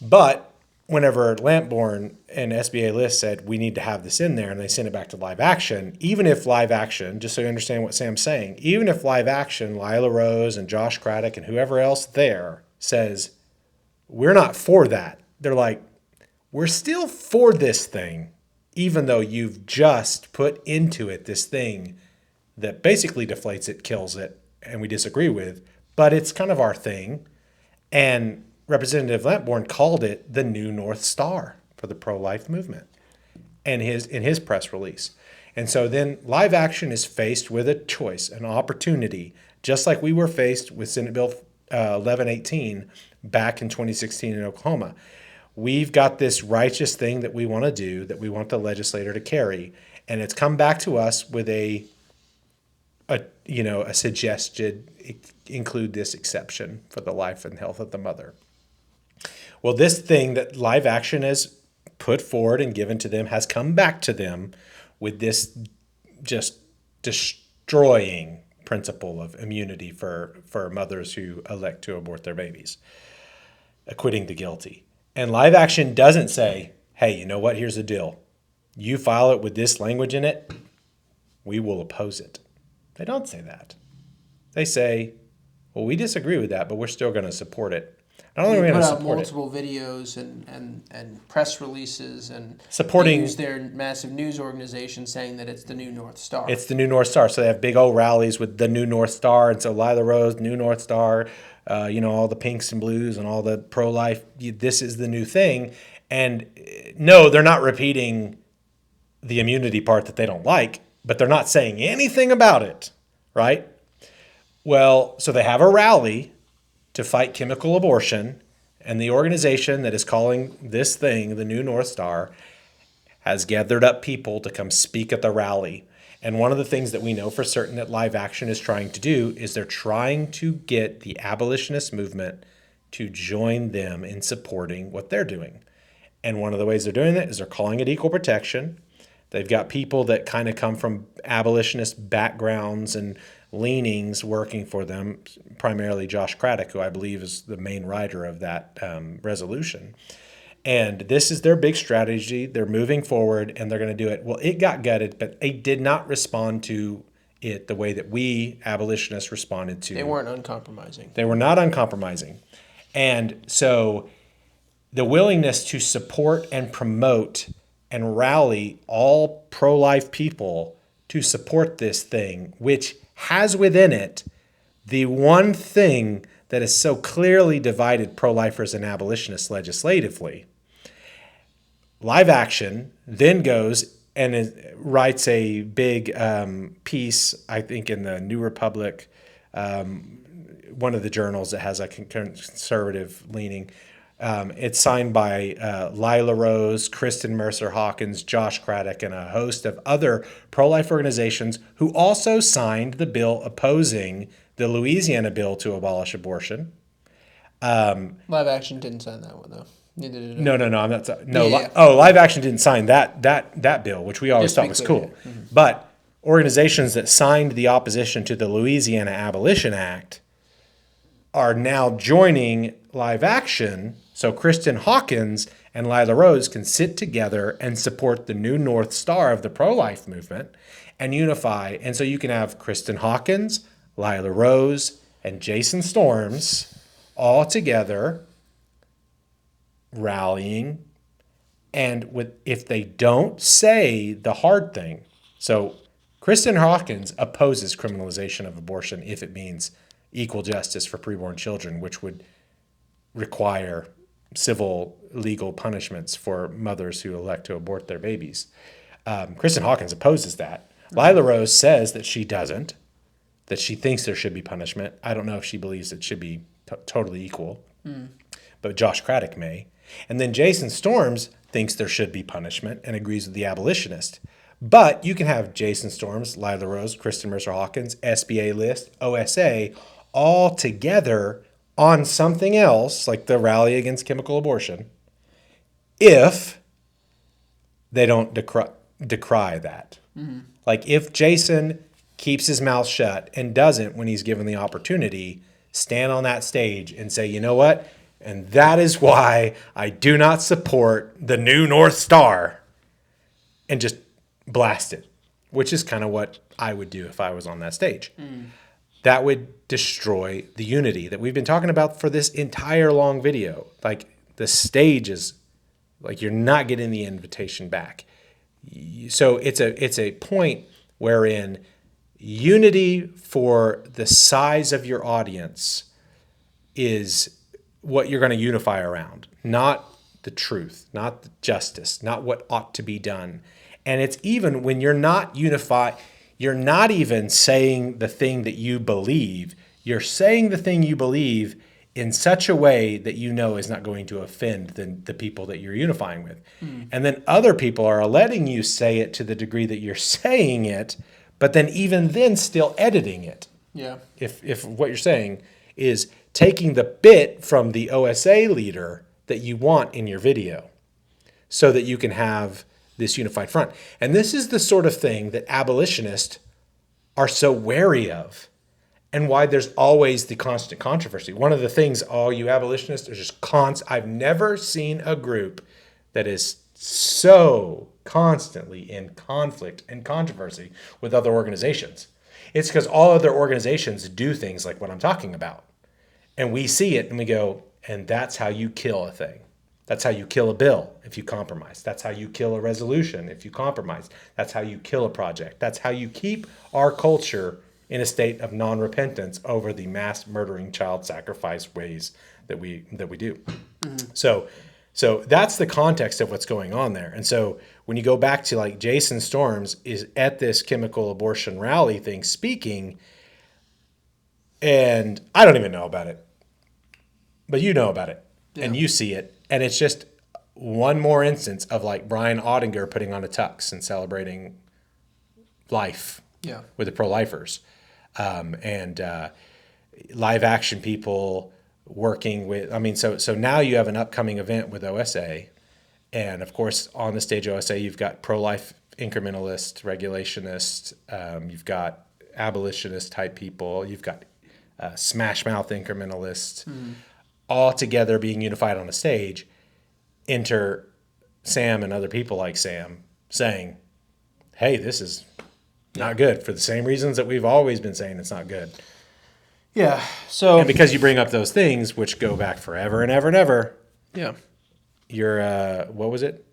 Speaker 2: But whenever Lanborn and SBA List said, we need to have this in there, and they sent it back to Live Action, even if Live Action, just so you understand what Sam's saying, even if Live Action, Lila Rose and Josh Craddock and whoever else there says, we're not for that, they're like, we're still for this thing, even though you've just put into it this thing that basically deflates it, kills it, and we disagree with, but it's kind of our thing. And Representative Lanborn called it the new North Star for the pro-life movement in his press release. And so then Live Action is faced with a choice, an opportunity, just like we were faced with Senate Bill 1118 back in 2016 in Oklahoma. We've got this righteous thing that we want to do, that we want the legislator to carry, and it's come back to us with a suggested include this exception for the life and health of the mother. Well, this thing that Live Action has put forward and given to them has come back to them with this just destroying principle of immunity for mothers who elect to abort their babies, acquitting the guilty. And Live Action doesn't say, hey, you know what, here's the deal. You file it with this language in it, we will oppose it. They don't say that. They say, well, we disagree with that, but we're still going to support it. Not only are we
Speaker 1: They
Speaker 2: going
Speaker 1: put
Speaker 2: to
Speaker 1: out
Speaker 2: support it,
Speaker 1: multiple videos and press releases and
Speaker 2: supporting
Speaker 1: they use their massive news organization saying that it's the new North Star.
Speaker 2: it's the new North Star. So they have big old rallies with the new North Star, and so Lila Rose, new North Star, all the pinks and blues and all the pro-life. This is the new thing, and no, they're not repeating the immunity part that they don't like, but they're not saying anything about it, right? Well, so they have a rally to fight chemical abortion, and the organization that is calling this thing the New North Star has gathered up people to come speak at the rally. And one of the things that we know for certain that Live Action is trying to do is they're trying to get the abolitionist movement to join them in supporting what they're doing. And one of the ways they're doing that is they're calling it equal protection. They've got people that kind of come from abolitionist backgrounds and leanings working for them, primarily Josh Craddock, who I believe is the main writer of that resolution. And this is their big strategy. They're moving forward, and they're going to do it. Well, it got gutted, but they did not respond to it the way that we abolitionists responded to.
Speaker 1: They weren't uncompromising.
Speaker 2: They were not uncompromising. And so the willingness to support and promote and rally all pro-life people to support this thing, which has within it the one thing that has so clearly divided pro-lifers and abolitionists legislatively. Live Action then goes and writes a big piece, I think, in the New Republic, one of the journals that has a conservative leaning. It's signed by Lila Rose, Kristen Mercer Hawkins, Josh Craddock, and a host of other pro-life organizations who also signed the bill opposing the Louisiana bill to abolish abortion.
Speaker 1: Live Action didn't sign that one, though. Neither did
Speaker 2: No, I'm not. No,
Speaker 1: Yeah.
Speaker 2: Live Action didn't sign that bill, which we always
Speaker 1: Just to
Speaker 2: thought
Speaker 1: be
Speaker 2: was
Speaker 1: clear,
Speaker 2: cool.
Speaker 1: yeah. Mm-hmm.
Speaker 2: But organizations that signed the opposition to the Louisiana Abolition Act are now joining Live Action. So Kristen Hawkins and Lila Rose can sit together and support the new North Star of the pro-life movement and unify. And so you can have Kristen Hawkins, Lila Rose, and Jason Storms all together rallying. And if they don't say the hard thing, so Kristen Hawkins opposes criminalization of abortion if it means equal justice for preborn children, which would require civil legal punishments for mothers who elect to abort their babies. Kristen Hawkins opposes that. Lila Rose says that she doesn't, that she thinks there should be punishment. I don't know if she believes it should be totally equal, but Josh Craddock may. And then Jason Storms thinks there should be punishment and agrees with the abolitionist. But you can have Jason Storms, Lila Rose, Kristen Mercer Hawkins, SBA list, OSA, all together on something else, like the rally against chemical abortion, if they don't decry that. Mm-hmm. Like if Jason keeps his mouth shut and doesn't, when he's given the opportunity, stand on that stage and say, you know what? And that is why I do not support the new North Star, and just blast it, which is kind of what I would do if I was on that stage. That would destroy the unity that we've been talking about for this entire long video. Like the stage is like you're not getting the invitation back. So it's a point wherein unity for the size of your audience is what you're going to unify around, not the truth, not the justice, not what ought to be done. And it's even when you're not unified, you're not even saying the thing that you believe. You're saying the thing you believe in such a way that you know is not going to offend the people that you're unifying with. And then other people are letting you say it to the degree that you're saying it, but then even then still editing it.
Speaker 1: Yeah.
Speaker 2: If what you're saying is taking the bit from the OSA leader that you want in your video so that you can have this unified front. And this is the sort of thing that abolitionists are so wary of and why there's always the constant controversy. One of the things all you abolitionists are just I've never seen a group that is so constantly in conflict and controversy with other organizations. It's because all other organizations do things like what I'm talking about. And we see it and we go, And that's how you kill a thing. That's how you kill a bill if you compromise. That's how you kill a resolution if you compromise. That's how you kill a project. That's how you keep our culture in a state of non-repentance over the mass murdering, child sacrifice ways that we do. So that's the context of what's going on there. And so when you go back to like Jason Storms is at this chemical abortion rally thing speaking, and I don't even know about it, but you know about it and you see it. And it's just one more instance of like Brian Ottinger putting on a tux and celebrating life with the pro-lifers. And live action people working with, so now you have an upcoming event with OSA. And of course, on the stage OSA, you've got pro-life incrementalist, regulationist, you've got abolitionist type people, you've got smashmouth incrementalists, all together being unified on a stage. Enter Sam and other people like Sam saying, hey, this is not good for the same reasons that we've always been saying it's not good.
Speaker 1: Yeah. So,
Speaker 2: and because you bring up those things, which go back forever and ever and ever.
Speaker 1: Yeah.
Speaker 2: You're, what was it?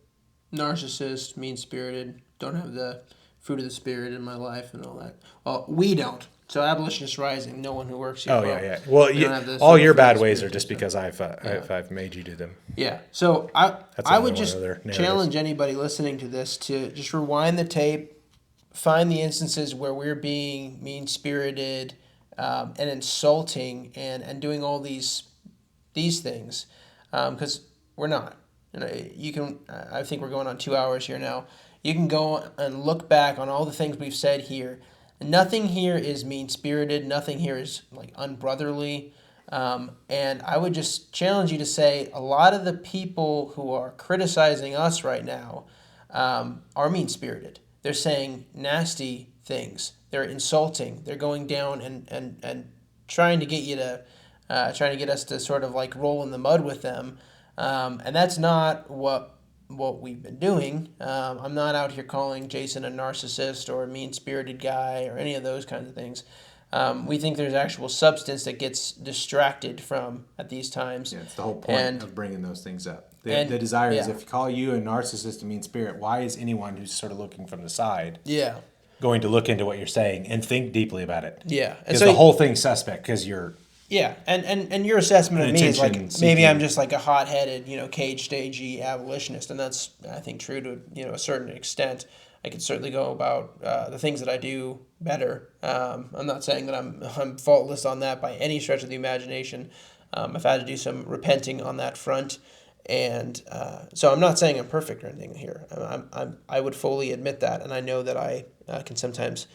Speaker 1: Narcissist, mean-spirited, don't have the fruit of the spirit in my life and all that. Well, we don't. So Abolitionist Rising, no one who works here.
Speaker 2: Oh, yeah. Well, all your bad ways are just because I've made you do them.
Speaker 1: Yeah. So I would just challenge anybody listening to this to just rewind the tape, find the instances where we're being mean-spirited and insulting and doing all these things, because we're not. You can. I think we're going on 2 hours here now. You can go and look back on all the things we've said here. Nothing here is mean-spirited. Nothing here is like unbrotherly. And I would just challenge you to say a lot of the people who are criticizing us right now are mean-spirited. They're saying nasty things. They're insulting. They're going down and trying to get you to, trying to get us to sort of like roll in the mud with them. And that's not what we've been doing. I'm not out here calling Jason a narcissist or a mean-spirited guy or any of those kinds of things. We think there's actual substance that gets distracted from at these times.
Speaker 2: Yeah, it's the whole point of bringing those things up. The desire is, if you call you a narcissist, a mean spirit, why is anyone who's sort of looking from the side going to look into what you're saying and think deeply about it?
Speaker 1: Yeah.
Speaker 2: Because the whole thing's suspect because you're...
Speaker 1: Yeah, and your assessment of me is like, maybe I'm just like a hot-headed, cage-stagey abolitionist, and that's, I think, true to, a certain extent. I could certainly go about the things that I do better. I'm not saying that I'm faultless on that by any stretch of the imagination. I've had to do some repenting on that front, and so I'm not saying I'm perfect or anything here. I would fully admit that, and I know that I can sometimes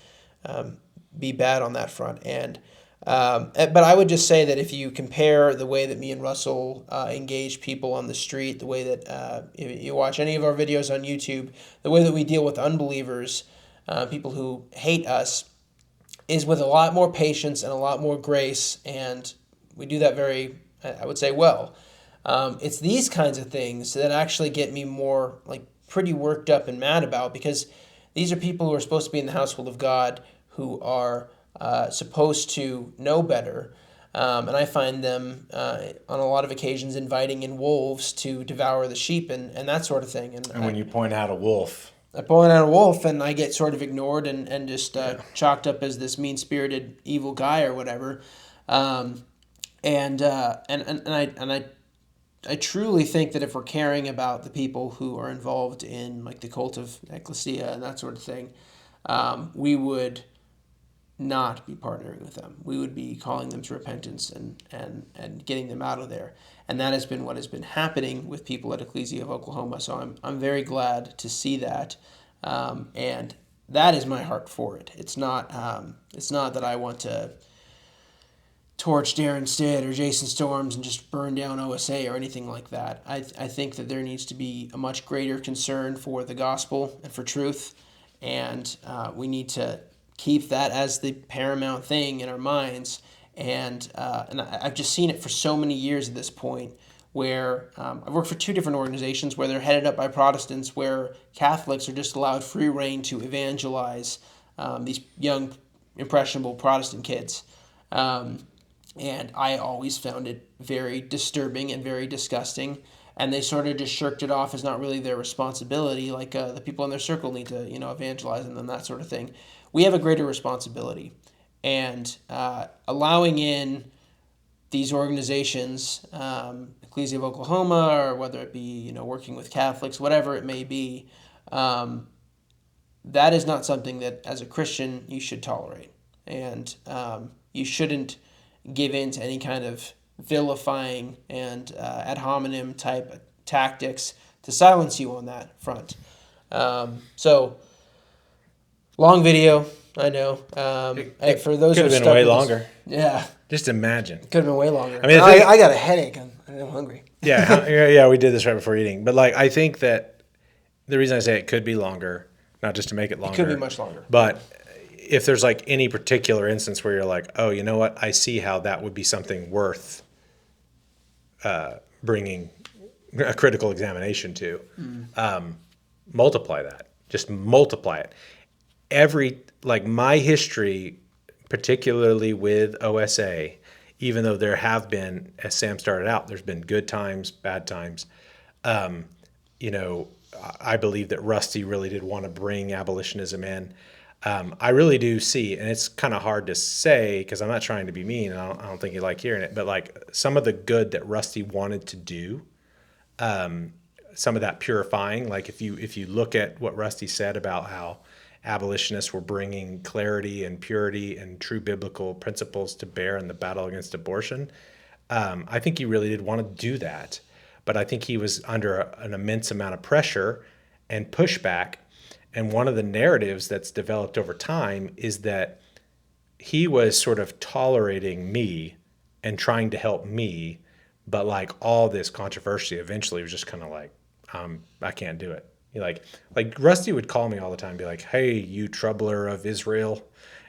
Speaker 1: be bad on that front, and but I would just say that if you compare the way that me and Russell engage people on the street, the way that if you watch any of our videos on YouTube, the way that we deal with unbelievers, people who hate us, is with a lot more patience and a lot more grace, and we do that very, I would say, well. It's these kinds of things that actually get me more like pretty worked up and mad about, because these are people who are supposed to be in the household of God, who are supposed to know better, and I find them on a lot of occasions inviting in wolves to devour the sheep and that sort of thing. And
Speaker 2: when you point out a wolf,
Speaker 1: I point out a wolf, and I get sort of ignored and just chalked up as this mean-spirited evil guy or whatever. And I truly think that if we're caring about the people who are involved in like the cult of Ekklesia and that sort of thing, we would not be partnering with them. We would be calling them to repentance and getting them out of there. And that has been what has been happening with people at Ekklesia of Oklahoma. So I'm very glad to see that. And that is my heart for it. It's not that I want to torch Darren Stitt or Jason Storms and just burn down OSA or anything like that. I think that there needs to be a much greater concern for the gospel and for truth. And we need to keep that as the paramount thing in our minds, and I've just seen it for so many years at this point, where I've worked for 2 different organizations where they're headed up by Protestants, where Catholics are just allowed free reign to evangelize these young, impressionable Protestant kids, And I always found it very disturbing and very disgusting. And they sort of just shirked it off as not really their responsibility. Like the people in their circle need to, evangelize and then that sort of thing. We have a greater responsibility. And allowing in these organizations, Ekklesia of Oklahoma, or whether it be, working with Catholics, whatever it may be, that is not something that, as a Christian, you should tolerate. And you shouldn't give in to any kind of vilifying and ad hominem type tactics to silence you on that front. So, long video, I know. For those who
Speaker 2: could have
Speaker 1: are
Speaker 2: been
Speaker 1: stuck
Speaker 2: way
Speaker 1: with
Speaker 2: longer.
Speaker 1: Yeah,
Speaker 2: Just imagine.
Speaker 1: could have been way longer.
Speaker 2: I mean,
Speaker 1: I got a headache. I'm hungry.
Speaker 2: Yeah, we did this right before eating. But like, I think that the reason I say it could be longer, not just to make it longer.
Speaker 1: It could be much longer.
Speaker 2: But if there's like any particular instance where you're like, oh, you know what? I see how that would be something worth bringing a critical examination to. Multiply that. Just multiply it. My history, particularly with OSA, even though there have been, as Sam started out, there's been good times, bad times. I believe that Rusty really did want to bring abolitionism in. I really do see, and it's kind of hard to say because I'm not trying to be mean, and I don't think you like hearing it, but like some of the good that Rusty wanted to do, some of that purifying, like if you look at what Rusty said about how abolitionists were bringing clarity and purity and true biblical principles to bear in the battle against abortion, I think he really did want to do that. But I think he was under an immense amount of pressure and pushback. And one of the narratives that's developed over time is that he was sort of tolerating me and trying to help me, but like all this controversy eventually was just kind of like, I can't do it. Like Rusty would call me all the time and be like, hey, you troubler of Israel.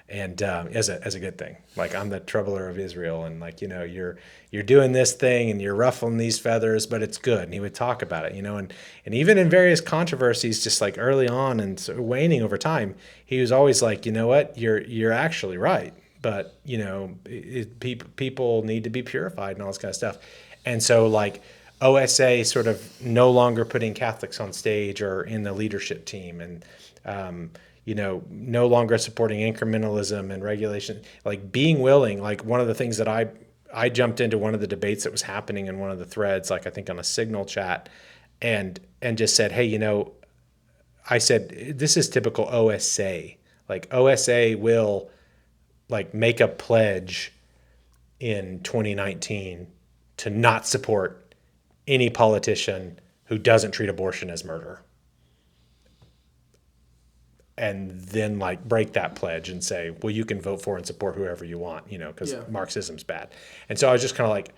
Speaker 2: And as a good thing, like I'm the troubler of Israel, and like you're doing this thing and you're ruffling these feathers, but it's good. And he would talk about it, and even in various controversies, just like early on and sort of waning over time, he was always like, you know what, you're actually right, but people need to be purified and all this kind of stuff. And so like OSA sort of no longer putting Catholics on stage or in the leadership team, and no longer supporting incrementalism and regulation, like being willing. Like one of the things that I jumped into one of the debates that was happening in one of the threads, like I think on a Signal chat, and just said, hey, I said, this is typical OSA. Like OSA will like make a pledge in 2019 to not support any politician who doesn't treat abortion as murder. And then like break that pledge and say, well, you can vote for and support whoever you want, because Marxism's bad. And so I was just kind of like,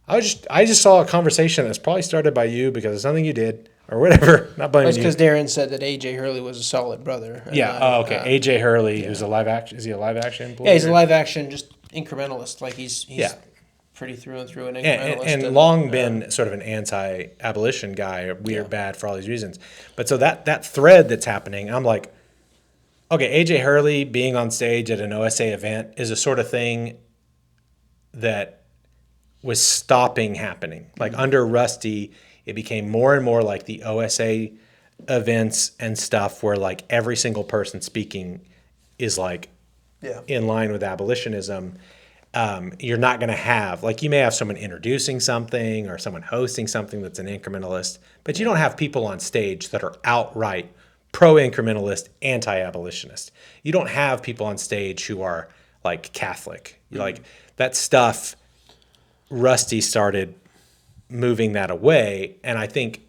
Speaker 2: I just saw a conversation that's probably started by you because of something you did or whatever. Not blaming you.
Speaker 1: That's because Darren said that A.J. Hurley was a solid brother.
Speaker 2: Yeah. Okay. A.J. Hurley, who's a live action. Is he a live action?
Speaker 1: Yeah, he's a live action, just incrementalist. Like he's pretty through and through an incrementalist.
Speaker 2: And long been sort of an anti-abolition guy. We are bad for all these reasons. But so that thread that's happening, I'm like, okay, A.J. Hurley being on stage at an OSA event is a sort of thing that was stopping happening. Like under Rusty, it became more and more like the OSA events and stuff where like every single person speaking is like in line with abolitionism. You're not going to have, like you may have someone introducing something or someone hosting something that's an incrementalist, but you don't have people on stage that are outright pro-incrementalist, anti-abolitionist. You don't have people on stage who are like Catholic. Like that stuff, Rusty started moving that away. And I think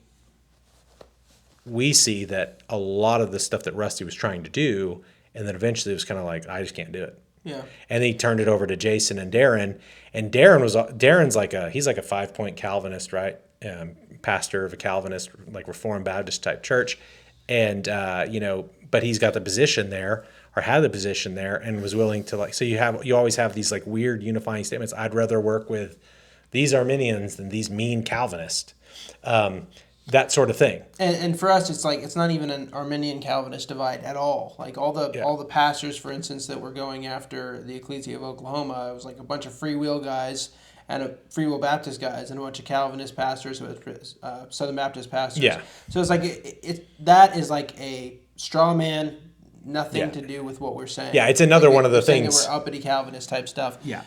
Speaker 2: we see that a lot of the stuff that Rusty was trying to do, and then eventually it was kind of like, I just can't do it.
Speaker 1: Yeah.
Speaker 2: And he turned it over to Jason and Darren. And Darren's like he's like a 5-point Calvinist, right? Pastor of a Calvinist, like Reformed Baptist type church. And, but he's got the position there, or had the position there, and was willing to like, so you always have these like weird unifying statements. I'd rather work with these Arminians than these mean Calvinists. that sort of thing.
Speaker 1: And for us, it's like it's not even an Arminian Calvinist divide at all. Like all the pastors, for instance, that were going after the Ekklesia of Oklahoma, it was like a bunch of free will guys and a free will Baptist guys and a bunch of Calvinist pastors, Southern Baptist pastors.
Speaker 2: Yeah.
Speaker 1: So it's like that is like a straw man, nothing to do with what we're saying.
Speaker 2: Yeah, it's another one of the
Speaker 1: saying
Speaker 2: things.
Speaker 1: That we're uppity Calvinist type stuff.
Speaker 3: Yeah.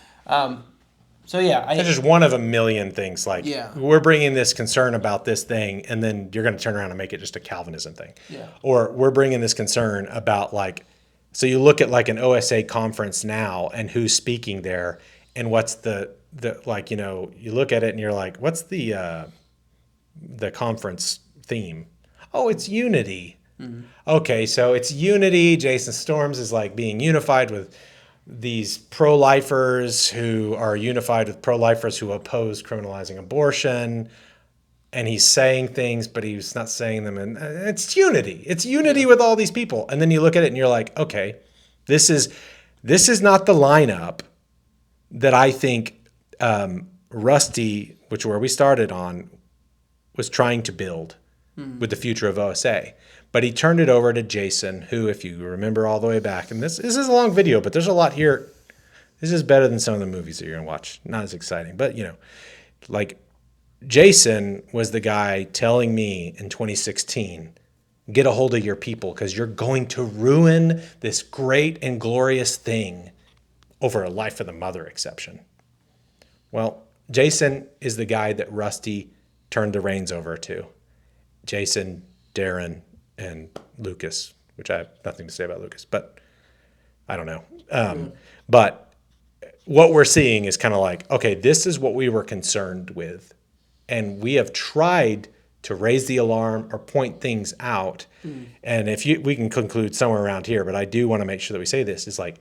Speaker 1: So yeah,
Speaker 2: That's just one of a million things. Like,
Speaker 1: Yeah.
Speaker 2: we're bringing this concern about this thing, and then you're going to turn around and make it just a Calvinism thing.
Speaker 1: Yeah.
Speaker 2: Or we're bringing this concern about, like, so you look at like an OSA conference now and who's speaking there, and what's the like, you know, you look at it and you're like, what's the conference theme? Oh, it's unity. Mm-hmm. Okay, so it's unity. Jason Storms is like being unified with these pro-lifers who are unified with pro-lifers who oppose criminalizing abortion, and he's saying things, but he's not saying them, and it's unity. It's unity with all these people. And then you look at it and you're like, okay, this is not the lineup that I think Rusty, which where we started on, was trying to build with the future of OSA. But he turned it over to Jason, who, if you remember all the way back, and this is a long video, but there's a lot here. This is better than some of the movies that you're going to watch. Not as exciting, but, you know, like Jason was the guy telling me in 2016, get a hold of your people because you're going to ruin this great and glorious thing over a life of the mother exception. Well, Jason is the guy that Rusty turned the reins over to. Jason, Darren, and Lucas, which I have nothing to say about Lucas, but I don't know. But what we're seeing is kind of like, okay, this is what we were concerned with. And we have tried to raise the alarm or point things out. And we can conclude somewhere around here, but I do want to make sure that we say this, is like,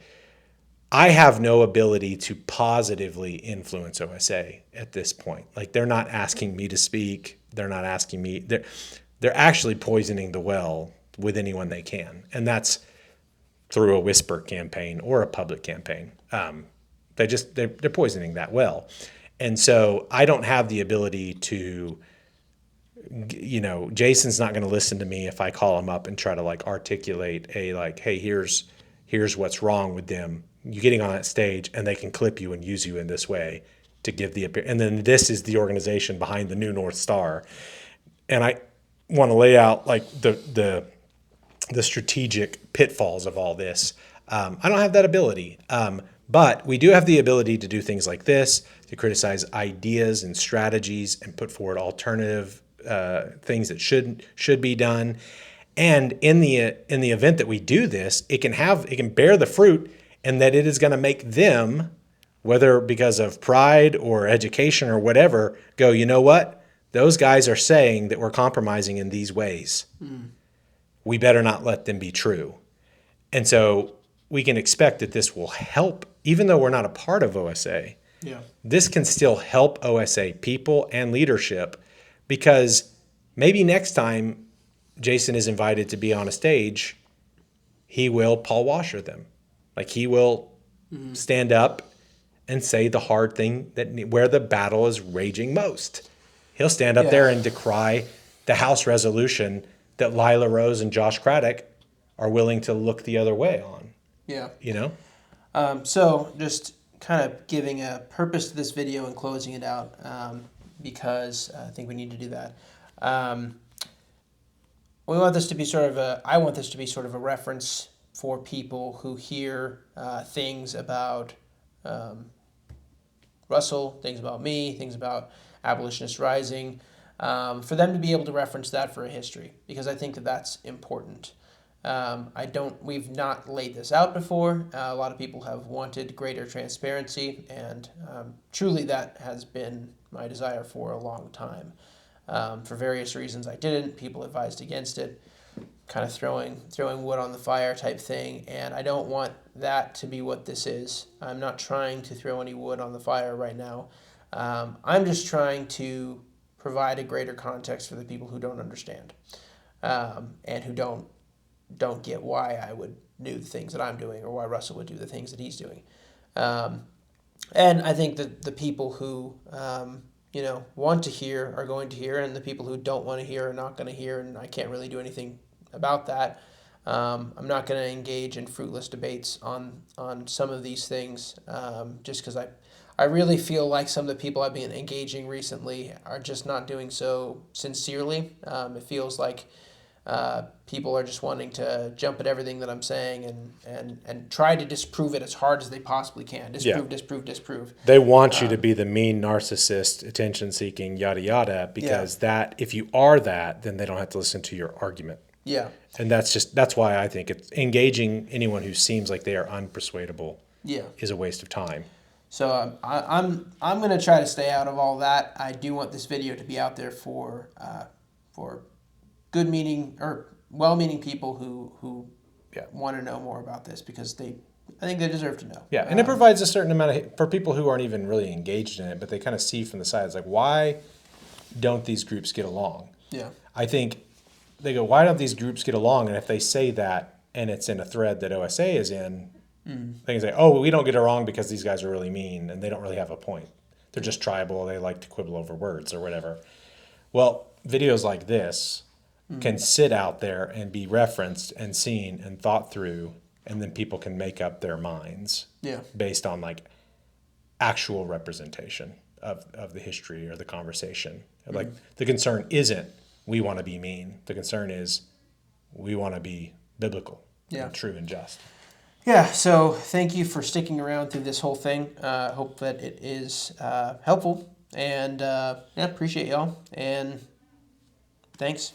Speaker 2: I have no ability to positively influence OSA at this point. Like, they're not asking me to speak. They're not asking me. They're actually poisoning the well with anyone they can. And that's through a whisper campaign or a public campaign. They're poisoning that well. And so I don't have the ability to, you know, Jason's not going to listen to me if I call him up and try to like articulate a like, hey, here's what's wrong with them. You getting on that stage and they can clip you and use you in this way to give the appearance. And then this is the organization behind the new North Star. And I want to lay out like the strategic pitfalls of all this. I don't have that ability, but we do have the ability to do things like this, to criticize ideas and strategies and put forward alternative things that should be done. And in the event that we do this, it can bear the fruit, and that it is going to make them, whether because of pride or education or whatever, go, you know what? Those guys are saying that we're compromising in these ways. We better not let them be true. And so we can expect that this will help, even though we're not a part of OSA.
Speaker 1: Yeah.
Speaker 2: This can still help OSA people and leadership, because maybe next time Jason is invited to be on a stage, he will Paul Washer them. Like, he will stand up and say the hard thing where the battle is raging most. He'll stand up there and decry the House resolution that Lila Rose and Josh Craddock are willing to look the other way on.
Speaker 1: Yeah.
Speaker 2: You know?
Speaker 1: So just kind of giving a purpose to this video and closing it out, because I think we need to do that. We want this to be I want this to be sort of a reference for people who hear things about Russell, things about me, things about Abolitionist Rising, for them to be able to reference that for a history, because I think that that's important. We've not laid this out before. A lot of people have wanted greater transparency, and truly that has been my desire for a long time. For various reasons I didn't. People advised against it, kind of throwing wood on the fire type thing, and I don't want that to be what this is. I'm not trying to throw any wood on the fire right now. I'm just trying to provide a greater context for the people who don't understand, and who don't get why I would do the things that I'm doing, or why Russell would do the things that he's doing. And I think that the people who want to hear are going to hear, and the people who don't want to hear are not going to hear, and I can't really do anything about that. I'm not going to engage in fruitless debates on some of these things, just because I really feel like some of the people I've been engaging recently are just not doing so sincerely. It feels like people are just wanting to jump at everything that I'm saying and try to disprove it as hard as they possibly can. Disprove.
Speaker 2: They want you to be the mean narcissist, attention-seeking, yada yada, because that if you are that, then they don't have to listen to your argument.
Speaker 1: Yeah.
Speaker 2: And that's why I think it's engaging anyone who seems like they are unpersuadable.
Speaker 1: Yeah.
Speaker 2: Is a waste of time.
Speaker 1: So I'm going to try to stay out of all that. I do want this video to be out there for good meaning or well-meaning people who want to know more about this, because I think they deserve to know.
Speaker 2: Yeah, and it provides a certain amount for people who aren't even really engaged in it, but they kind of see from the side. It's like, why don't these groups get along?
Speaker 1: Yeah.
Speaker 2: I think they go, why don't these groups get along? And if they say that and it's in a thread that OSA is in, they can say, oh, we don't get along because these guys are really mean and they don't really have a point. They're just tribal. They like to quibble over words or whatever. Well, videos like this can sit out there and be referenced and seen and thought through, and then people can make up their minds based on like actual representation of the history or the conversation. Like the concern isn't we want to be mean. The concern is we want to be biblical, and true and just.
Speaker 1: Yeah, so thank you for sticking around through this whole thing. I hope that it is helpful, and appreciate y'all, and thanks.